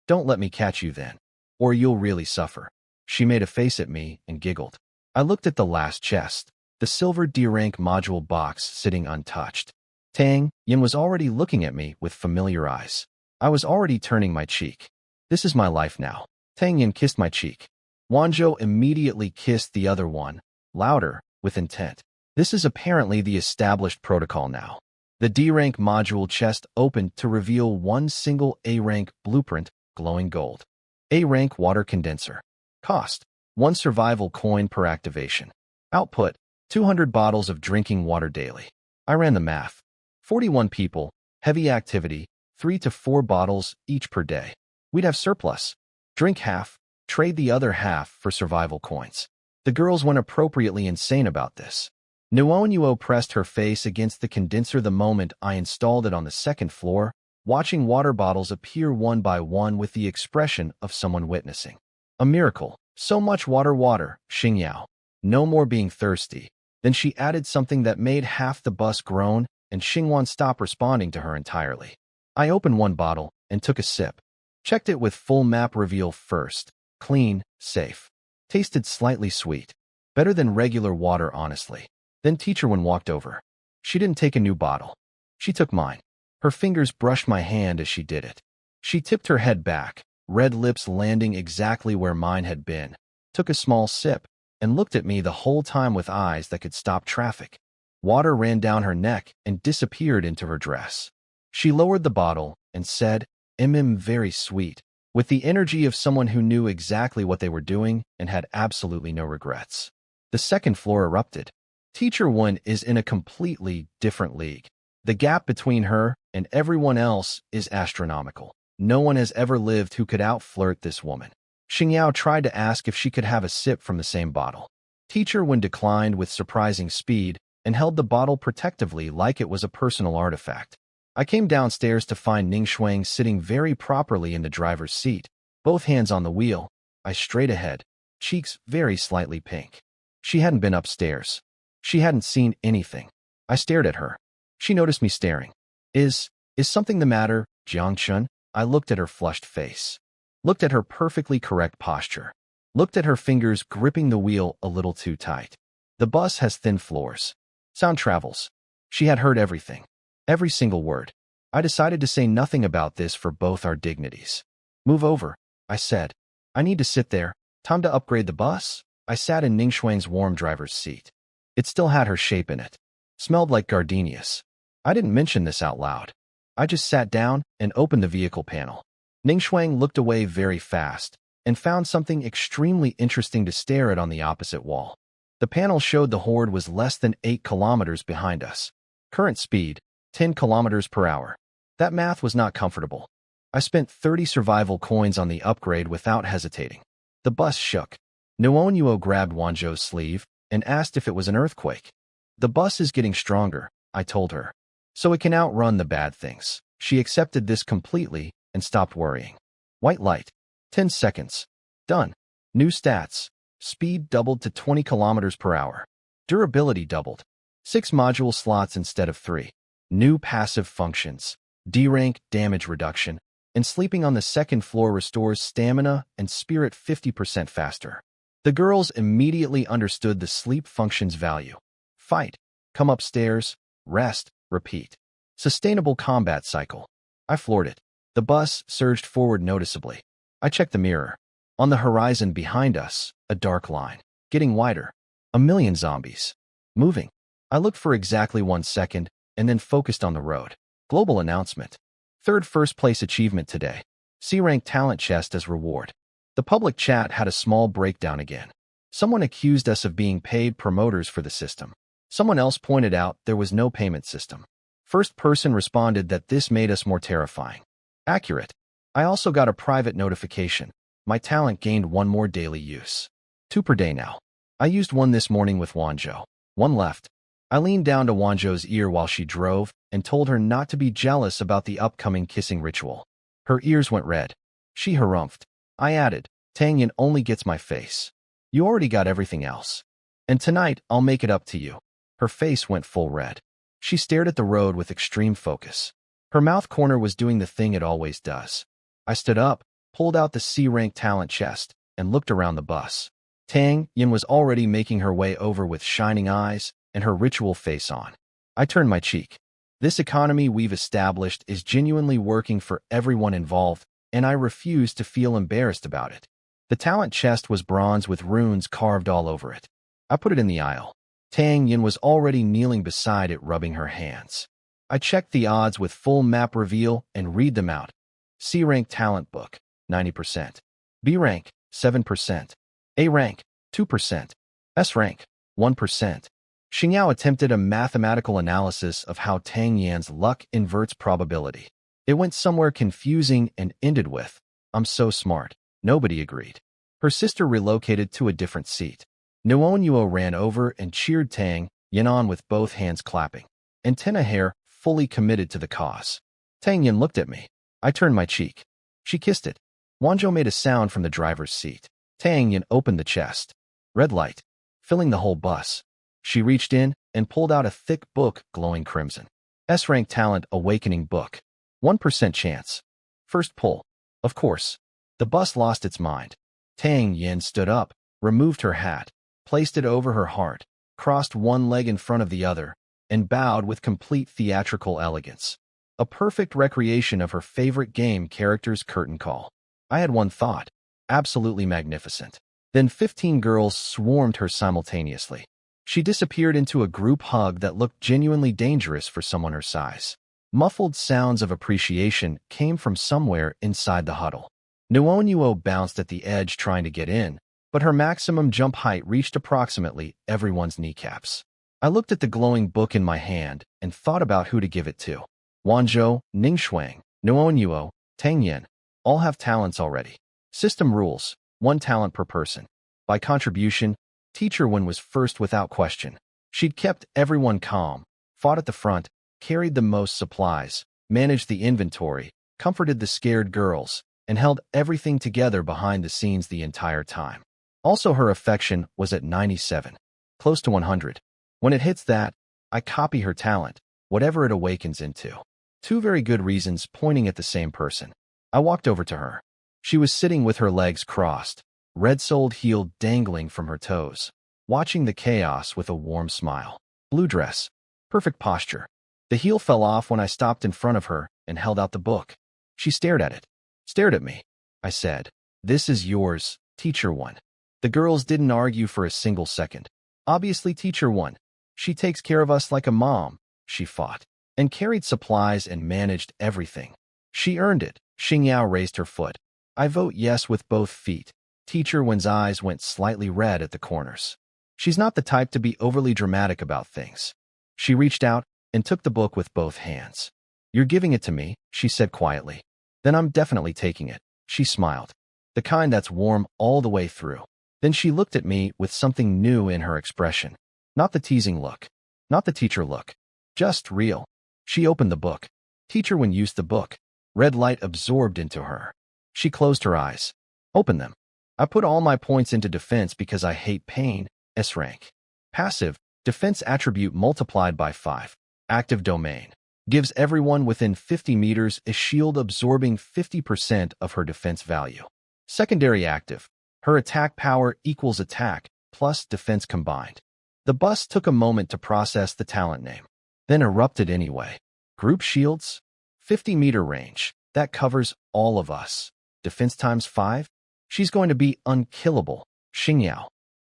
Speaker 1: Don't let me catch you then, or you'll really suffer. She made a face at me and giggled. I looked at the last chest, the silver D-rank module box sitting untouched. Tang Yin was already looking at me with familiar eyes. I was already turning my cheek. This is my life now. Tang Yin kissed my cheek. Wanzhou immediately kissed the other one, louder, with intent. This is apparently the established protocol now. The D-rank module chest opened to reveal one single A-rank blueprint, glowing gold. A-rank water condenser. Cost: 1 survival coin per activation. Output: 200 bottles of drinking water daily. I ran the math. 41 people, heavy activity, 3 to 4 bottles each per day. We'd have surplus. Drink half, trade the other half for survival coins. The girls went appropriately insane about this. Nuonyuo pressed her face against the condenser the moment I installed it on the 2nd floor, watching water bottles appear one by one with the expression of someone witnessing. A miracle. So much water, Xingyao. No more being thirsty. Then she added something that made half the bus groan, and Xingwan stopped responding to her entirely. I opened one bottle and took a sip. Checked it with full map reveal first. Clean, safe. Tasted slightly sweet. Better than regular water, honestly. Then Teacher Wen walked over. She didn't take a new bottle. She took mine. Her fingers brushed my hand as she did it. She tipped her head back, red lips landing exactly where mine had been, took a small sip, and looked at me the whole time with eyes that could stop traffic. Water ran down her neck and disappeared into her dress. She lowered the bottle and said, very sweet, with the energy of someone who knew exactly what they were doing and had absolutely no regrets. The 2nd floor erupted. Teacher Wen is in a completely different league. The gap between her and everyone else is astronomical. No one has ever lived who could out-flirt this woman. Xingyao tried to ask if she could have a sip from the same bottle. Teacher Wen declined with surprising speed and held the bottle protectively like it was a personal artifact. I came downstairs to find Ning Shuang sitting very properly in the driver's seat, both hands on the wheel, eyes straight ahead, cheeks very slightly pink. She hadn't been upstairs. She hadn't seen anything. I stared at her. She noticed me staring. Is something the matter, Jiang Chen? I looked at her flushed face. Looked at her perfectly correct posture. Looked at her fingers gripping the wheel a little too tight. The bus has thin floors. Sound travels. She had heard everything. Every single word. I decided to say nothing about this for both our dignities. Move over, I said. I need to sit there. Time to upgrade the bus? I sat in Ning Shuang's warm driver's seat. It still had her shape in it. Smelled like gardenias. I didn't mention this out loud. I just sat down and opened the vehicle panel. Ning Shuang looked away very fast and found something extremely interesting to stare at on the opposite wall. The panel showed the horde was less than 8 kilometers behind us. Current speed, 10 kilometers per hour. That math was not comfortable. I spent 30 survival coins on the upgrade without hesitating. The bus shook. Nuonyuo grabbed Wanzhou's sleeve and asked if it was an earthquake. The bus is getting stronger, I told her. So it can outrun the bad things. She accepted this completely and stopped worrying. White light. 10 seconds. Done. New stats. Speed doubled to 20 kilometers per hour. Durability doubled. 6 module slots instead of 3. New passive functions. D-rank damage reduction. And sleeping on the 2nd floor restores stamina and spirit 50% faster. The girls immediately understood the sleep function's value. Fight. Come upstairs, rest, repeat. Sustainable combat cycle. I floored it. The bus surged forward noticeably. I checked the mirror. On the horizon behind us, a dark line. Getting wider. A million zombies. Moving. I looked for exactly 1 second and then focused on the road. Global announcement. Third first place achievement today. C-rank talent chest as reward. The public chat had a small breakdown again. Someone accused us of being paid promoters for the system. Someone else pointed out there was no payment system. First person responded that this made us more terrifying. Accurate. I also got a private notification. My talent gained 1 more daily use. 2 per day now. I used 1 this morning with Wanzhou. 1 left. I leaned down to Wanzhou's ear while she drove and told her not to be jealous about the upcoming kissing ritual. Her ears went red. She harumphed. I added, Tangyan only gets my face. You already got everything else. And tonight, I'll make it up to you. Her face went full red. She stared at the road with extreme focus. Her mouth corner was doing the thing it always does. I stood up, pulled out the C-rank talent chest, and looked around the bus. Tang Yin was already making her way over with shining eyes and her ritual face on. I turned my cheek. This economy we've established is genuinely working for everyone involved, and I refuse to feel embarrassed about it. The talent chest was bronze with runes carved all over it. I put it in the aisle. Tang Yin was already kneeling beside it, rubbing her hands. I checked the odds with full map reveal and read them out. C-rank talent book, 90%. B rank, 7%. A rank, 2%. S rank, 1%. Xingyao attempted a mathematical analysis of how Tang Yan's luck inverts probability. It went somewhere confusing and ended with, I'm so smart. Nobody agreed. Her sister relocated to a different seat. Nuon Yuo ran over and cheered Tang Yin on with both hands clapping. Antenna hair fully committed to the cause. Tang Yin looked at me. I turned my cheek. She kissed it. Wanzhou made a sound from the driver's seat. Tang Yin opened the chest. Red light, filling the whole bus. She reached in and pulled out a thick book glowing crimson. S-rank talent awakening book. 1% chance. First pull. Of course. The bus lost its mind. Tang Yin stood up, removed her hat, placed it over her heart, crossed one leg in front of the other, and bowed with complete theatrical elegance. A perfect recreation of her favorite game character's curtain call. I had one thought. Absolutely magnificent. Then 15 girls swarmed her simultaneously. She disappeared into a group hug that looked genuinely dangerous for someone her size. Muffled sounds of appreciation came from somewhere inside the huddle. Nuon Yuo bounced at the edge trying to get in, but her maximum jump height reached approximately everyone's kneecaps. I looked at the glowing book in my hand and thought about who to give it to. Wanzhou, Ningxuang, Nuon Yuo, Tang Yin, all have talents already. System rules, 1 talent per person. By contribution, Teacher Wen was first without question. She'd kept everyone calm, fought at the front, carried the most supplies, managed the inventory, comforted the scared girls, and held everything together behind the scenes the entire time. Also, her affection was at 97, close to 100. When it hits that, I copy her talent, whatever it awakens into. 2 very good reasons pointing at the same person. I walked over to her. She was sitting with her legs crossed, red-soled heel dangling from her toes, watching the chaos with a warm smile. Blue dress. Perfect posture. The heel fell off when I stopped in front of her and held out the book. She stared at it. Stared at me. I said, "This is yours, Teacher One." The girls didn't argue for a single second. Obviously, Teacher One. She takes care of us like a mom, she fought, and carried supplies and managed everything. She earned it. Xingyao raised her foot. I vote yes with both feet. Teacher Wen's eyes went slightly red at the corners. She's not the type to be overly dramatic about things. She reached out and took the book with both hands. "You're giving it to me," she said quietly. "Then I'm definitely taking it." She smiled. The kind that's warm all the way through. Then she looked at me with something new in her expression. Not the teasing look. Not the teacher look. Just real. She opened the book. Teacher Wen used the book. Red light absorbed into her. She closed her eyes. Open them. I put all my points into defense because I hate pain. S rank. Passive. Defense attribute multiplied by 5. Active domain. Gives everyone within 50 meters a shield absorbing 50% of her defense value. Secondary active. Her attack power equals attack plus defense combined. The bus took a moment to process the talent name, then erupted anyway. Group shields? 50-meter range. That covers all of us. Defense times 5? She's going to be unkillable. Xingyao.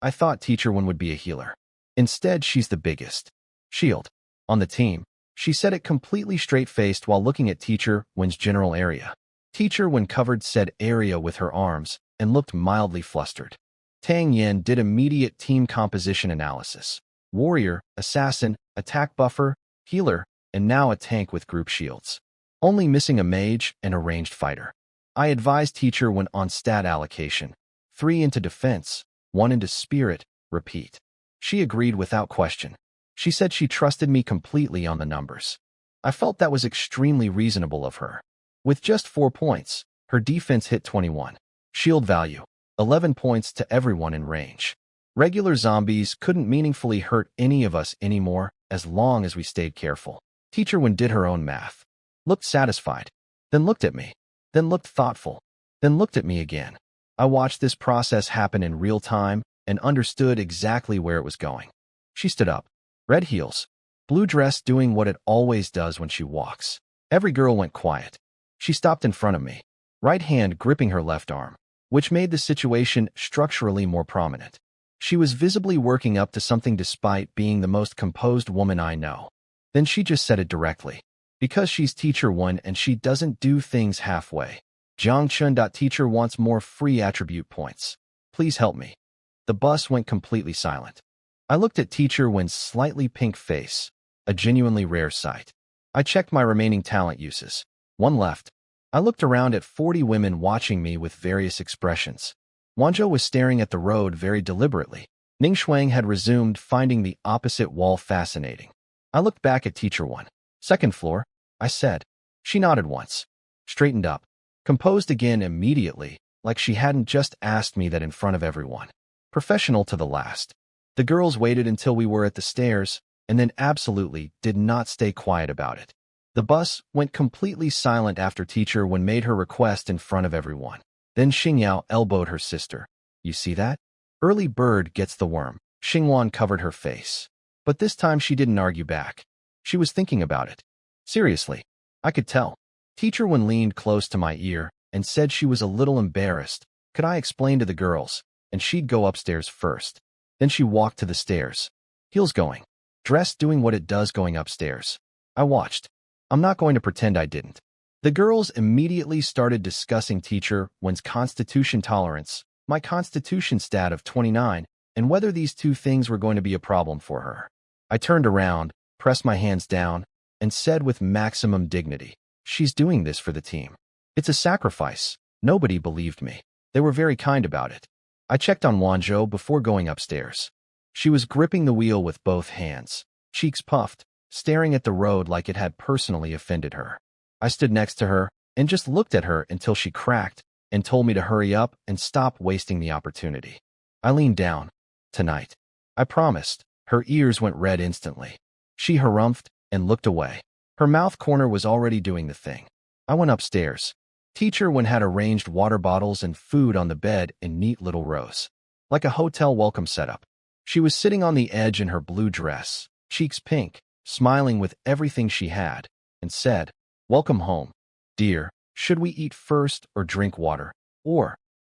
Speaker 1: I thought Teacher Wen would be a healer. Instead, she's the biggest shield on the team. She said it completely straight-faced while looking at Teacher Wen's general area. Teacher Wen covered said area with her arms and looked mildly flustered. Tang Yen did immediate team composition analysis. Warrior, assassin, attack buffer, healer, and now a tank with group shields. Only missing a mage and a ranged fighter. I advised Teacher Wen on stat allocation. 3 into defense, 1 into spirit, repeat. She agreed without question. She said she trusted me completely on the numbers. I felt that was extremely reasonable of her. With just 4 points, her defense hit 21. Shield value, 11 points to everyone in range. Regular zombies couldn't meaningfully hurt any of us anymore as long as we stayed careful. Teacher Wen did her own math. Looked satisfied, then looked at me, then looked thoughtful, then looked at me again. I watched this process happen in real time and understood exactly where it was going. She stood up. Red heels, blue dress doing what it always does when she walks. Every girl went quiet. She stopped in front of me, right hand gripping her left arm, which made the situation structurally more prominent. She was visibly working up to something despite being the most composed woman I know. Then she just said it directly. Because she's Teacher Wen and she doesn't do things halfway. Jiang Chen. Teacher wants more free attribute points. Please help me. The bus went completely silent. I looked at Teacher Wen's slightly pink face, a genuinely rare sight. I checked my remaining talent uses. 1 left. I looked around at 40 women watching me with various expressions. Wanzhou was staring at the road very deliberately. Ning Shuang had resumed, finding the opposite wall fascinating. I looked back at Teacher Wen. 2nd floor, I said. She nodded once, straightened up, composed again immediately, like she hadn't just asked me that in front of everyone. Professional to the last. The girls waited until we were at the stairs, and then absolutely did not stay quiet about it. The bus went completely silent after Teacher Wen made her request in front of everyone. Then Xingyao elbowed her sister. You see that? Early bird gets the worm. Xingwan covered her face. But this time she didn't argue back. She was thinking about it. Seriously, I could tell. Teacher Wen leaned close to my ear and said she was a little embarrassed. Could I explain to the girls? And she'd go upstairs first. Then she walked to the stairs. Heels going. Dress doing what it does going upstairs. I watched. I'm not going to pretend I didn't. The girls immediately started discussing Teacher Wen's constitution tolerance, my constitution stat of 29, and whether these two things were going to be a problem for her. I turned around, pressed my hands down, and said with maximum dignity, she's doing this for the team. It's a sacrifice. Nobody believed me. They were very kind about it. I checked on Wanzhou before going upstairs. She was gripping the wheel with both hands, cheeks puffed, staring at the road like it had personally offended her. I stood next to her and just looked at her until she cracked and told me to hurry up and stop wasting the opportunity. I leaned down. Tonight. I promised. Her ears went red instantly. She harumphed and looked away. Her mouth corner was already doing the thing. I went upstairs. Teacher Wen had arranged water bottles and food on the bed in neat little rows, like a hotel welcome setup. She was sitting on the edge in her blue dress, cheeks pink, smiling with everything she had, and said, "Welcome home. Dear, should we eat first or drink water? Or?"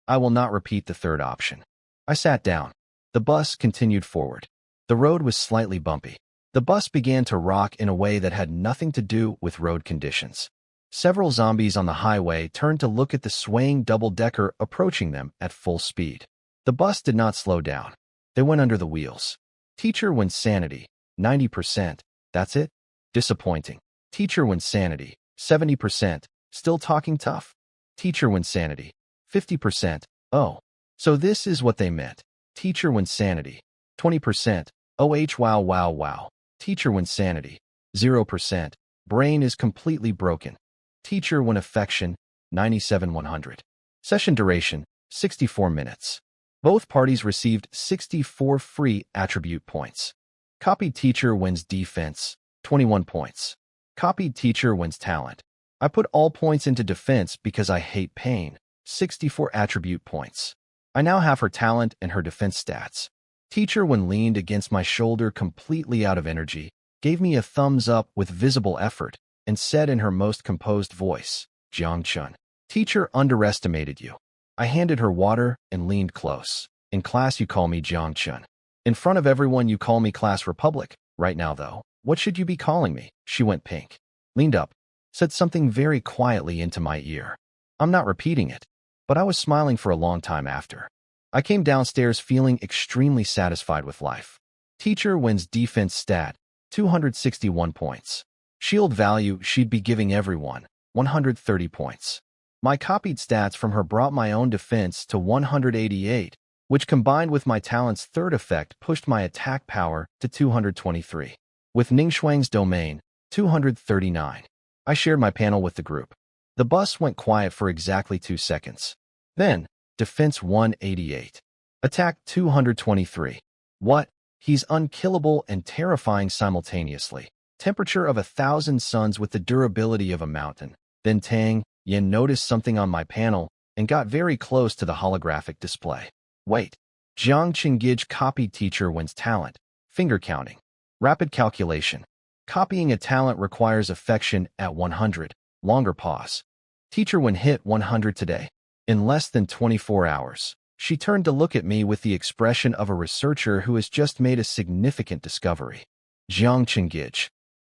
Speaker 1: I will not repeat the third option. I sat down. The bus continued forward. The road was slightly bumpy. The bus began to rock in a way that had nothing to do with road conditions. Several zombies on the highway turned to look at the swaying double-decker approaching them at full speed. The bus did not slow down. They went under the wheels. Teacher Wen's sanity, 90%. That's it? Disappointing. Teacher Wen's sanity, 70%. Still talking tough. Teacher Wen's sanity, 50%. Oh. So this is what they meant. Teacher Wen's sanity, 20%. Wow wow wow. Teacher Wen's sanity, 0%. Brain is completely broken. Teacher Wen affection, 97-100. Session duration, 64 minutes. Both parties received 64 free attribute points. Copied Teacher Wen's defense, 21 points. Copied Teacher Wen's talent. I put all points into defense because I hate pain, 64 attribute points. I now have her talent and her defense stats. Teacher, when leaned against my shoulder completely out of energy, gave me a thumbs up with visible effort and said in her most composed voice, Jiang Chen, teacher underestimated you. I handed her water and leaned close. In class, you call me Jiang Chen. In front of everyone, you call me Class Republic. Right now, though, what should you be calling me? She went pink, leaned up, said something very quietly into my ear. I'm not repeating it, but I was smiling for a long time after. I came downstairs feeling extremely satisfied with life. Teacher wins defense stat, 261 points. Shield value, she'd be giving everyone, 130 points. My copied stats from her brought my own defense to 188, which combined with my talent's third effect pushed my attack power to 223. With Ningxuang's domain, 239. I shared my panel with the group. The bus went quiet for exactly 2 seconds. Then, defense 188. Attack 223. What? He's unkillable and terrifying simultaneously. Temperature of 1,000 suns with the durability of a mountain. Then Tang Yin noticed something on my panel and got very close to the holographic display. Wait. Jiang Chen copied teacher wins talent. Finger counting. Rapid calculation. Copying a talent requires affection at 100. Longer pause. Teacher when hit 100 today. In less than 24 hours. She turned to look at me with the expression of a researcher who has just made a significant discovery. Jiang Chen,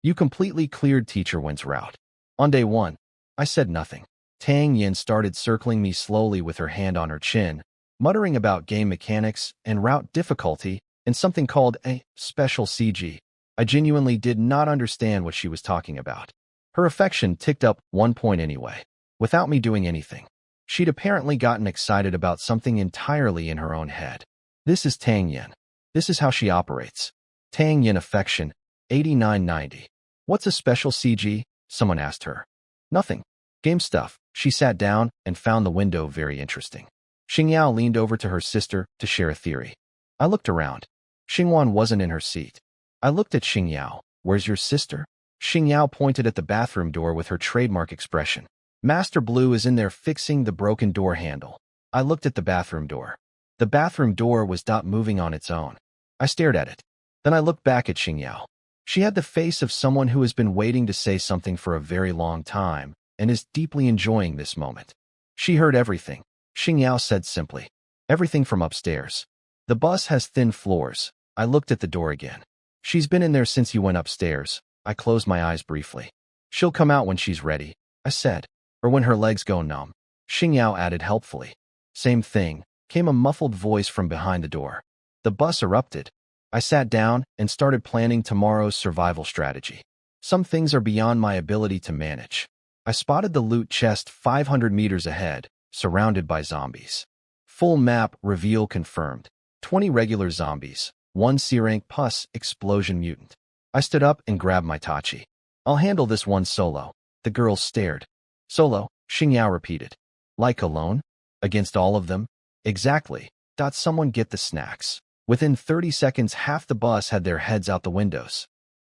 Speaker 1: you completely cleared teacher wins route. On day 1, I said nothing. Tang Yin started circling me slowly with her hand on her chin, muttering about game mechanics and route difficulty and something called a special CG. I genuinely did not understand what she was talking about. Her affection ticked up 1 point anyway, without me doing anything. She'd apparently gotten excited about something entirely in her own head. This is Tang Yin. This is how she operates. Tang Yin affection, 8990. What's a special CG? Someone asked her. Nothing. Game stuff. She sat down and found the window very interesting. Xingyao leaned over to her sister to share a theory. I looked around. Xingwan wasn't in her seat. I looked at Xingyao. Where's your sister? Xingyao pointed at the bathroom door with her trademark expression. Master Blue is in there fixing the broken door handle. I looked at the bathroom door. The bathroom door was not moving on its own. I stared at it. Then I looked back at Xingyao. She had the face of someone who has been waiting to say something for a very long time and is deeply enjoying this moment. She heard everything. Xingyao said simply. Everything from upstairs. The bus has thin floors. I looked at the door again. She's been in there since you went upstairs. I closed my eyes briefly. She'll come out when she's ready, I said. Or when her legs go numb. Xingyao added helpfully. Same thing, came a muffled voice from behind the door. The bus erupted. I sat down and started planning tomorrow's survival strategy. Some things are beyond my ability to manage. I spotted the loot chest 500 meters ahead, surrounded by zombies. Full map reveal confirmed. 20 regular zombies, 1 C-rank plus explosion mutant. I stood up and grabbed my Tachi. I'll handle this one solo. The girls stared. Solo, Xingyao repeated. Like alone? Against all of them? Exactly. Someone get the snacks. Within 30 seconds, half the bus had their heads out the windows.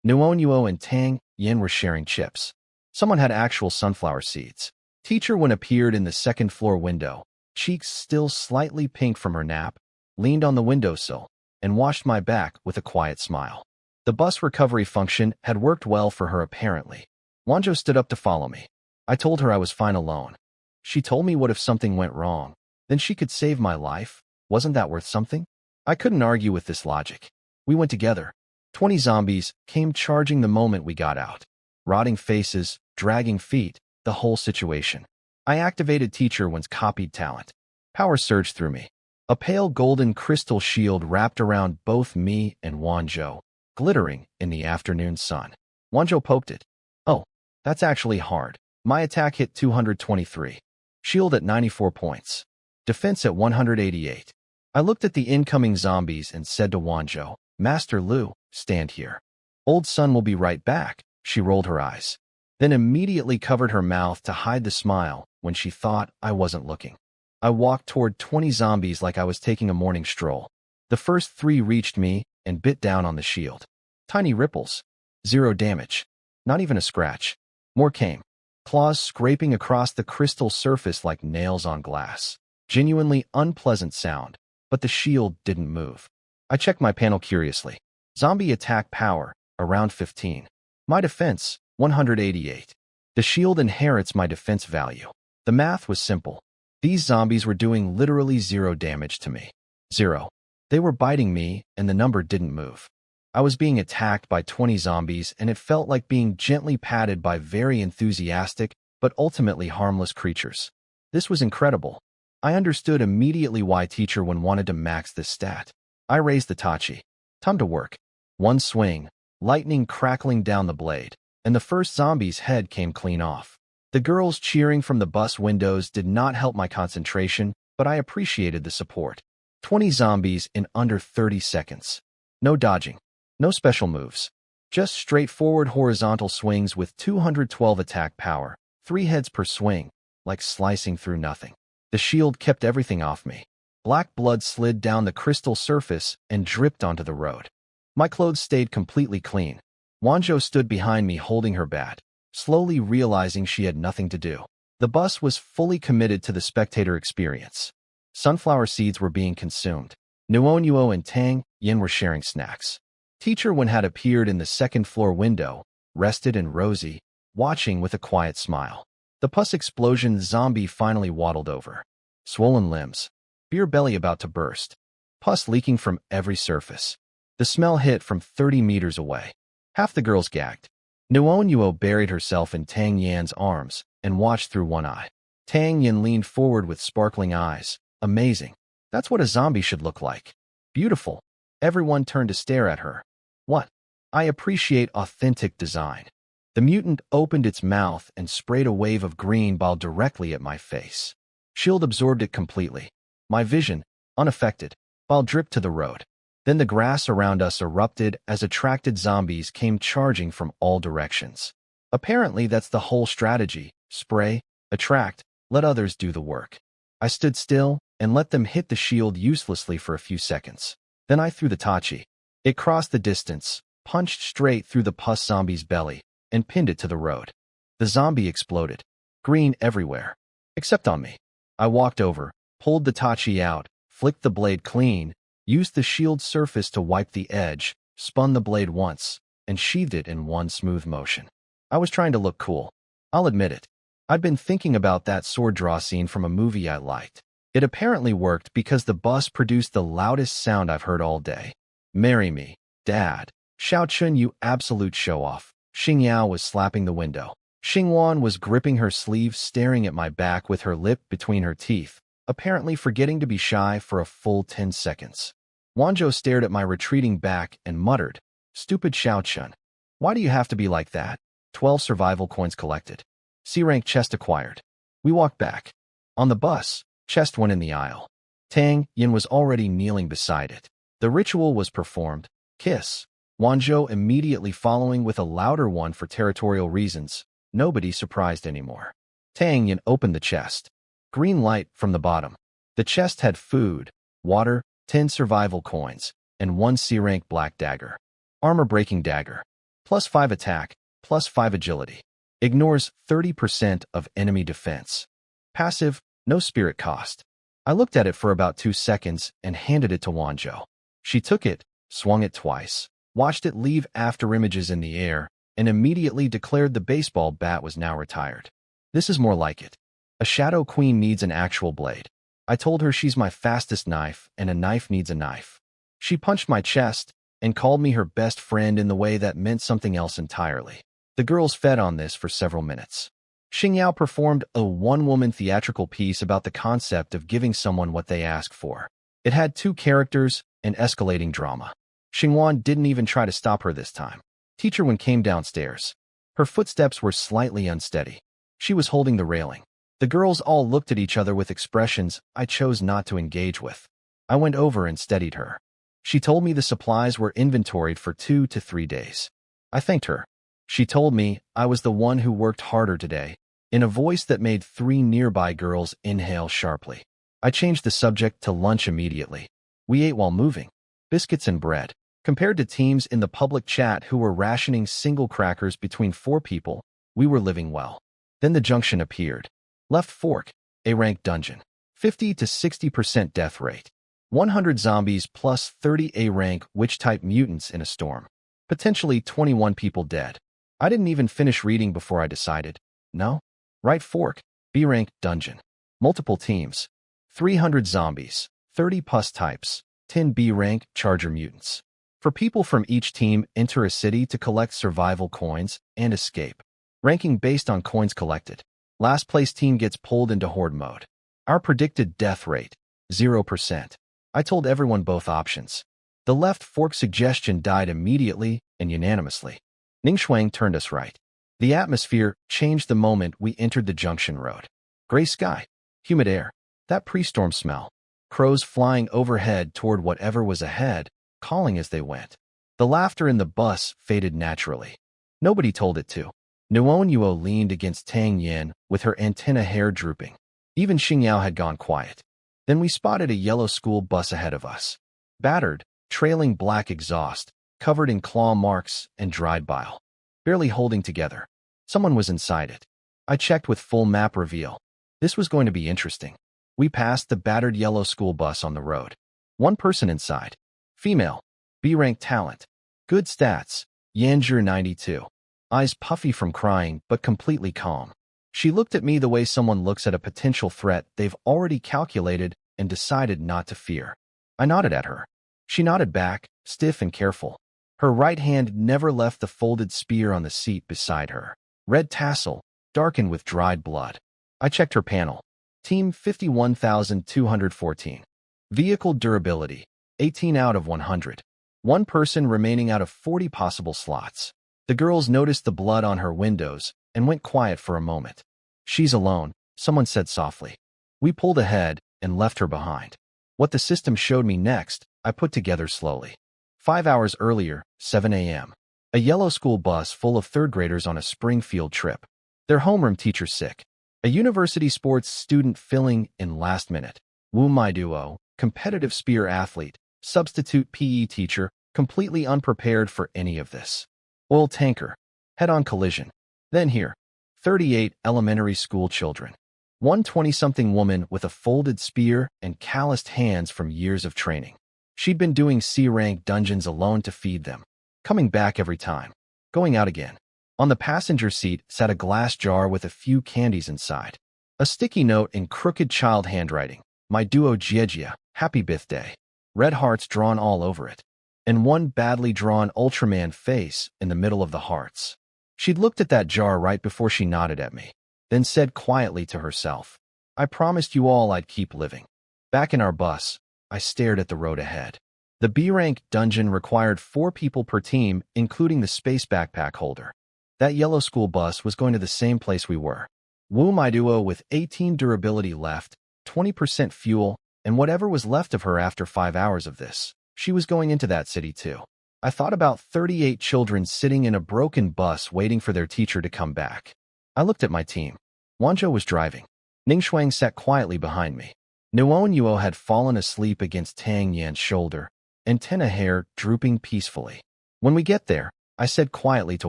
Speaker 1: Nuo and Tang Yin were sharing chips. Someone had actual sunflower seeds. Teacher Wen appeared in the second floor window, cheeks still slightly pink from her nap, leaned on the windowsill, and washed my back with a quiet smile. The bus recovery function had worked well for her apparently. Wanzhou stood up to follow me. I told her I was fine alone. She told me what if something went wrong? Then she could save my life. Wasn't that worth something? I couldn't argue with this logic. We went together. 20 zombies came charging the moment we got out. Rotting faces, dragging feet, the whole situation. I activated Teacher Wen's copied talent. Power surged through me. A pale golden crystal shield wrapped around both me and Wanzhou, glittering in the afternoon sun. Wanzhou poked it. Oh, that's actually hard. My attack hit 223. Shield at 94 points. Defense at 188. I looked at the incoming zombies and said to Wanzhou, Master Lu, stand here. Old Sun will be right back. She rolled her eyes. Then immediately covered her mouth to hide the smile when she thought I wasn't looking. I walked toward 20 zombies like I was taking a morning stroll. The first 3 reached me and bit down on the shield. Tiny ripples. 0 damage. Not even a scratch. More came. Claws scraping across the crystal surface like nails on glass. Genuinely unpleasant sound, but the shield didn't move. I checked my panel curiously. Zombie attack power, around 15. My defense, 188. The shield inherits my defense value. The math was simple. These zombies were doing literally 0 damage to me. 0. They were biting me, and the number didn't move. I was being attacked by 20 zombies, and it felt like being gently patted by very enthusiastic, but ultimately harmless creatures. This was incredible. I understood immediately why Teacher Wen wanted to max this stat. I raised the Tachi. Time to work. One swing, lightning crackling down the blade, and the first zombie's head came clean off. The girls cheering from the bus windows did not help my concentration, but I appreciated the support. 20 zombies in under 30 seconds. No dodging. No special moves. Just straightforward horizontal swings with 212 attack power, 3 heads per swing, like slicing through nothing. The shield kept everything off me. Black blood slid down the crystal surface and dripped onto the road. My clothes stayed completely clean. Wanzhou stood behind me holding her bat, slowly realizing she had nothing to do. The bus was fully committed to the spectator experience. Sunflower seeds were being consumed. Nuo and Tang Yin were sharing snacks. Teacher Wen had appeared in the second-floor window, rested and rosy, watching with a quiet smile. The pus explosion zombie finally waddled over. Swollen limbs. Beer belly about to burst. Pus leaking from every surface. The smell hit from 30 meters away. Half the girls gagged. Nuo buried herself in Tang Yan's arms and watched through one eye. Tang Yan leaned forward with sparkling eyes. Amazing. That's what a zombie should look like. Beautiful. Everyone turned to stare at her. What? I appreciate authentic design. The mutant opened its mouth and sprayed a wave of green bile directly at my face. Shield absorbed it completely. My vision, unaffected, bile dripped to the road. Then the grass around us erupted as attracted zombies came charging from all directions. Apparently that's the whole strategy. Spray, attract, let others do the work. I stood still and let them hit the shield uselessly for a few seconds. Then I threw the Tachi. It crossed the distance, punched straight through the pus zombie's belly, and pinned it to the road. The zombie exploded. Green everywhere. Except on me. I walked over, pulled the Tachi out, flicked the blade clean, used the shield surface to wipe the edge, spun the blade once, and sheathed it in one smooth motion. I was trying to look cool. I'll admit it. I'd been thinking about that sword draw scene from a movie I liked. It apparently worked because the bus produced the loudest sound I've heard all day. Marry me, Dad. Xiao Chun, you absolute show-off. Xing Yao was slapping the window. Xing Wan was gripping her sleeve, staring at my back with her lip between her teeth, apparently forgetting to be shy for a full 10 seconds. Wanzhou stared at my retreating back and muttered, "Stupid Xiao Chun. Why do you have to be like that?" 12 survival coins collected. C-rank chest acquired. We walked back. On the bus, chest went in the aisle. Tang Yin was already kneeling beside it. The ritual was performed. Kiss. Wanzhou immediately following with a louder one for territorial reasons. Nobody surprised anymore. Tang Yin opened the chest. Green light from the bottom. The chest had food, water, 10 survival coins, and 1 C-rank black dagger. Armor-breaking dagger. +5 attack, +5 agility. Ignores 30% of enemy defense. Passive, no spirit cost. I looked at it for about 2 seconds and handed it to Wanzhou. She took it, swung it twice, watched it leave after images in the air, and immediately declared the baseball bat was now retired. This is more like it. A Shadow Queen needs an actual blade. I told her she's my fastest knife, and a knife needs a knife. She punched my chest and called me her best friend in the way that meant something else entirely. The girls fed on this for several minutes. Xing Yao performed a one-woman theatrical piece about the concept of giving someone what they ask for. It had 2 characters and escalating drama. Xingwan didn't even try to stop her this time. Teacher Wen came downstairs. Her footsteps were slightly unsteady. She was holding the railing. The girls all looked at each other with expressions I chose not to engage with. I went over and steadied her. She told me the supplies were inventoried for 2 to 3 days. I thanked her. She told me I was the one who worked harder today, in a voice that made 3 nearby girls inhale sharply. I changed the subject to lunch immediately. We ate while moving. Biscuits and bread. Compared to teams in the public chat who were rationing single crackers between 4 people, we were living well. Then the junction appeared. Left fork, A-rank dungeon. 50 to 60% death rate. 100 zombies plus 30 A-rank witch-type mutants in a storm. Potentially 21 people dead. I didn't even finish reading before I decided. No? Right fork. B-rank dungeon. Multiple teams. 300 zombies. 30 pus types. 10 B-rank charger mutants. For people from each team, enter a city to collect survival coins and escape. Ranking based on coins collected. Last place team gets pulled into horde mode. Our predicted death rate, 0%. I told everyone both options. The left fork suggestion died immediately and unanimously. Ningshuang turned us right. The atmosphere changed the moment we entered the junction road. Gray sky, humid air, that pre-storm smell. Crows flying overhead toward whatever was ahead, calling as they went. The laughter in the bus faded naturally. Nobody told it to. Nuon Yuo leaned against Tang Yin with her antenna hair drooping. Even Xingyao had gone quiet. Then we spotted a yellow school bus ahead of us. Battered, trailing black exhaust, covered in claw marks and dried bile. Barely holding together. Someone was inside it. I checked with full map reveal. This was going to be interesting. We passed the battered yellow school bus on the road. One person inside. Female. B-rank talent. Good stats. Yanzhur 92. Eyes puffy from crying, but completely calm. She looked at me the way someone looks at a potential threat they've already calculated and decided not to fear. I nodded at her. She nodded back, stiff and careful. Her right hand never left the folded spear on the seat beside her. Red tassel, darkened with dried blood. I checked her panel. Team 51,214. Vehicle durability, 18 out of 100. One person remaining out of 40 possible slots. The girls noticed the blood on her windows and went quiet for a moment. She's alone, someone said softly. We pulled ahead and left her behind. What the system showed me next, I put together slowly. 5 hours earlier, 7 a.m. A yellow school bus full of third graders on a Springfield trip. Their homeroom teacher sick. A university sports student filling in last minute. Wu Mai Duo, competitive spear athlete, substitute PE teacher, completely unprepared for any of this. Oil tanker, head-on collision. Then here, 38 elementary school children. One 20-something woman with a folded spear and calloused hands from years of training. She'd been doing C-rank dungeons alone to feed them, coming back every time, going out again. On the passenger seat sat a glass jar with a few candies inside. A sticky note in crooked child handwriting. My duo Jiejia, happy birthday. Red hearts drawn all over it. And one badly drawn Ultraman face in the middle of the hearts. She'd looked at that jar right before she nodded at me, then said quietly to herself, I promised you all I'd keep living. Back in our bus, I stared at the road ahead. The B-rank dungeon required 4 people per team, including the space backpack holder. That yellow school bus was going to the same place we were. Wu Mai Duo with 18 durability left, 20% fuel, and whatever was left of her after 5 hours of this. She was going into that city too. I thought about 38 children sitting in a broken bus waiting for their teacher to come back. I looked at my team. Wanzhou was driving. Ningshuang sat quietly behind me. Nuon Yuo had fallen asleep against Tang Yan's shoulder, antenna hair drooping peacefully. When we get there, I said quietly to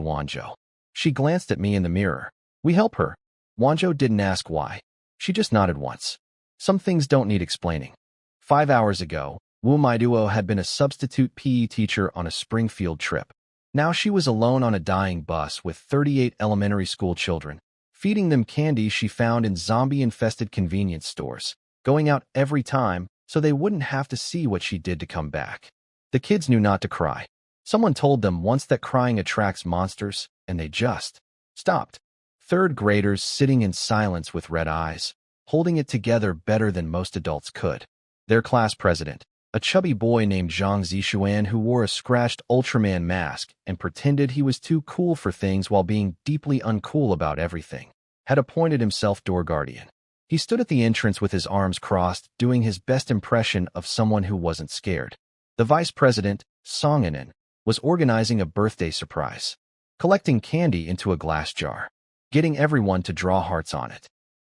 Speaker 1: Wanzhou. She glanced at me in the mirror. We help her. Wanzhou didn't ask why. She just nodded once. Some things don't need explaining. 5 hours ago, Wu Mai Duo had been a substitute PE teacher on a Springfield trip. Now she was alone on a dying bus with 38 elementary school children, feeding them candy she found in zombie-infested convenience stores, going out every time so they wouldn't have to see what she did to come back. The kids knew not to cry. Someone told them once that crying attracts monsters, and they just stopped. Third graders sitting in silence with red eyes, holding it together better than most adults could. Their class president, a chubby boy named Zhang Zishuan who wore a scratched Ultraman mask and pretended he was too cool for things while being deeply uncool about everything, had appointed himself door guardian. He stood at the entrance with his arms crossed, doing his best impression of someone who wasn't scared. The vice president, Song Anan, was organizing a birthday surprise, collecting candy into a glass jar, getting everyone to draw hearts on it,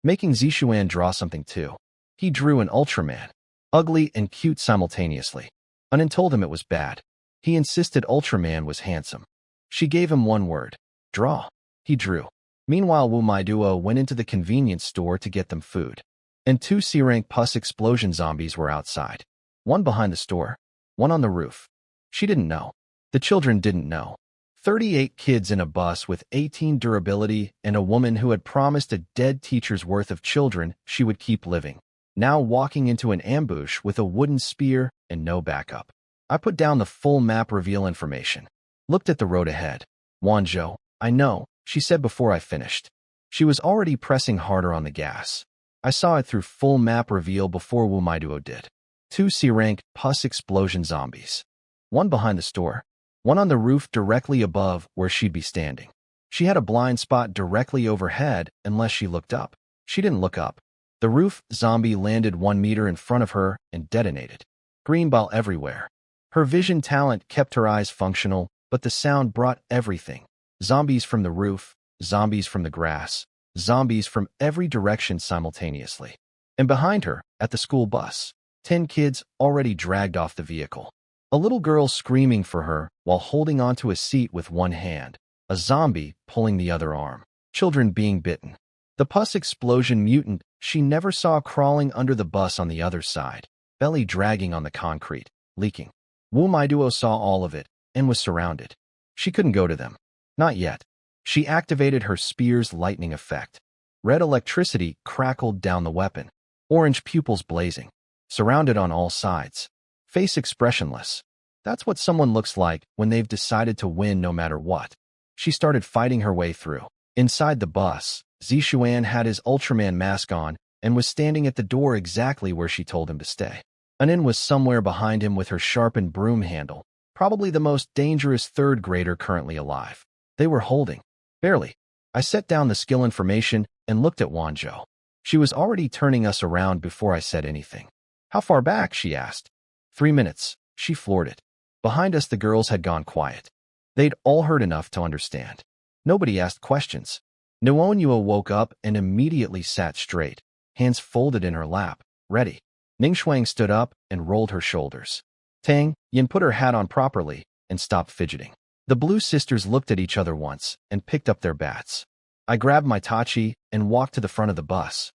Speaker 1: making Zishuan draw something too. He drew an Ultraman, ugly and cute simultaneously. Anan told him it was bad. He insisted Ultraman was handsome. She gave him one word, draw. He drew. Meanwhile, Wu Mai Duo went into the convenience store to get them food. And 2 C-rank pus explosion zombies were outside. One behind the store, one on the roof. She didn't know. The children didn't know. 38 kids in a bus with 18 durability and a woman who had promised a dead teacher's worth of children she would keep living. Now walking into an ambush with a wooden spear and no backup. I put down the full map reveal information. Looked at the road ahead. Wanzhou, I know, she said before I finished. She was already pressing harder on the gas. I saw it through full map reveal before Wu Maiduo did. 2 C-rank pus explosion zombies. One behind the store. One on the roof directly above where she'd be standing. She had a blind spot directly overhead unless she looked up. She didn't look up. The roof zombie landed 1 meter in front of her and detonated. Green ball everywhere. Her vision talent kept her eyes functional, but the sound brought everything. Zombies from the roof, zombies from the grass, zombies from every direction simultaneously. And behind her, at the school bus, 10 kids already dragged off the vehicle. A little girl screaming for her while holding onto a seat with one hand. A zombie pulling the other arm. Children being bitten. The pus explosion mutant she never saw crawling under the bus on the other side, belly dragging on the concrete, leaking. Wu Maiduo saw all of it and was surrounded. She couldn't go to them. Not yet. She activated her spear's lightning effect. Red electricity crackled down the weapon. Orange pupils blazing. Surrounded on all sides. Face expressionless. That's what someone looks like when they've decided to win no matter what. She started fighting her way through. Inside the bus, Zishuan had his Ultraman mask on and was standing at the door exactly where she told him to stay. Anin was somewhere behind him with her sharpened broom handle, probably the most dangerous third grader currently alive. They were holding. Barely. I set down the skill information and looked at Wanzhou. She was already turning us around before I said anything. How far back? She asked. 3 minutes. She floored it. Behind us the girls had gone quiet. They'd all heard enough to understand. Nobody asked questions. Nuonyuo woke up and immediately sat straight, hands folded in her lap, ready. Ningxuang stood up and rolled her shoulders. Tang Yin put her hat on properly and stopped fidgeting. The blue sisters looked at each other once and picked up their bats. I grabbed my tachi and walked to the front of the bus.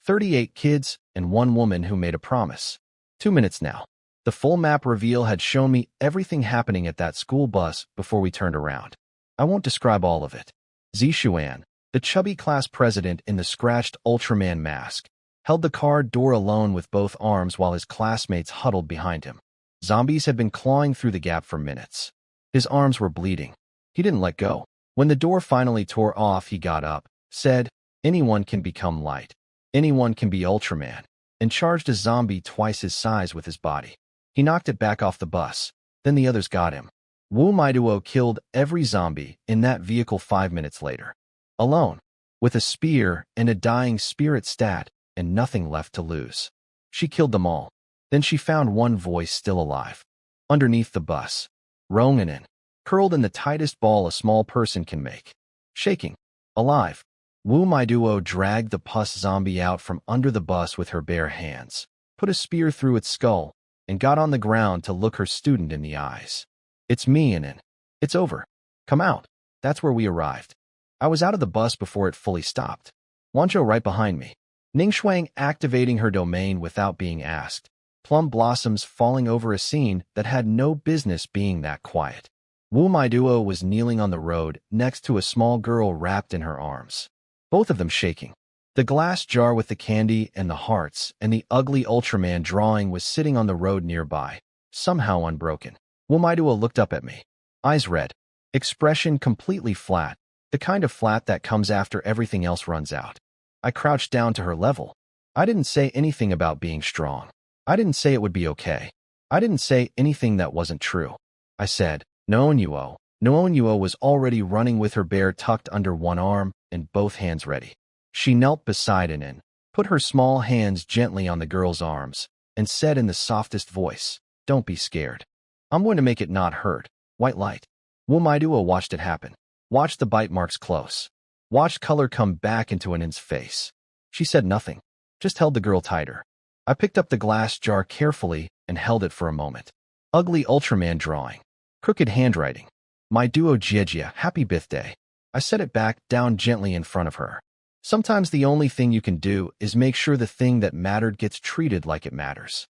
Speaker 1: 38 kids and 1 woman who made a promise. 2 minutes now. The full map reveal had shown me everything happening at that school bus before we turned around. I won't describe all of it. Zishuan, the chubby class president in the scratched Ultraman mask, held the car door alone with both arms while his classmates huddled behind him. Zombies had been clawing through the gap for minutes. His arms were bleeding. He didn't let go. When the door finally tore off, he got up, said, "Anyone can become light. Anyone can be Ultraman," and charged a zombie twice his size with his body. He knocked it back off the bus. Then the others got him. Wu Maiduo killed every zombie in that vehicle 5 minutes later. Alone, with a spear and a dying spirit stat, and nothing left to lose. She killed them all. Then she found one voice still alive. Underneath the bus. Ronganin, curled in the tightest ball a small person can make. Shaking. Alive. Wu Maiduo dragged the pus zombie out from under the bus with her bare hands, put a spear through its skull, and got on the ground to look her student in the eyes. "It's me, Anin. It's over. Come out." That's where we arrived. I was out of the bus before it fully stopped. Wanzhou right behind me. Ningxuang activating her domain without being asked. Plum blossoms falling over a scene that had no business being that quiet. Wu Maiduo was kneeling on the road next to a small girl wrapped in her arms. Both of them shaking. The glass jar with the candy and the hearts and the ugly Ultraman drawing was sitting on the road nearby, somehow unbroken. Wu Maiduo looked up at me. Eyes red. Expression completely flat, the kind of flat that comes after everything else runs out. I crouched down to her level. I didn't say anything about being strong. I didn't say it would be okay. I didn't say anything that wasn't true. I said, Nuonyuo. Nuonyuo was already running with her bear tucked under one arm and both hands ready. She knelt beside Anin, put her small hands gently on the girl's arms, and said in the softest voice, "Don't be scared. I'm going to make it not hurt." White light. Wu Maiduo watched it happen. Watched the bite marks close. Watched color come back into Anin's face. She said nothing, just held the girl tighter. I picked up the glass jar carefully and held it for a moment. Ugly Ultraman drawing. Crooked handwriting. "My duo Jiejia, happy birthday." I set it back down gently in front of her. Sometimes the only thing you can do is make sure the thing that mattered gets treated like it matters.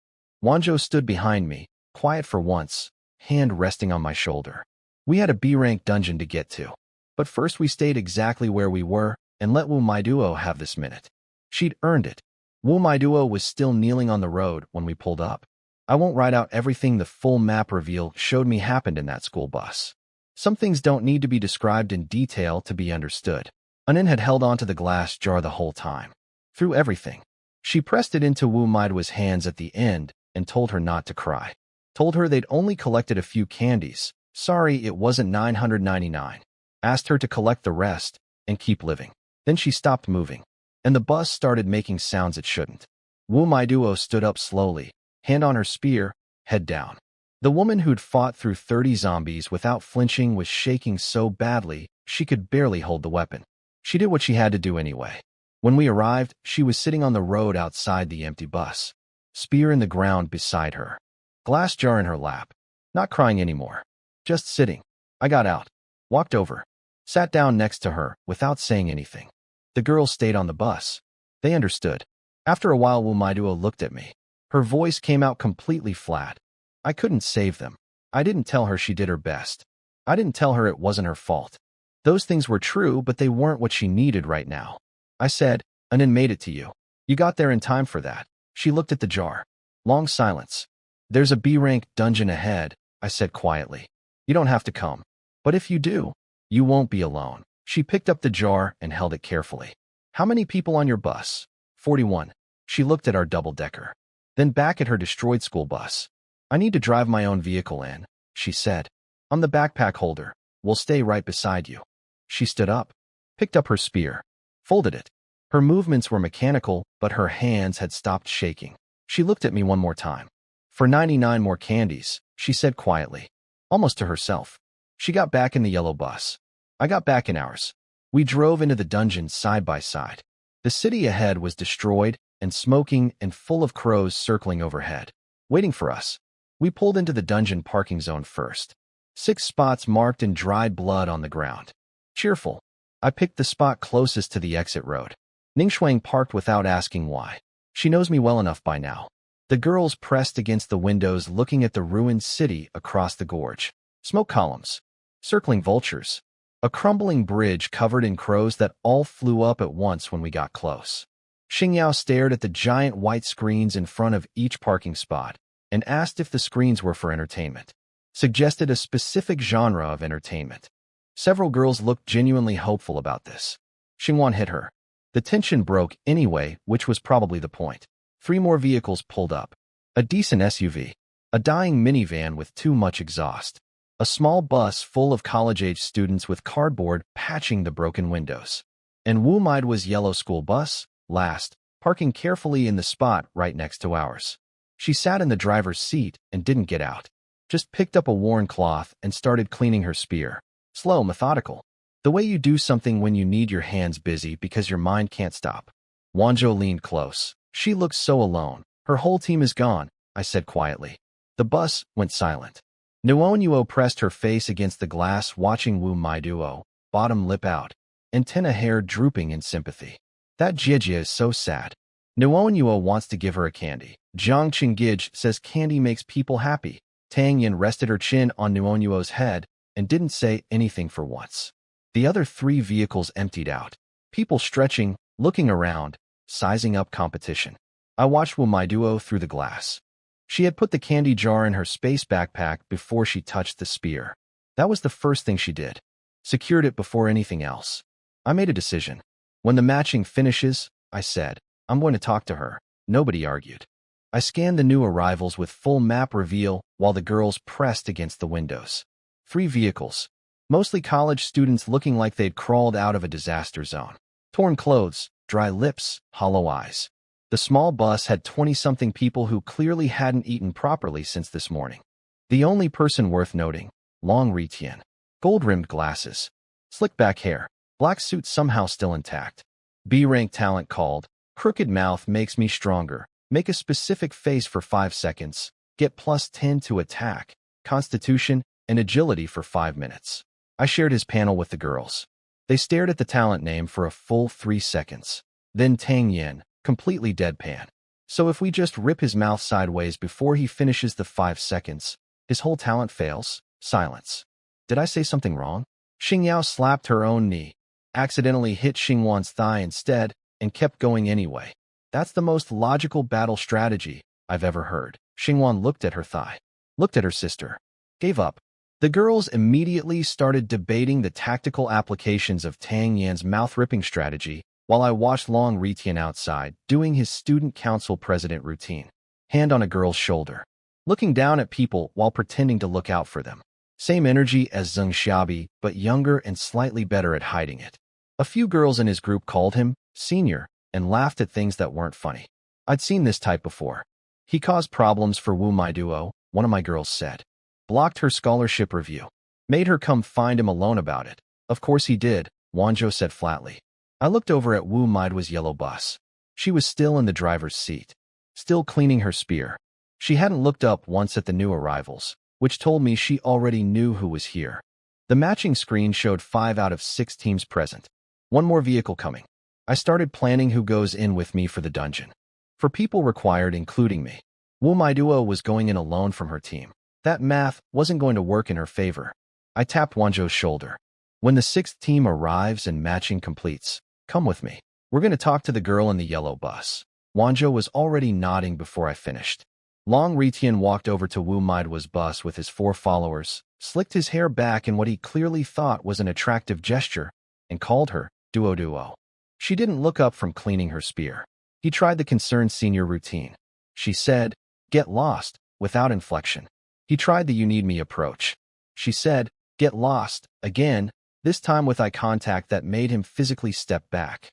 Speaker 1: Wanzhou stood behind me, quiet for once, hand resting on my shoulder. We had a B-rank dungeon to get to. But first we stayed exactly where we were and let Wu Maiduo have this minute. She'd earned it. Wu Maiduo was still kneeling on the road when we pulled up. I won't write out everything the full map reveal showed me happened in that school bus. Some things don't need to be described in detail to be understood. Anin had held onto the glass jar the whole time. Through everything. She pressed it into Wu Maiduo's hands at the end and told her not to cry. Told her they'd only collected a few candies. Sorry it wasn't 999. Asked her to collect the rest and keep living. Then she stopped moving, and the bus started making sounds it shouldn't. Wu Maiduo stood up slowly, hand on her spear, head down. The woman who'd fought through 30 zombies without flinching was shaking so badly she could barely hold the weapon. She did what she had to do anyway. When we arrived, she was sitting on the road outside the empty bus, spear in the ground beside her, glass jar in her lap, not crying anymore, just sitting. I got out, walked over, sat down next to her without saying anything. The girls stayed on the bus. They understood. After a while, Wu Maiduo looked at me. Her voice came out completely flat. I couldn't save them. I didn't tell her she did her best. I didn't tell her it wasn't her fault. Those things were true, but they weren't what she needed right now. I said, Anin made it to you. You got there in time for that. She looked at the jar. Long silence. There's a B-rank dungeon ahead, I said quietly. You don't have to come. But if you do, you won't be alone. She picked up the jar and held it carefully. How many people on your bus? 41. She looked at our double-decker. Then back at her destroyed school bus. I need to drive my own vehicle in, she said. I'm the backpack holder. We'll stay right beside you. She stood up, picked up her spear, folded it. Her movements were mechanical, but her hands had stopped shaking. She looked at me one more time. For 99 more candies, she said quietly, almost to herself. She got back in the yellow bus. I got back in ours. We drove into the dungeon side by side. The city ahead was destroyed and smoking and full of crows circling overhead, waiting for us. We pulled into the dungeon parking zone first. 6 spots marked in dried blood on the ground. Cheerful. I picked the spot closest to the exit road. Ningxuang parked without asking why. She knows me well enough by now. The girls pressed against the windows looking at the ruined city across the gorge. Smoke columns. Circling vultures. A crumbling bridge covered in crows that all flew up at once when we got close. Xingyao stared at the giant white screens in front of each parking spot and asked if the screens were for entertainment. Suggested a specific genre of entertainment. Several girls looked genuinely hopeful about this. Xingwan hit her. The tension broke anyway, which was probably the point. 3 more vehicles pulled up. A decent SUV. A dying minivan with too much exhaust. A small bus full of college-age students with cardboard patching the broken windows. And Wu Maiduo's yellow school bus, last, parking carefully in the spot right next to ours. She sat in the driver's seat and didn't get out. Just picked up a worn cloth and started cleaning her spear. Slow, methodical. The way you do something when you need your hands busy because your mind can't stop. Wanzhou leaned close. She looked so alone. Her whole team is gone, I said quietly. The bus went silent. Nuonyuo pressed her face against the glass watching Wu Maiduo, bottom lip out, antenna hair drooping in sympathy. That Jiejie is so sad. Nuonyuo wants to give her a candy. Jiang Chen says candy makes people happy. Tang Yin rested her chin on Nuonyuo's head and didn't say anything for once. The other 3 vehicles emptied out. People stretching, looking around, sizing up competition. I watched Wu Maiduo through the glass. She had put the candy jar in her space backpack before she touched the spear. That was the first thing she did. Secured it before anything else. I made a decision. When the matching finishes, I said, I'm going to talk to her. Nobody argued. I scanned the new arrivals with full map reveal while the girls pressed against the windows. 3 vehicles. Mostly college students looking like they'd crawled out of a disaster zone. Torn clothes, dry lips, hollow eyes. The small bus had 20-something people who clearly hadn't eaten properly since this morning. The only person worth noting, long Ritian. Gold-rimmed glasses. Slick back hair. Black suit somehow still intact. B-rank talent called, crooked mouth makes me stronger. Make a specific face for 5 seconds. Get +10 to attack, constitution, and agility for 5 minutes. I shared his panel with the girls. They stared at the talent name for a full 3 seconds. Then Tang Yin, completely deadpan. So if we just rip his mouth sideways before he finishes the 5 seconds, his whole talent fails? Silence. Did I say something wrong? Xingyao slapped her own knee, accidentally hit Xingwan's thigh instead, and kept going anyway. That's the most logical battle strategy I've ever heard. Xingwan looked at her thigh, looked at her sister, gave up. The girls immediately started debating the tactical applications of Tang Yan's mouth-ripping strategy, while I watched Long Ritian outside, doing his student council president routine. Hand on a girl's shoulder, looking down at people while pretending to look out for them. Same energy as Zheng Xiaobi, but younger and slightly better at hiding it. A few girls in his group called him senior and laughed at things that weren't funny. I'd seen this type before. He caused problems for Wu Mai Duo, one of my girls said. Blocked her scholarship review. Made her come find him alone about it. Of course he did, Wanzhou said flatly. I looked over at Wu Maiduo's yellow bus. She was still in the driver's seat, still cleaning her spear. She hadn't looked up once at the new arrivals, which told me she already knew who was here. The matching screen showed 5 out of 6 teams present. One more vehicle coming. I started planning who goes in with me for the dungeon. For people required, including me. Wu Maiduo was going in alone from her team. That math wasn't going to work in her favor. I tapped Wanzhou's shoulder. When the 6th team arrives and matching completes, come with me. We're going to talk to the girl in the yellow bus. Wanzhou was already nodding before I finished. Long Ritian walked over to Wu Maiduo's bus with his 4 followers, slicked his hair back in what he clearly thought was an attractive gesture, and called her Duo Duo. She didn't look up from cleaning her spear. He tried the concerned senior routine. She said, "Get lost," without inflection. He tried the "you need me" approach. She said, "Get lost," again, this time with eye contact that made him physically step back.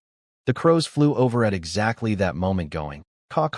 Speaker 1: The crows flew over at exactly that moment going, caw.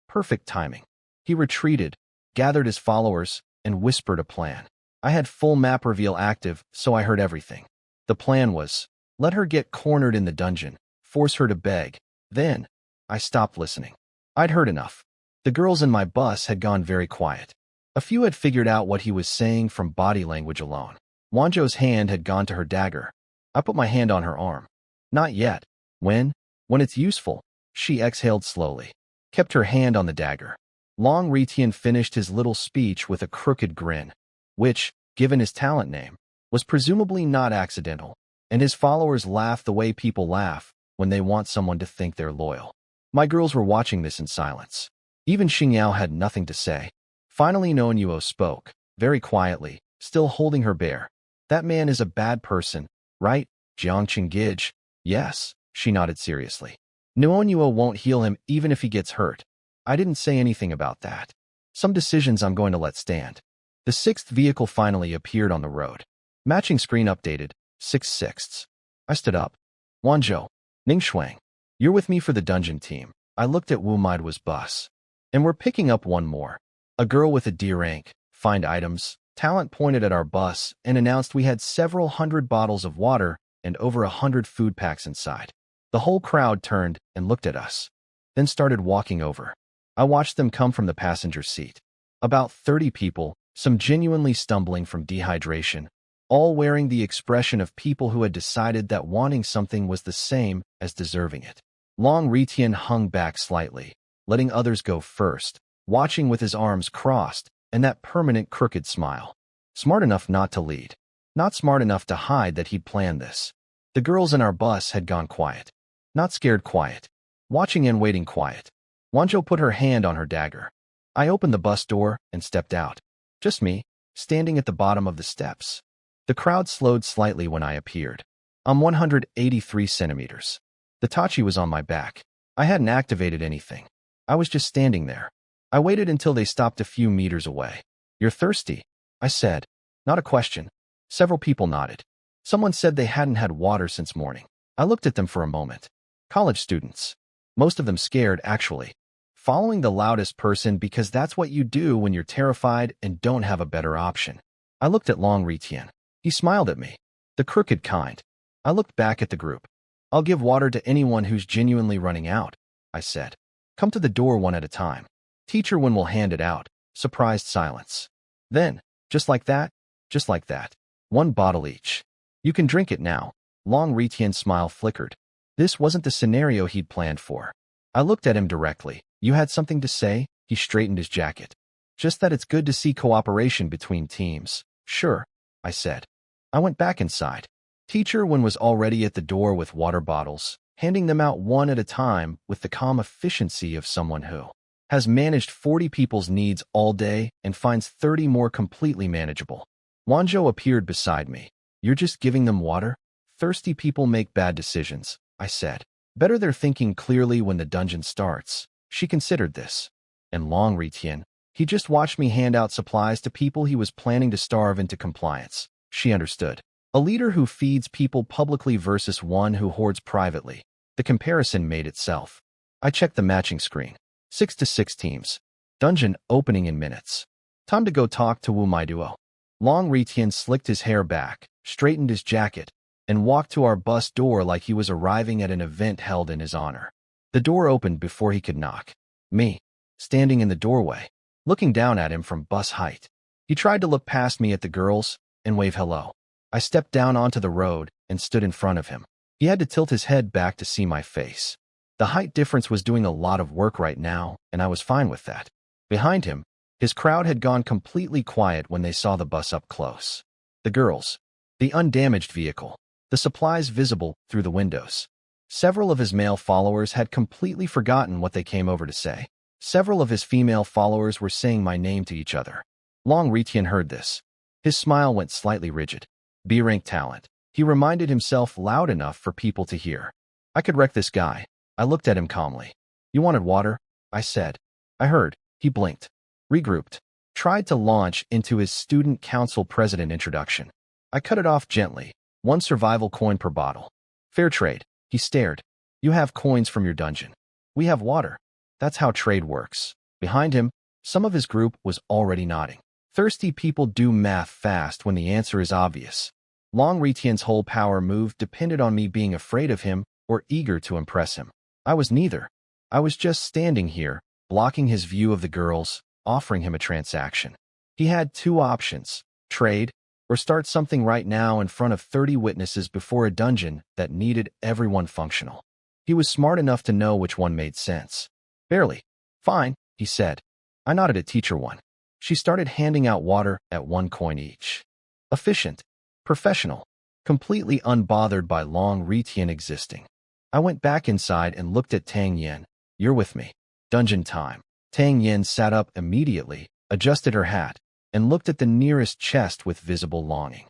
Speaker 1: Perfect timing. He retreated, gathered his followers, and whispered a plan. I had full map reveal active, so I heard everything. The plan was, let her get cornered in the dungeon, force her to beg. Then, I stopped listening. I'd heard enough. The girls in my bus had gone very quiet. A few had figured out what he was saying from body language alone. Wanzhou's hand had gone to her dagger. I put my hand on her arm. Not yet. When it's useful. She exhaled slowly. Kept her hand on the dagger. Long Ritian finished his little speech with a crooked grin, which, given his talent name, was presumably not accidental, and his followers laughed the way people laugh when they want someone to think they're loyal. My girls were watching this in silence. Even Xingyao had nothing to say. Finally Noanyuo spoke, very quietly, still holding her bear. That man is a bad person, right, Jiang Chen? Yes, she nodded seriously. Noanyuo won't heal him even if he gets hurt. I didn't say anything about that. Some decisions I'm going to let stand. The 6th vehicle finally appeared on the road. Matching screen updated, 6/6. I stood up. Wanzhou, Ningshuang, you're with me for the dungeon team. I looked at Wu Maiduo's bus. And we're picking up one more. A girl with a D rank, find items, talent pointed at our bus and announced we had several hundred bottles of water and over 100 food packs inside. The whole crowd turned and looked at us, then started walking over. I watched them come from the passenger seat. About 30 people, some genuinely stumbling from dehydration, all wearing the expression of people who had decided that wanting something was the same as deserving it. Long Ritian hung back slightly, letting others go first, watching with his arms crossed and that permanent crooked smile. Smart enough not to lead. Not smart enough to hide that he'd planned this. The girls in our bus had gone quiet. Not scared quiet. Watching and waiting quiet. Wanzhou put her hand on her dagger. I opened the bus door and stepped out. Just me, standing at the bottom of the steps. The crowd slowed slightly when I appeared. I'm 183 centimeters. The Tachi was on my back. I hadn't activated anything. I was just standing there. I waited until they stopped a few meters away. You're thirsty, I said. Not a question. Several people nodded. Someone said they hadn't had water since morning. I looked at them for a moment. College students. Most of them scared, actually. Following the loudest person because that's what you do when you're terrified and don't have a better option. I looked at Long Ritian. He smiled at me. The crooked kind. I looked back at the group. I'll give water to anyone who's genuinely running out, I said. Come to the door one at a time. Teacher when we'll hand it out. Surprised silence. Then, just like that, 1 bottle each. You can drink it now. Long Ritian's smile flickered. This wasn't the scenario he'd planned for. I looked at him directly. You had something to say? He straightened his jacket. Just that it's good to see cooperation between teams. Sure, I said. I went back inside. Teacher Wen was already at the door with water bottles, handing them out one at a time with the calm efficiency of someone who has managed 40 people's needs all day and finds 30 more completely manageable. Wanzhou appeared beside me. You're just giving them water? Thirsty people make bad decisions, I said. Better they're thinking clearly when the dungeon starts. She considered this. And Long Ritian, he just watched me hand out supplies to people he was planning to starve into compliance. She understood. A leader who feeds people publicly versus one who hoards privately. The comparison made itself. I checked the matching screen. 6-6 teams. Dungeon opening in minutes. Time to go talk to Wu Mai Duo. Long Ritian slicked his hair back, straightened his jacket, and walked to our bus door like he was arriving at an event held in his honor. The door opened before he could knock. Me, standing in the doorway, looking down at him from bus height. He tried to look past me at the girls and wave hello. I stepped down onto the road and stood in front of him. He had to tilt his head back to see my face. The height difference was doing a lot of work right now, and I was fine with that. Behind him, his crowd had gone completely quiet when they saw the bus up close. The girls, the undamaged vehicle, the supplies visible through the windows. Several of his male followers had completely forgotten what they came over to say. Several of his female followers were saying my name to each other. Long Ritian heard this. His smile went slightly rigid. B-rank talent. He reminded himself loud enough for people to hear. I could wreck this guy. I looked at him calmly. You wanted water? I said. I heard. He blinked. Regrouped. Tried to launch into his student council president introduction. I cut it off gently. 1 survival coin per bottle. Fair trade. He stared. You have coins from your dungeon. We have water. That's how trade works. Behind him, some of his group was already nodding. Thirsty people do math fast when the answer is obvious. Long Ritian's whole power move depended on me being afraid of him or eager to impress him. I was neither. I was just standing here, blocking his view of the girls, offering him a transaction. He had 2 options, trade, or start something right now in front of 30 witnesses before a dungeon that needed everyone functional. He was smart enough to know which one made sense. Barely. Fine, he said. I nodded at Teacher One. She started handing out water at 1 coin each. Efficient. Professional. Completely unbothered by Long Ritian existing. I went back inside and looked at Tang Yen. You're with me. Dungeon time. Tang Yen sat up immediately, adjusted her hat, and looked at the nearest chest with visible longing.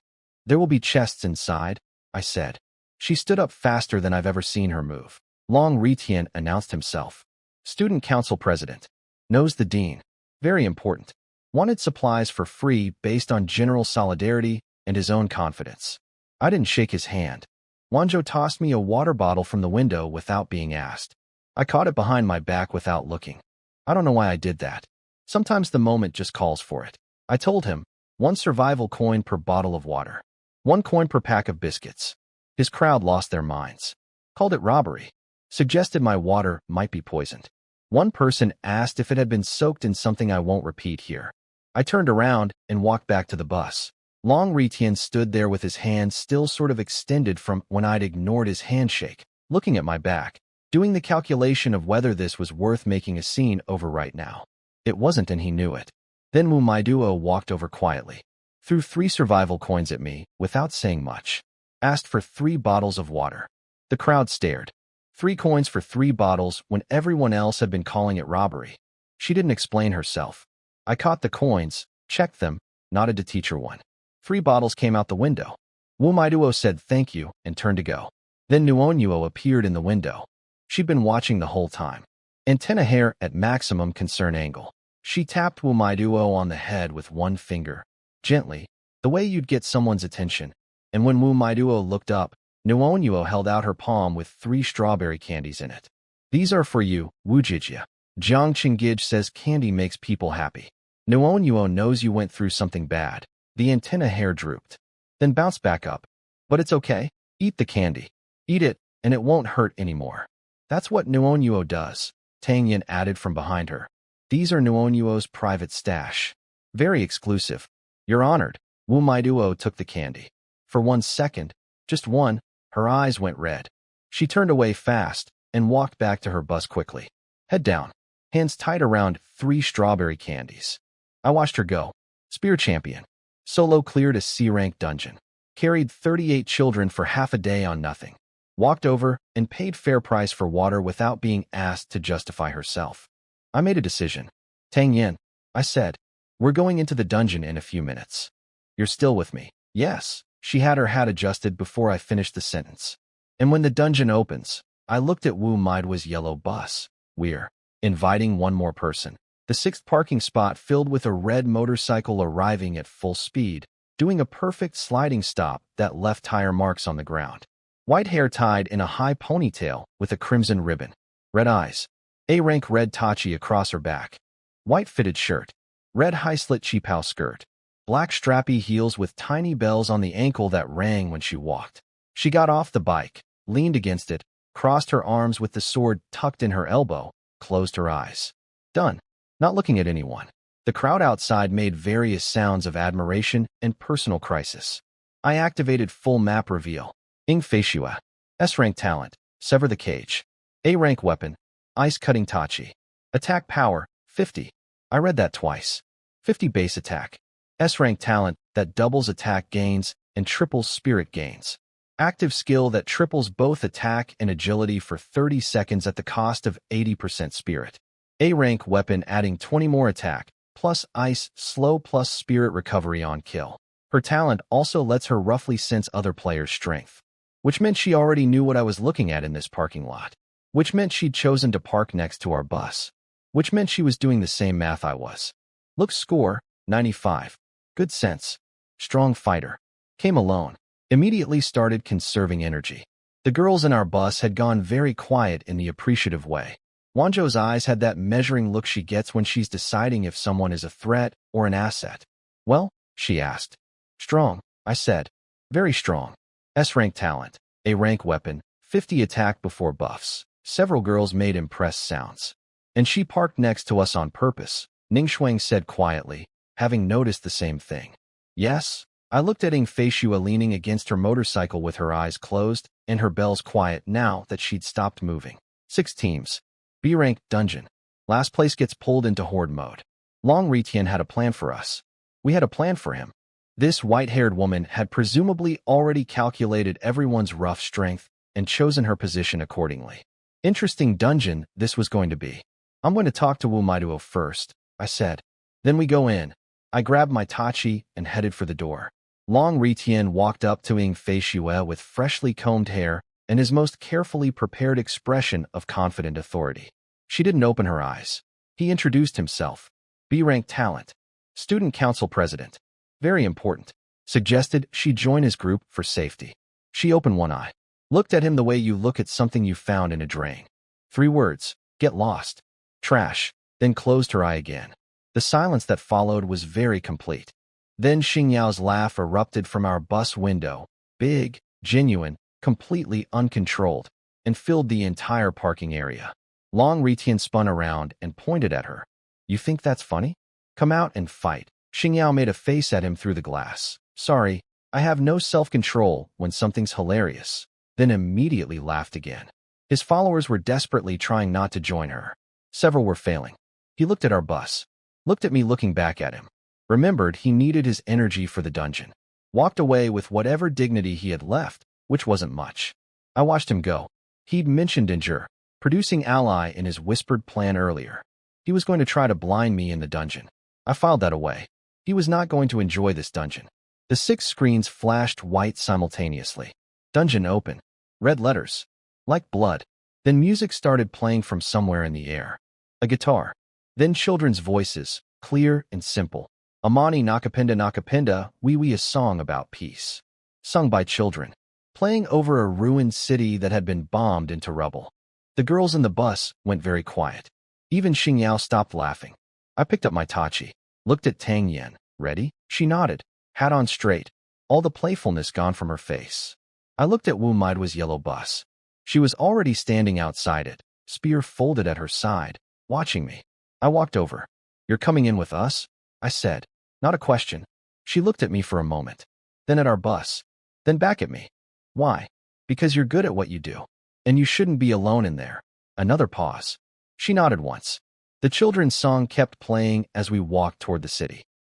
Speaker 1: There will be chests inside, I said. She stood up faster than I've ever seen her move. Long Ritian announced himself. Student Council President. Knows the Dean. Very important. Wanted supplies for free based on general solidarity and his own confidence. I didn't shake his hand. Wanzhou tossed me a water bottle from the window without being asked. I caught it behind my back without looking. I don't know why I did that. Sometimes the moment just calls for it. I told him, 1 survival coin per bottle of water. 1 coin per pack of biscuits. His crowd lost their minds. Called it robbery. Suggested my water might be poisoned. One person asked if it had been soaked in something I won't repeat here. I turned around and walked back to the bus. Long Ritian stood there with his hand still sort of extended from when I'd ignored his handshake, looking at my back, doing the calculation of whether this was worth making a scene over right now. It wasn't, and he knew it. Then Wu Mai Duo walked over quietly, threw 3 survival coins at me without saying much, asked for 3 bottles of water. The crowd stared. 3 coins for 3 bottles when everyone else had been calling it robbery. She didn't explain herself. I caught the coins, checked them, nodded to Teacher One. 3 bottles came out the window. Wu Mai Duo said thank you and turned to go. Then Nuonyuo appeared in the window. She'd been watching the whole time. Antenna hair at maximum concern angle. She tapped Wu Mai Duo on the head with 1 finger, gently, the way you'd get someone's attention. And when Wu Mai Duo looked up, Nuonyuo held out her palm with 3 strawberry candies in it. These are for you, Wu Jijia. Jiang Chen says candy makes people happy. Nuonyuo knows you went through something bad. The antenna hair drooped. Then bounced back up. But it's okay. Eat the candy. Eat it, and it won't hurt anymore. That's what Nuonyuo does, Tang Yin added from behind her. These are Nuonyuo's private stash. Very exclusive. You're honored. Wu Mai Duo took the candy. For 1 second, just one, her eyes went red. She turned away fast, and walked back to her bus quickly. Head down, hands tied around 3 strawberry candies. I watched her go. Spear champion. Solo cleared a C-rank dungeon. Carried 38 children for half a day on nothing. Walked over and paid fair price for water without being asked to justify herself. I made a decision. Tang Yin, I said, we're going into the dungeon in a few minutes. You're still with me? Yes. She had her hat adjusted before I finished the sentence. And when the dungeon opens, I looked at Wu Maidwa's yellow bus. We're inviting one more person. The 6th parking spot filled with a red motorcycle arriving at full speed, doing a perfect sliding stop that left tire marks on the ground. White hair tied in a high ponytail with a crimson ribbon. Red eyes. A-rank red tachi across her back. White fitted shirt. Red high-slit cheapao skirt. Black strappy heels with tiny bells on the ankle that rang when she walked. She got off the bike, leaned against it, crossed her arms with the sword tucked in her elbow, closed her eyes. Done. Not looking at anyone. The crowd outside made various sounds of admiration and personal crisis. I activated full map reveal. Ing Feishua. S-rank talent. Sever the cage. A-rank weapon. Ice-cutting tachi. Attack power. 50. I read that twice. 50 base attack. S-rank talent that doubles attack gains and triples spirit gains. Active skill that triples both attack and agility for 30 seconds at the cost of 80% spirit. A-rank weapon adding 20 more attack, plus ice, slow plus spirit recovery on kill. Her talent also lets her roughly sense other players' strength. Which meant she already knew what I was looking at in this parking lot. Which meant she'd chosen to park next to our bus. Which meant she was doing the same math I was. Look score, 95. Good sense. Strong fighter. Came alone. Immediately started conserving energy. The girls in our bus had gone very quiet in the appreciative way. Wanzhou's eyes had that measuring look she gets when she's deciding if someone is a threat or an asset. Well, she asked. Strong, I said. Very strong. S-rank talent. A-rank weapon. 50 attack before buffs. Several girls made impressed sounds. And she parked next to us on purpose, Ningshuang said quietly, having noticed the same thing. Yes, I looked at Ing Feishua leaning against her motorcycle with her eyes closed and her bells quiet now that she'd stopped moving. 6 teams. B-rank dungeon. Last place gets pulled into horde mode. Long Ritian had a plan for us. We had a plan for him. This white-haired woman had presumably already calculated everyone's rough strength and chosen her position accordingly. Interesting dungeon this was going to be. I'm going to talk to Wu Maidwa first, I said. Then we go in. I grabbed my tachi and headed for the door. Long Ritian walked up to Ing Feishua with freshly combed hair and his most carefully prepared expression of confident authority. She didn't open her eyes. He introduced himself. B-rank talent. Student council president. Very important. Suggested she join his group for safety. She opened one eye. Looked at him the way you look at something you found in a drain. 3 words. Get lost. Trash. Then closed her eye again. The silence that followed was very complete. Then Xingyao's laugh erupted from our bus window. Big, genuine, completely uncontrolled, and filled the entire parking area. Long Ritian spun around and pointed at her. You think that's funny? Come out and fight. Xingyao made a face at him through the glass. Sorry, I have no self-control when something's hilarious. Then immediately laughed again. His followers were desperately trying not to join her. Several were failing. He looked at our bus. Looked at me looking back at him. Remembered he needed his energy for the dungeon. Walked away with whatever dignity he had left, which wasn't much. I watched him go. He'd mentioned Injure, producing ally in his whispered plan earlier. He was going to try to blind me in the dungeon. I filed that away. He was not going to enjoy this dungeon. The 6 screens flashed white simultaneously. Dungeon open. Red letters. Like blood. Then music started playing from somewhere in the air. A guitar. Then children's voices, clear and simple. Amani Nakapinda Nakapinda, Wee, a song about peace. Sung by children. Playing over a ruined city that had been bombed into rubble. The girls in the bus went very quiet. Even Xingyao stopped laughing. I picked up my tachi. Looked at Tang Yin. Ready? She nodded. Hat on straight. All the playfulness gone from her face. I looked at Wu Maidwa's yellow bus. She was already standing outside it, spear folded at her side, watching me. I walked over. You're coming in with us? I said. Not a question. She looked at me for a moment. Then at our bus. Then back at me. Why? Because you're good at what you do. And you shouldn't be alone in there. Another pause. She nodded once. The children's song kept playing as we walked toward the city.